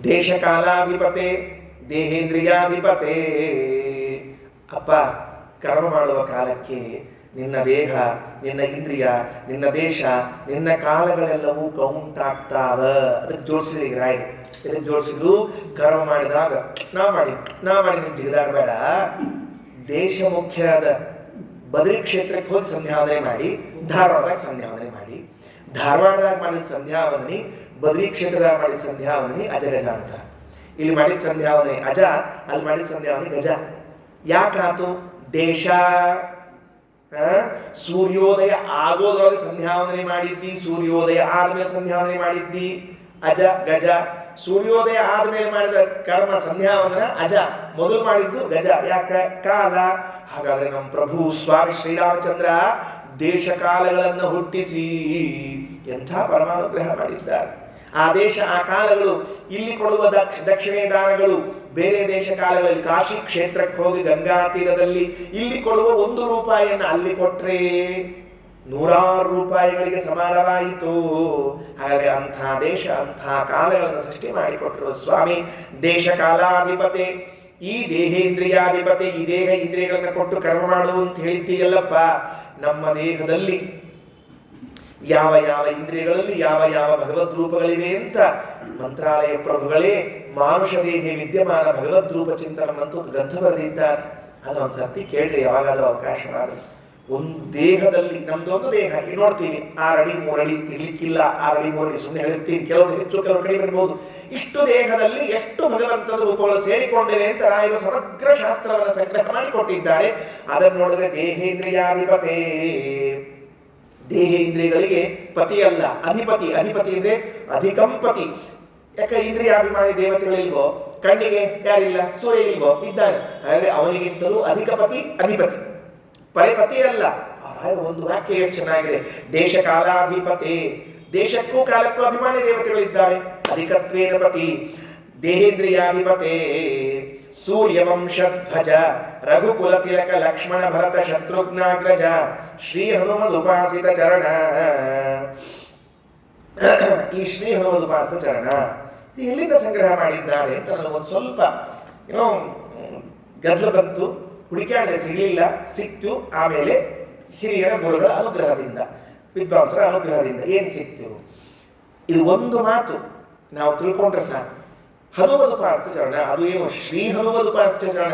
ದೇಶಕಾಲಾಧಿಪತೆ ದೇಹೇಂದ್ರಿಯಾಧಿಪತೆ. ಅಪ್ಪ, ಕರ್ಮ ಮಾಡುವ ಕಾಲಕ್ಕೆ ನಿನ್ನ ದೇಹ, ನಿನ್ನ ಇಂದ್ರಿಯ, ನಿನ್ನ ದೇಶ, ನಿನ್ನ ಕಾಲಗಳೆಲ್ಲವೂ ಕೌಂಟ್ ಆಗ್ತಾವ. ಅದಕ್ಕೆ ಜೋಡಿಸಿದ್ರಿ ರಾಯ್. ಇದಕ್ಕೆ ಜೋಡಿಸಿದ್ರು, ಕರ್ಮ ಮಾಡಿದಾಗ ನಾ ಮಾಡಿ ನಿನ್ ಜಿಗಿದಾಡಬೇಡ. ದೇಶ ಮುಖ್ಯ ಅದ. ಬದರಿ ಕ್ಷೇತ್ರಕ್ಕೆ ಹೋಗಿ ಸಂಧ್ಯಾವಂದನೆ ಮಾಡಿ, ಧಾರವಾಡದಾಗ ಸಂಧ್ಯಾವಂದನೆ ಮಾಡಿ. ಧಾರವಾಡದಾಗ ಮಾಡಿದ ಸಂಧ್ಯಾವಂದನೆ, ಬದರಿ ಕ್ಷೇತ್ರದಾಗ ಮಾಡಿದ ಸಂಧ್ಯಾವಂದನೆ ಅಜಗಜ ಅಂತ. ಇಲ್ಲಿ ಮಾಡಿದ ಸಂಧ್ಯಾವಂದನೆ ಅಜ, ಅಲ್ಲಿ ಮಾಡಿದ ಸಂಧ್ಯಾವಂದನೆ ಗಜ. ಯಾಕಾತು? ದೇಶ ಸೂರ್ಯೋದಯ ಆಗೋದ್ರೊಳಗೆ ಸಂಧ್ಯಾವಂದನೆ ಮಾಡಿದ್ದಿ, ಸೂರ್ಯೋದಯ ಆದ್ಮೇಲೆ ಸಂಧ್ಯಾವಂದನೆ ಮಾಡಿದ್ದಿ ಅಜ ಗಜ. ಸೂರ್ಯೋದಯ ಆದ್ಮೇಲೆ ಮಾಡಿದ ಕರ್ಮ ಸಂಧ್ಯಾವಂದನ ಅಜ, ಮೊದಲು ಮಾಡಿದ್ದು ಗಜ. ಯಾಕ? ಕಾಲ. ಹಾಗಾದ್ರೆ ನಮ್ಮ ಪ್ರಭು ಸ್ವಾಮಿ ಶ್ರೀರಾಮಚಂದ್ರ ದೇಶ ಕಾಲಗಳನ್ನು ಹುಟ್ಟಿಸಿ ಎಂಥ ಪರಮಾನುಗ್ರಹ ಮಾಡಿದ್ದಾರೆ. ಆ ದೇಶ ಆ ಕಾಲಗಳು, ಇಲ್ಲಿ ಕೊಡುವ ದಕ್ಷಿಣೆ ದಾನಗಳು ಬೇರೆ ದೇಶ ಕಾಲಗಳಲ್ಲಿ. ಕಾಶಿ ಕ್ಷೇತ್ರಕ್ಕೆ ಹೋಗಿ ಗಂಗಾ ತೀರದಲ್ಲಿ ಇಲ್ಲಿ ಕೊಡುವ ₹1 ಅಲ್ಲಿ ಕೊಟ್ರೆ ₹100 ಸಮಾನವಾಯಿತು. ಹಾಗಾದರೆ ಅಂಥ ದೇಶ, ಅಂಥ ಕಾಲಗಳನ್ನು ಸೃಷ್ಟಿ ಮಾಡಿಕೊಟ್ಟರು ಸ್ವಾಮಿ. ದೇಶ ಕಾಲಾಧಿಪತಿ, ಈ ದೇಹೇಂದ್ರಿಯಾಧಿಪತಿ, ಈ ದೇಹ ಇಂದ್ರಿಯಗಳನ್ನು ಕೊಟ್ಟು ಕರ್ಮ ಮಾಡು ಅಂತ ಹೇಳಿದ್ದೀಯಲ್ಲಪ್ಪ. ನಮ್ಮ ದೇಹದಲ್ಲಿ ಯಾವ ಯಾವ ಇಂದ್ರಿಯಗಳಲ್ಲಿ ಯಾವ ಯಾವ ಭಗವದ್ ರೂಪಗಳಿವೆ ಅಂತ ಮಂತ್ರಾಲಯ ಪ್ರಭುಗಳೇ ಮಾನುಷ ದೇಹಿ ವಿದ್ಯಮಾನ ಭಗವದ್ ರೂಪ ಚಿಂತನ ಅಂತ ಗ್ರಂಥ ಬರೆದಿದ್ದಾರೆ. ಅದೊಂದು ಸರ್ತಿ ಕೇಳ್ರಿ, ಯಾವಾಗಾದ್ರೂ ಅವಕಾಶವಾದ. ಒಂದು ದೇಹದಲ್ಲಿ, ನಮ್ದೊಂದು ದೇಹ ನೋಡ್ತೀವಿ, 6 ಅಡಿ 3 ಅಡಿ ಇರ್ಲಿಕ್ಕಿಲ್ಲ, 6 ಅಡಿ 3 ಅಡಿ ಸುಮ್ಮನೆ ಹೇಳ್ತೀವಿ, ಕೆಲವರು ಹೆಚ್ಚು ಕೆಲವರು ಕಡಿಮೆ ಇರ್ಬೋದು. ಇಷ್ಟು ದೇಹದಲ್ಲಿ ಎಷ್ಟು ಭಗವಂತನ ರೂಪಗಳು ಸೇರಿಕೊಂಡಿವೆ ಅಂತ ರಾಯರು ಸಮಗ್ರ ಶಾಸ್ತ್ರವನ್ನು ಸಂಗ್ರಹ ಮಾಡಿಕೊಟ್ಟಿದ್ದಾರೆ. ಅದನ್ನು ನೋಡಿದ್ರೆ ದೇಹೇಂದ್ರಿಯಾಧಿಪತಿ, ದೇಹೇಂದ್ರಿಯಗಳಿಗೆ ಪತಿ ಅಲ್ಲ ಅಧಿಪತಿ. ಅಧಿಪತಿ ಅಂದ್ರೆ ಅಧಿಕಂಪತಿ. ಯಾಕೆ? ಇಂದ್ರಿಯಾಭಿಮಾನಿ ದೇವತೆಗಳಿಲ್ವೋ? ಕಣ್ಣಿಗೆ ಯಾರಿಲ್ಲ? ಸೂರ್ಯ ಇಲ್ವೋ? ಇದ್ದಾರೆ. ಹಾಗಾದ್ರೆ ಅವನಿಗಿಂತಲೂ ಅಧಿಕಪತಿ ಅಧಿಪತಿ, ಪರಿಪತಿ ಅಲ್ಲ. ಒಂದು ವಾಕ್ಯ ಎಷ್ಟು ಚೆನ್ನಾಗಿದೆ. ದೇಶ ಕಾಲಾಧಿಪತಿ, ದೇಶಕ್ಕೂ ಕಾಲಕ್ಕೂ ಅಭಿಮಾನಿ ದೇವತೆಗಳಿದ್ದಾರೆ. ಅಧಿಕತ್ವೇನ ಪತಿ. ದೇಹೇಂದ್ರಿಯಾಧಿಪತಿ ಸೂರ್ಯವಂಶಧ್ವಜ ರಘುಕುಲ ತಿಲಕ ಲಕ್ಷ್ಮಣ ಭರತ ಶತ್ರುಘ್ನಾಗ್ರಜ ಶ್ರೀ ಹನುಮದುಪಾಸಿತ ಚರಣ. ಈ ಶ್ರೀ ಹನುಮದುಪಾಸಿತ ಚರಣ ಎಲ್ಲಿಂದ ಸಂಗ್ರಹ ಮಾಡಿದ್ದಾರೆ ಅಂತ ನನಗೊಂದು ಸ್ವಲ್ಪ ಗದ್ದಲ ಬಂತು. ಹುಡುಕಾಡಿದ್ರೆ ಸಿಗಲಿಲ್ಲ, ಸಿಕ್ತು. ಆಮೇಲೆ ಹಿರಿಯರ ಗುರುಗಳ ಅನುಗ್ರಹದಿಂದ, ವಿದ್ವಾಂಸರ ಅನುಗ್ರಹದಿಂದ ಏನು ಸಿಕ್ತು? ಇದು ಒಂದು ಮಾತು ನಾವು ತಿಳ್ಕೊಂಡ್ರೆ ಸಾಕು. ಹನುಮದುಪಾಸಿತ ಚರಣ, ಅದು ಏನು? ಶ್ರೀ ಹನುಮದುಪಾಸಿತ ಚರಣ.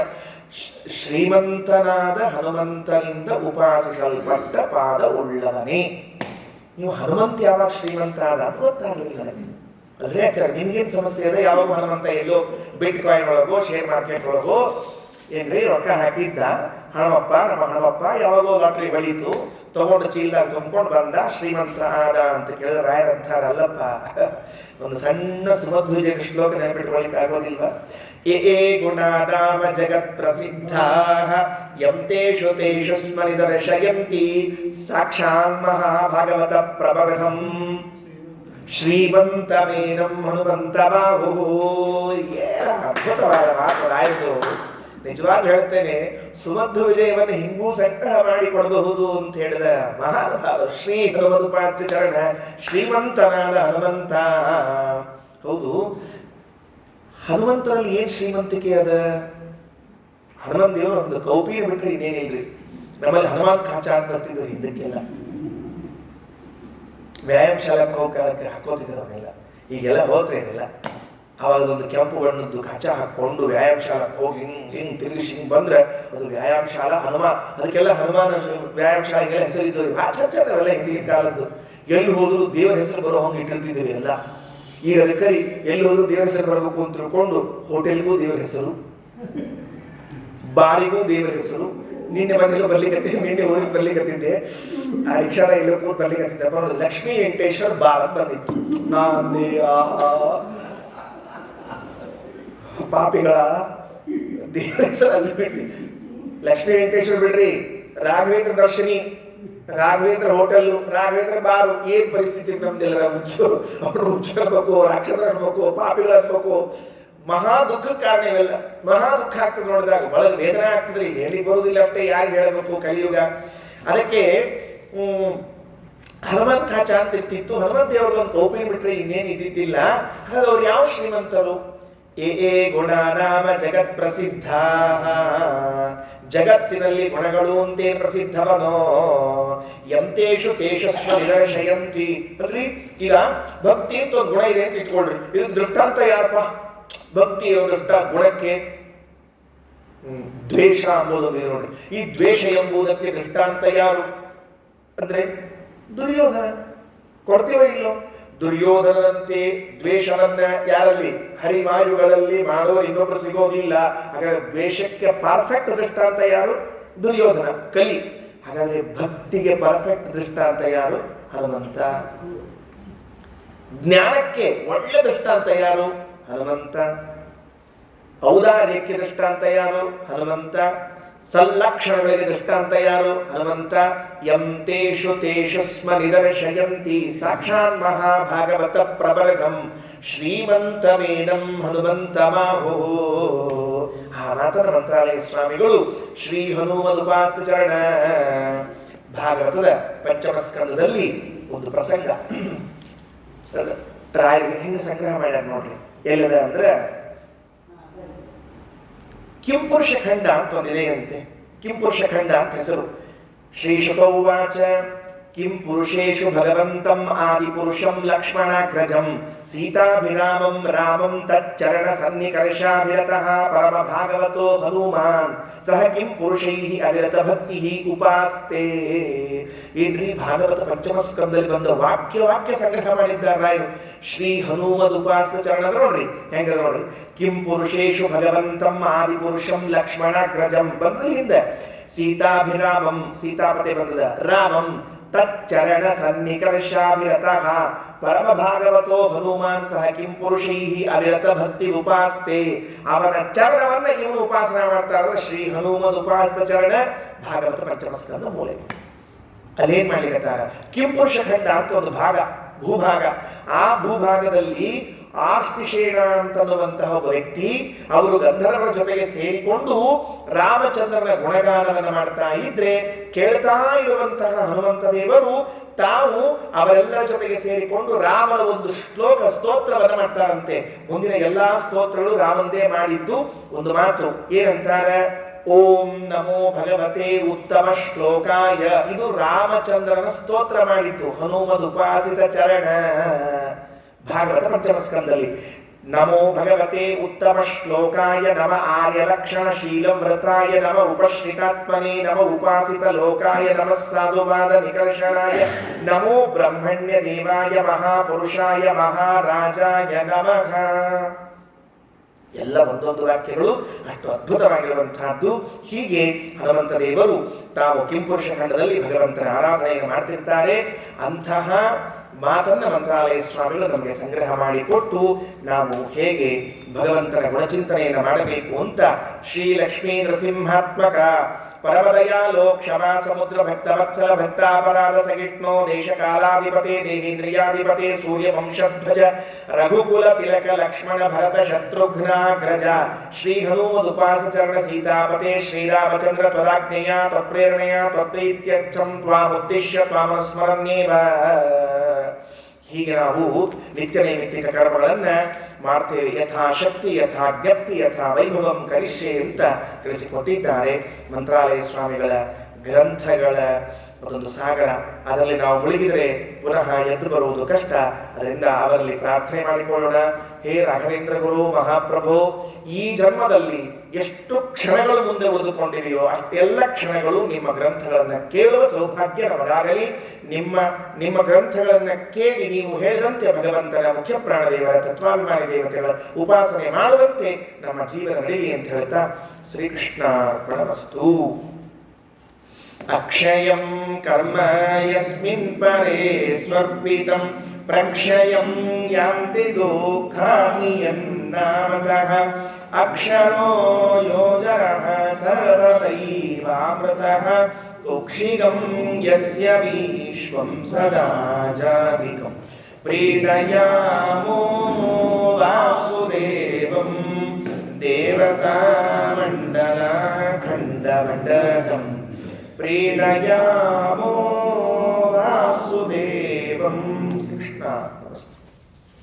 ಶ್ರೀಮಂತನಾದ ಹನುಮಂತನಿಂದ ಉಪಾಸಿಸಲ್ಪಟ್ಟ ಪಾದ ಉಳ್ಳವನೇ. ನೀವು ಹನುಮಂತ ಯಾವಾಗ ಶ್ರೀಮಂತ ಆದ ಅಂತ ಗೊತ್ತಾಗಲಿಲ್ಲ ಅಲ್ವೇ ಆಚಾರ್ಯ? ನಿಮ್ಗೇನು ಸಮಸ್ಯೆ ಇದೆ? ಯಾವಾಗ ಹನುಮಂತ ಎಲ್ಲೋ ಬಿಟ್ ಕಾಯಿನ್ ಒಳಗೋ ಶೇರ್ ಮಾರ್ಕೆಟ್ ಒಳಗೋ ಏನ್ರಿ ರೊಕ್ಕ ಹಾಕಿದ್ದ ಹಣಮಪ್ಪ, ನಮ್ಮ ಹಣಮಪ್ಪ ಯಾವಾಗೋ ಲಾಟ್ರಿ ಹೊಳೀತು, ತಗೊಂಡು ಚೀಲ ತುಂಬ್ಕೊಂಡು ಬಂದ, ಶ್ರೀಮಂತ ಆದ ಅಂತ ಕೇಳಿದ್ರೆ ರಾಯರಂತಾರಲ್ಲಪ್ಪ. ಒಂದು ಸಣ್ಣ ಸುಮಧ್ವಜನ ಶ್ಲೋಕ ನೆನಪಿಟ್ಕೊಳ್ಳಿಕ್ಕೆ ಆಗೋದಿಲ್ವಾ? ಏ ಗುಣಾನಾಮ ಜಗತ್ ಪ್ರಸಿದ್ಧಾ ಯಂ ತೇಷು ತೇಷು ಸ್ಮರಿದರ್ಶಯಂತಿ ಸಾಕ್ಷಾನ್ ಮಹಾಭಾಗವತ ಪ್ರಬರ್ಹಂ. ಶ್ರೀಮಂತಮೇನಂ ಹನುಮಂತ ಬಾಹು. ಅದ್ಭುತವಾದ ಮಾತು ರಾಯರು. ನಿಜವಾಗ್ಲೂ ಹೇಳ್ತೇನೆ, ಸುಮಧ್ವ ವಿಜಯವನ್ನು ಹಿಂಗೂ ಸಂಗ್ರಹ ಮಾಡಿಕೊಡಬಹುದು ಅಂತ ಹೇಳಿದ ಮಹಾನುಭಾವರು ಶ್ರೀ ಹನುಮದುಪಾಸ್ಯ ಚರಣ ಶ್ರೀಮಂತನಾದ ಹನುಮಂತ. ಹೌದು, ಹನುಮಂತನಲ್ಲಿ ಏನ್ ಶ್ರೀಮಂತಿಕೆ ಅದ? ಹನುಮಂತ ದೇವರು ಒಂದು ಕೌಪಿನ ಬಿಟ್ರೆ ಇನ್ನೇನಿಲ್ರಿ. ನಮ್ಮಲ್ಲಿ ಹನುಮಾನ್ ಕಾಚ ಅಂತ ಬರ್ತಿದ್ರು ಹಿಂದಕ್ಕೆಲ್ಲ, ವ್ಯಾಯಾಮ ಶಾಲೆಗೆ ಹೋಗಕ್ಕೆ ಹಾಕೋತಿದ್ರು ಅವನ್ನೆಲ್ಲ. ಈಗೆಲ್ಲ ಹೋದ್ರೆ ಇದೆಲ್ಲ. ಅವಾಗ ಒಂದು ಕೆಂಪು ಬಣ್ಣದ್ದು ಕಚ ಹಾಕೊಂಡು ವ್ಯಾಯಾಮ ಶಾಲೆಗೆ ಹೋಗಿ ಹಿಂಗ್ ತಿರುಗಿಸಿ ಹಿಂಗ್ ಬಂದ್ರೆ ಅದು ವ್ಯಾಯಾಮ ಶಾಲಾ ಹನುಮಾನ್. ಅದಕ್ಕೆಲ್ಲ ಹನುಮಾನ ವ್ಯಾಯಾಮ ಶಾಲೆಗೆಲ್ಲ ಹೆಸರಿದ್ದವ್ರಿ. ಅವೆಲ್ಲ ಹಿಂದಿನ ಕಾಲದ್ದು. ಎಲ್ಲಿ ಹೋದ್ರು ದೇವರ ಹೆಸರು ಬರೋ ಹಂಗೆ ಇಟ್ಟಿರ್ತಿದ್ವಿ ಎಲ್ಲ. ಈಗ ಅದಕ್ಕೆ ಎಲ್ಲಿ ಹೋದ್ರು ದೇವರ ಹೆಸರು ಬರಬೇಕು ಅಂತ ತಿಳ್ಕೊಂಡು ಹೋಟೆಲ್ಗೂ ದೇವರ ಹೆಸರು, ಬಾರಿಗೂ ದೇವರ ಹೆಸರು. ನಿನ್ನೆ ಮನೆಯಲ್ಲೂ ಬರ್ಲಿಕ್ಕೆ, ನಿನ್ನೆ ಊರಿಗೆ ಬರ್ಲಿಕ್ಕತ್ತಿದ್ದೆ, ಆ ರಿಕ್ಷಾದ ಎಲ್ಲ ಕೂತ್ ಬರ್ಲಿಕ್ಕತ್ತಿದ್ದೆ. ನೋಡಿದ್ರೆ ಲಕ್ಷ್ಮೀ ವೆಂಕಟೇಶ್ವರ ಬಾರ್ ಅಂತ ಬಂದಿತ್ತು. ನಾನೇ ಪಾಪಿಗಳ ದೇವರ ಹೆಸರು ಅಲ್ಲಿ ಬಿಟ್ಟು ಲಕ್ಷ್ಮೀ ವೆಂಕಟೇಶ್ವರ ಬಿಡ್ರಿ, ರಾಘವೇಂದ್ರ ದರ್ಶಿನಿ, ರಾಘವೇಂದ್ರ ಹೋಟೆಲ್, ರಾಘವೇಂದ್ರ ಬಾರು. ಏನ್ ಪರಿಸ್ಥಿತಿ ನಮ್ದೆಲ್ಲ. ಅವ್ರು ಹುಚ್ಚ ಅನ್ಬೇಕು, ರಾಕ್ಷಸರು ಅನ್ಬೇಕು, ಪಾಪಿಗಳು ಅನ್ಬೇಕು. ಮಹಾ ದುಃಖಕ್ಕೆ ಕಾರಣ ಇವೆಲ್ಲ. ಮಹಾ ದುಃಖ ಆಗ್ತದೆ ನೋಡಿದಾಗ, ಒಳಗೆ ವೇದನೆ ಆಗ್ತದ್ರಿ. ಹೇಳಿ ಬರುವುದಿಲ್ಲ ಅಷ್ಟೇ, ಯಾರಿಗೆ ಹೇಳಬೇಕು ಕಲಿಯುಗ. ಅದಕ್ಕೆ ಹನುಮಂತ ಕಾಚ ಅಂತ ಇರ್ತಿತ್ತು. ಹನುಮಂತ ದೇವ್ರಿಗೊಂದು ಕೌಪಿನ ಬಿಟ್ರೆ ಇನ್ನೇನು ಇದ್ದಿದ್ದಿಲ್ಲ. ಅದು ಅವ್ರು ಯಾವ ಶ್ರೀಮಂತರು? ಏ ಗುಣ ನಾಮ ಜಗತ್ ಪ್ರಸಿದ್ಧ. ಜಗತ್ತಿನಲ್ಲಿ ಗುಣಗಳು ಅಂತೇನು ಪ್ರಸಿದ್ಧವನೋ ಎಂತೇಶು ತೇಜಸ್ವ ನಿದರ್ಶಯಂತಿ. ಅಲ್ರಿ, ಈಗ ಭಕ್ತಿ ಅಂತ ಒಂದು ಗುಣ ಇದೆ ಅಂತ ಇಟ್ಕೊಳ್ರಿ. ಇದು ದೃಷ್ಟಾಂತ ಯಾರಪ್ಪ? ಭಕ್ತಿ ಇರೋ ದೃಷ್ಟ ಗುಣಕ್ಕೆ ದ್ವೇಷ ಎಂಬುದೊಂದು ನೋಡ್ರಿ. ಈ ದ್ವೇಷ ಎಂಬುದಕ್ಕೆ ದೃಷ್ಟಾಂತ ಯಾರು ಅಂದ್ರೆ ದುರ್ಯೋಧನ. ಕೊಡ್ತೀವೋ ಇಲ್ಲೋ? ದುರ್ಯೋಧನಂತೆ ದ್ವೇಷವನ್ನ ಯಾರಲ್ಲಿ? ಹರಿವಾಯುಗಳಲ್ಲಿ ಮಾಡೋರು ಇನ್ನೊಬ್ರು ಸಿಗೋದಿಲ್ಲ. ಹಾಗಾದ್ರೆ ದ್ವೇಷಕ್ಕೆ ಪರ್ಫೆಕ್ಟ್ ದೃಷ್ಟಾಂತ ಯಾರು? ದುರ್ಯೋಧನ, ಕಲಿ. ಹಾಗಾದ್ರೆ ಭಕ್ತಿಗೆ ಪರ್ಫೆಕ್ಟ್ ದೃಷ್ಟಾಂತ ಯಾರು? ಹನುಮಂತ. ಜ್ಞಾನಕ್ಕೆ ಒಳ್ಳೆ ದೃಷ್ಟಾಂತ ಯಾರು? ಹನುಮಂತ. ಔದಾರ್ಯಕ್ಕೆ ದೃಷ್ಟಾಂತ ಯಾರು? ಹನುಮಂತ. ಸಲ್ಲಕ್ಷಣಗಳಿಗೆ ದೃಷ್ಟಾಂತ ಯಾರು? ಹನುಮಂತ. ಯಂತೇಷು ತೇಷಸ್ಮ ನಿದರ್ಶಯಂತಿ ಸಾಕ್ಷಾತ್ ಮಹಾಭಾಗವತ ಪ್ರಬರ್ಗಂ ಶ್ರೀಮಂತಮೇನಂ ಹನುಮಂತ ಮಾಹೋ. ಆ ಮಾತನ ಮಂತ್ರಾಲಯ ಸ್ವಾಮಿಗಳು ಶ್ರೀ ಹನುಮದುಪಾಸ್ತ ಚರಣ ಭಾಗವತದ ಪಂಚಮ ಸ್ಕಂದದಲ್ಲಿ ಒಂದು ಪ್ರಸಂಗ ರಾಯರಿಗೆ ಹೆಂಗೆ ಸಂಗ್ರಹ ಮಾಡ್ಯಾರ ನೋಡ್ರಿ. ಎಲ್ಲದ ಅಂದ್ರೆ ಕಿಂಪುರುಷ ಖಂಡ ಅಂತ ಒಂದಿದೆ ಅಂತೆ. ಕಿಂಪುರುಷ ಖಂಡ ಅಂತ ಹೆಸರು. ಶ್ರೀ ಶುಕೌವಾಚ ಕಿಂ ಪುರುಷೇಷು ಭಗವಂತಂ ಆದಿಪುರುಷಂ ಲಕ್ಷ್ಮಣಾಗ್ರಜಂ ಸೀತಾಭಿರಾಮಂ ರಾಮಂ ತಚ್ಚರಣ ಸನ್ನಿಕರ್ಷಾಭಿರತಃ ಪರಮ ಭಾಗವತೋ ಹನುಮಾನ್ ಸಹ ಕಿಂ ಪುರುಷೈಃ ಅವಿರತ ಭಕ್ತಿಃ ಉಪಾಸ್ತೆ. ಏನ್ರಿ, ಭಾಗವತ ಪಂಚಮ ಸ್ಕಂದದಲ್ಲಿ ಬಂದ ವಾಕ್ಯ ಸಂಗ್ರಹ ಮಾಡಿದ್ದಾರೆ ರಾಯರು. ಶ್ರೀ ಹನುಮದ್ ಉಪಾಸ್ತ ಚರಣ ನೋಡ್ರಿ ಹೆಂಗ ನೋಡ್ರಿ. ಕಿಂ ಪುರುಷೇಷು ಭಗವಂತಂ ಆದಿಪುರುಷಂ ಲಕ್ಷ್ಮಣಾಗ್ರಜಂ ಬಂದ್ರಿ ಹಿಂದೆ. ಸೀತಾಭಿರಾಮಂ ಸೀತಾಪತಿ ಬಂದದ. ರಾಮಂ ತಚ್ಚರಣ ಸನ್ನಿಕರ್ಷಾಭಿರತಃ ಪರಮ ಭಾಗವತೋ ಹನುಮಾನ್ ಸಹ ಕಿಂ ಪುರುಷೈಃ ಅವಿರತ ಭಕ್ತಿ ಉಪಾಸ್ತೆ. ಅವನ ಚರಣವನ್ನ ಇವನು ಉಪಾಸನ ಮಾಡ್ತಾ ಇದ್ರೆ ಶ್ರೀ ಹನುಮದ್ ಉಪಾಸ್ತ ಚರಣ ಭಾಗವತ ಪಂಚಮ ಸ್ಕಂದ ಮೂಲೆ. ಅಲ್ಲೇನ್ ಮಾಡ್ಲಿಕ್ಕತ್ತಾರ? ಕಿಂ ಪುರುಷ ಖಂಡ ಅಂತ ಒಂದು ಭಾಗ, ಭೂಭಾಗ. ಆ ಭೂಭಾಗದಲ್ಲಿ ಆರ್ತಿಶೇಣ ಅಂತನ್ನುವಂತಹ ಒಬ್ಬ ವ್ಯಕ್ತಿ, ಅವರು ಗಂಧರ್ವರ ಜೊತೆಗೆ ಸೇರಿಕೊಂಡು ರಾಮಚಂದ್ರನ ಗುಣಗಾನವನ್ನು ಮಾಡ್ತಾ ಇದ್ರೆ ಕೇಳ್ತಾ ಇರುವಂತಹ ಹನುಮಂತ ದೇವರು ತಾವು ಅವರೆಲ್ಲರ ಜೊತೆಗೆ ಸೇರಿಕೊಂಡು ರಾಮನ ಒಂದು ಸ್ತೋತ್ರವನ್ನು ಮಾಡ್ತಾರಂತೆ. ಮುಂದಿನ ಎಲ್ಲಾ ಸ್ತೋತ್ರಗಳು ರಾಮಂದೇ ಮಾಡಿದ್ದು. ಒಂದು ಮಾತು ಏನಂತಾರೆ? ಓಂ ನಮೋ ಭಗವತೆ ಉತ್ತಮ ಶ್ಲೋಕಾಯ. ಇದು ರಾಮಚಂದ್ರನ ಸ್ತೋತ್ರ ಮಾಡಿದ್ದು ಹನುಮದ್ ಉಪಾಸಿತ ಚರಣ ಭಾಗವತ ಪಂಚಮ ಸ್ಕಂದಲ್ಲಿ. ನಮೋ ಭಗವತೆ ಉತ್ತಮ ಶ್ಲೋಕಾಯ ನಮ ಆರ್ಯಲಕ್ಷಣ ಶೀಲವ್ರತಾಯ ನಮ ಉಪಶ್ರಿತಾತ್ಮನೇ ನಮ ಉಪಾಸಿತ ಲೋಕಾಯ ನಮ ಸಾಧುವಾದ ನಿಕರ್ಷಣಾಯ ನಮೋ ಬ್ರಹ್ಮಣ್ಯ ದೇವಾಯ ಮಹಾಪುರುಷಾಯ ಮಹಾರಾಜಾಯ ನಮಃ. ಎಲ್ಲ ಒಂದೊಂದು ವಾಕ್ಯಗಳು ಅಷ್ಟು ಅದ್ಭುತವಾಗಿರುವಂತಹದ್ದು. ಹೀಗೆ ಹನುಮಂತ ದೇವರು ತಾವು ಕಿಂಪುರುಷ ಖಂಡದಲ್ಲಿ ಭಗವಂತನ ಆರಾಧನೆಯನ್ನು ಮಾಡ್ತಿರ್ತಾರೆ. ಅಂತಹ ಮಾತನ್ನ ಮಂತ್ರಾಲಯ ಸ್ವಾಮಿಗಳು ನಮಗೆ ಸಂಗ್ರಹ ಮಾಡಿಕೊಟ್ಟು ನಾವು ಹೇಗೆ ಭಗವಂತನ ಗುಣಚಿಂತನೆಯನ್ನು ಮಾಡಬೇಕು ಅಂತ ಶ್ರೀ ಲಕ್ಷ್ಮೀ ನರಸಿಂಹಾತ್ಮಕ ಪರಮದಯಾಲೋ ಕ್ಷಮಾ ಸಮುದ್ರ ಭಕ್ತವತ್ಸಲ ಭಕ್ತಾಪರಾಧ ಸಹಿಷ್ಣೋ ದೇಶಕಾಲಾಧಿಪತೆ ದೇಹೇಂದ್ರಿಯಾಧಿಪತೆ ಸೂರ್ಯ ವಂಶಧ್ವಜ ರಘುಕುಲ ತಿಲಕ ಲಕ್ಷ್ಮಣ ಭರತ ಶತ್ರುಘ್ನಾಗ್ರಜ ಶ್ರೀ ಹನುಮದುಪಾಸ ಚರಣ ಸೀತಾಪತೆ ಶ್ರೀರಾಮಚಂದ್ರ ತ್ವದಾಜ್ಞೆಯ ತ್ವತ್ಪ್ರೇರಣೆಯ ತ್ವತ್ಪ್ರೀತ್ಯರ್ಥಂ ತ್ವಾಮುದ್ದೇಶ್ಯ ತ್ವಾಮನುಸ್ಮರಣ್ಯೇವ. ಹೀಗೆ ನಾವು ನಿತ್ಯ ನೈಮಿತ್ತಿಕ ಕರ್ಮಗಳನ್ನು ಮಾಡ್ತೇವೆ. ಯಥಾಶಕ್ತಿ ಯಥಾ ಜ್ಞಪ್ತಿ ಯಥಾ ವೈಭವಂ ಕರಿಷ್ಯೆ ಅಂತ ತಿಳಿಸಿಕೊಟ್ಟಿದ್ದಾರೆ. ಮಂತ್ರಾಲಯ ಸ್ವಾಮಿಗಳ ಗ್ರಂಥಗಳ ಅದೊಂದು ಸಾಗರ, ಅದರಲ್ಲಿ ನಾವು ಮುಳುಗಿದರೆ ಪುನಃ ಎದ್ದು ಬರುವುದು ಕಷ್ಟ. ಅದರಿಂದ ಅವರಲ್ಲಿ ಪ್ರಾರ್ಥನೆ ಮಾಡಿಕೊಳ್ಳೋಣ. ಹೇ ರಾಘವೇಂದ್ರ ಗುರು ಮಹಾಪ್ರಭು, ಈ ಜನ್ಮದಲ್ಲಿ ಎಷ್ಟು ಕ್ಷಣಗಳು ಮುಂದೆ ಉಳಿದುಕೊಂಡಿವೆಯೋ ಅಷ್ಟೆಲ್ಲ ಕ್ಷಣಗಳು ನಿಮ್ಮ ಗ್ರಂಥಗಳನ್ನು ಕೇಳುವ ಸೌಭಾಗ್ಯ ನಮಗಾಗಲಿ. ನಿಮ್ಮ ಗ್ರಂಥಗಳನ್ನು ಕೇಳಿ ನೀವು ಹೇಳಿದಂತೆ ಭಗವಂತನ ಮುಖ್ಯ ಪ್ರಾಣದೇವರ ತತ್ವಾಭಿಮಾನಿ ದೇವತೆಗಳ ಉಪಾಸನೆ ಮಾಡುವಂತೆ ನಮ್ಮ ಜೀವನ ನಡೆಯಲಿ ಅಂತ ಹೇಳ್ತಾ ಶ್ರೀಕೃಷ್ಣ ಅರ್ಪಣಮಸ್ತು. ಅಕ್ಷಯಂ ಕರ್ಮ ಯಸ್ಮಿನ್ ಪರೇ ಸ್ವರ್ಪಿತಂ ಪ್ರಕ್ಷಯಂ ಯಾಂತಿ ದುಃಖಾನಿ ಯನ್ನಾಮತಃ ಅಕ್ಷರೋ ಯೋಜನಃ ಸರ್ವದೈವಾಮೃತಃ ಕುಕ್ಷಿಗಂ ಯಸ್ಯ ವಿಶ್ವಂ ಸದಾ ಜಾಧಿಕಂ ಪ್ರೀಣಯಾಮೋ ವಾಸುದೇವಂ ದೇವತಾಮಂಡಲ ಖಂಡಮಂಡಲಂ ಪ್ರೀಣಯಾಮೋ ವಾಸುದೇವಂ. ಶ್ರೀಕೃಷ್ಣ.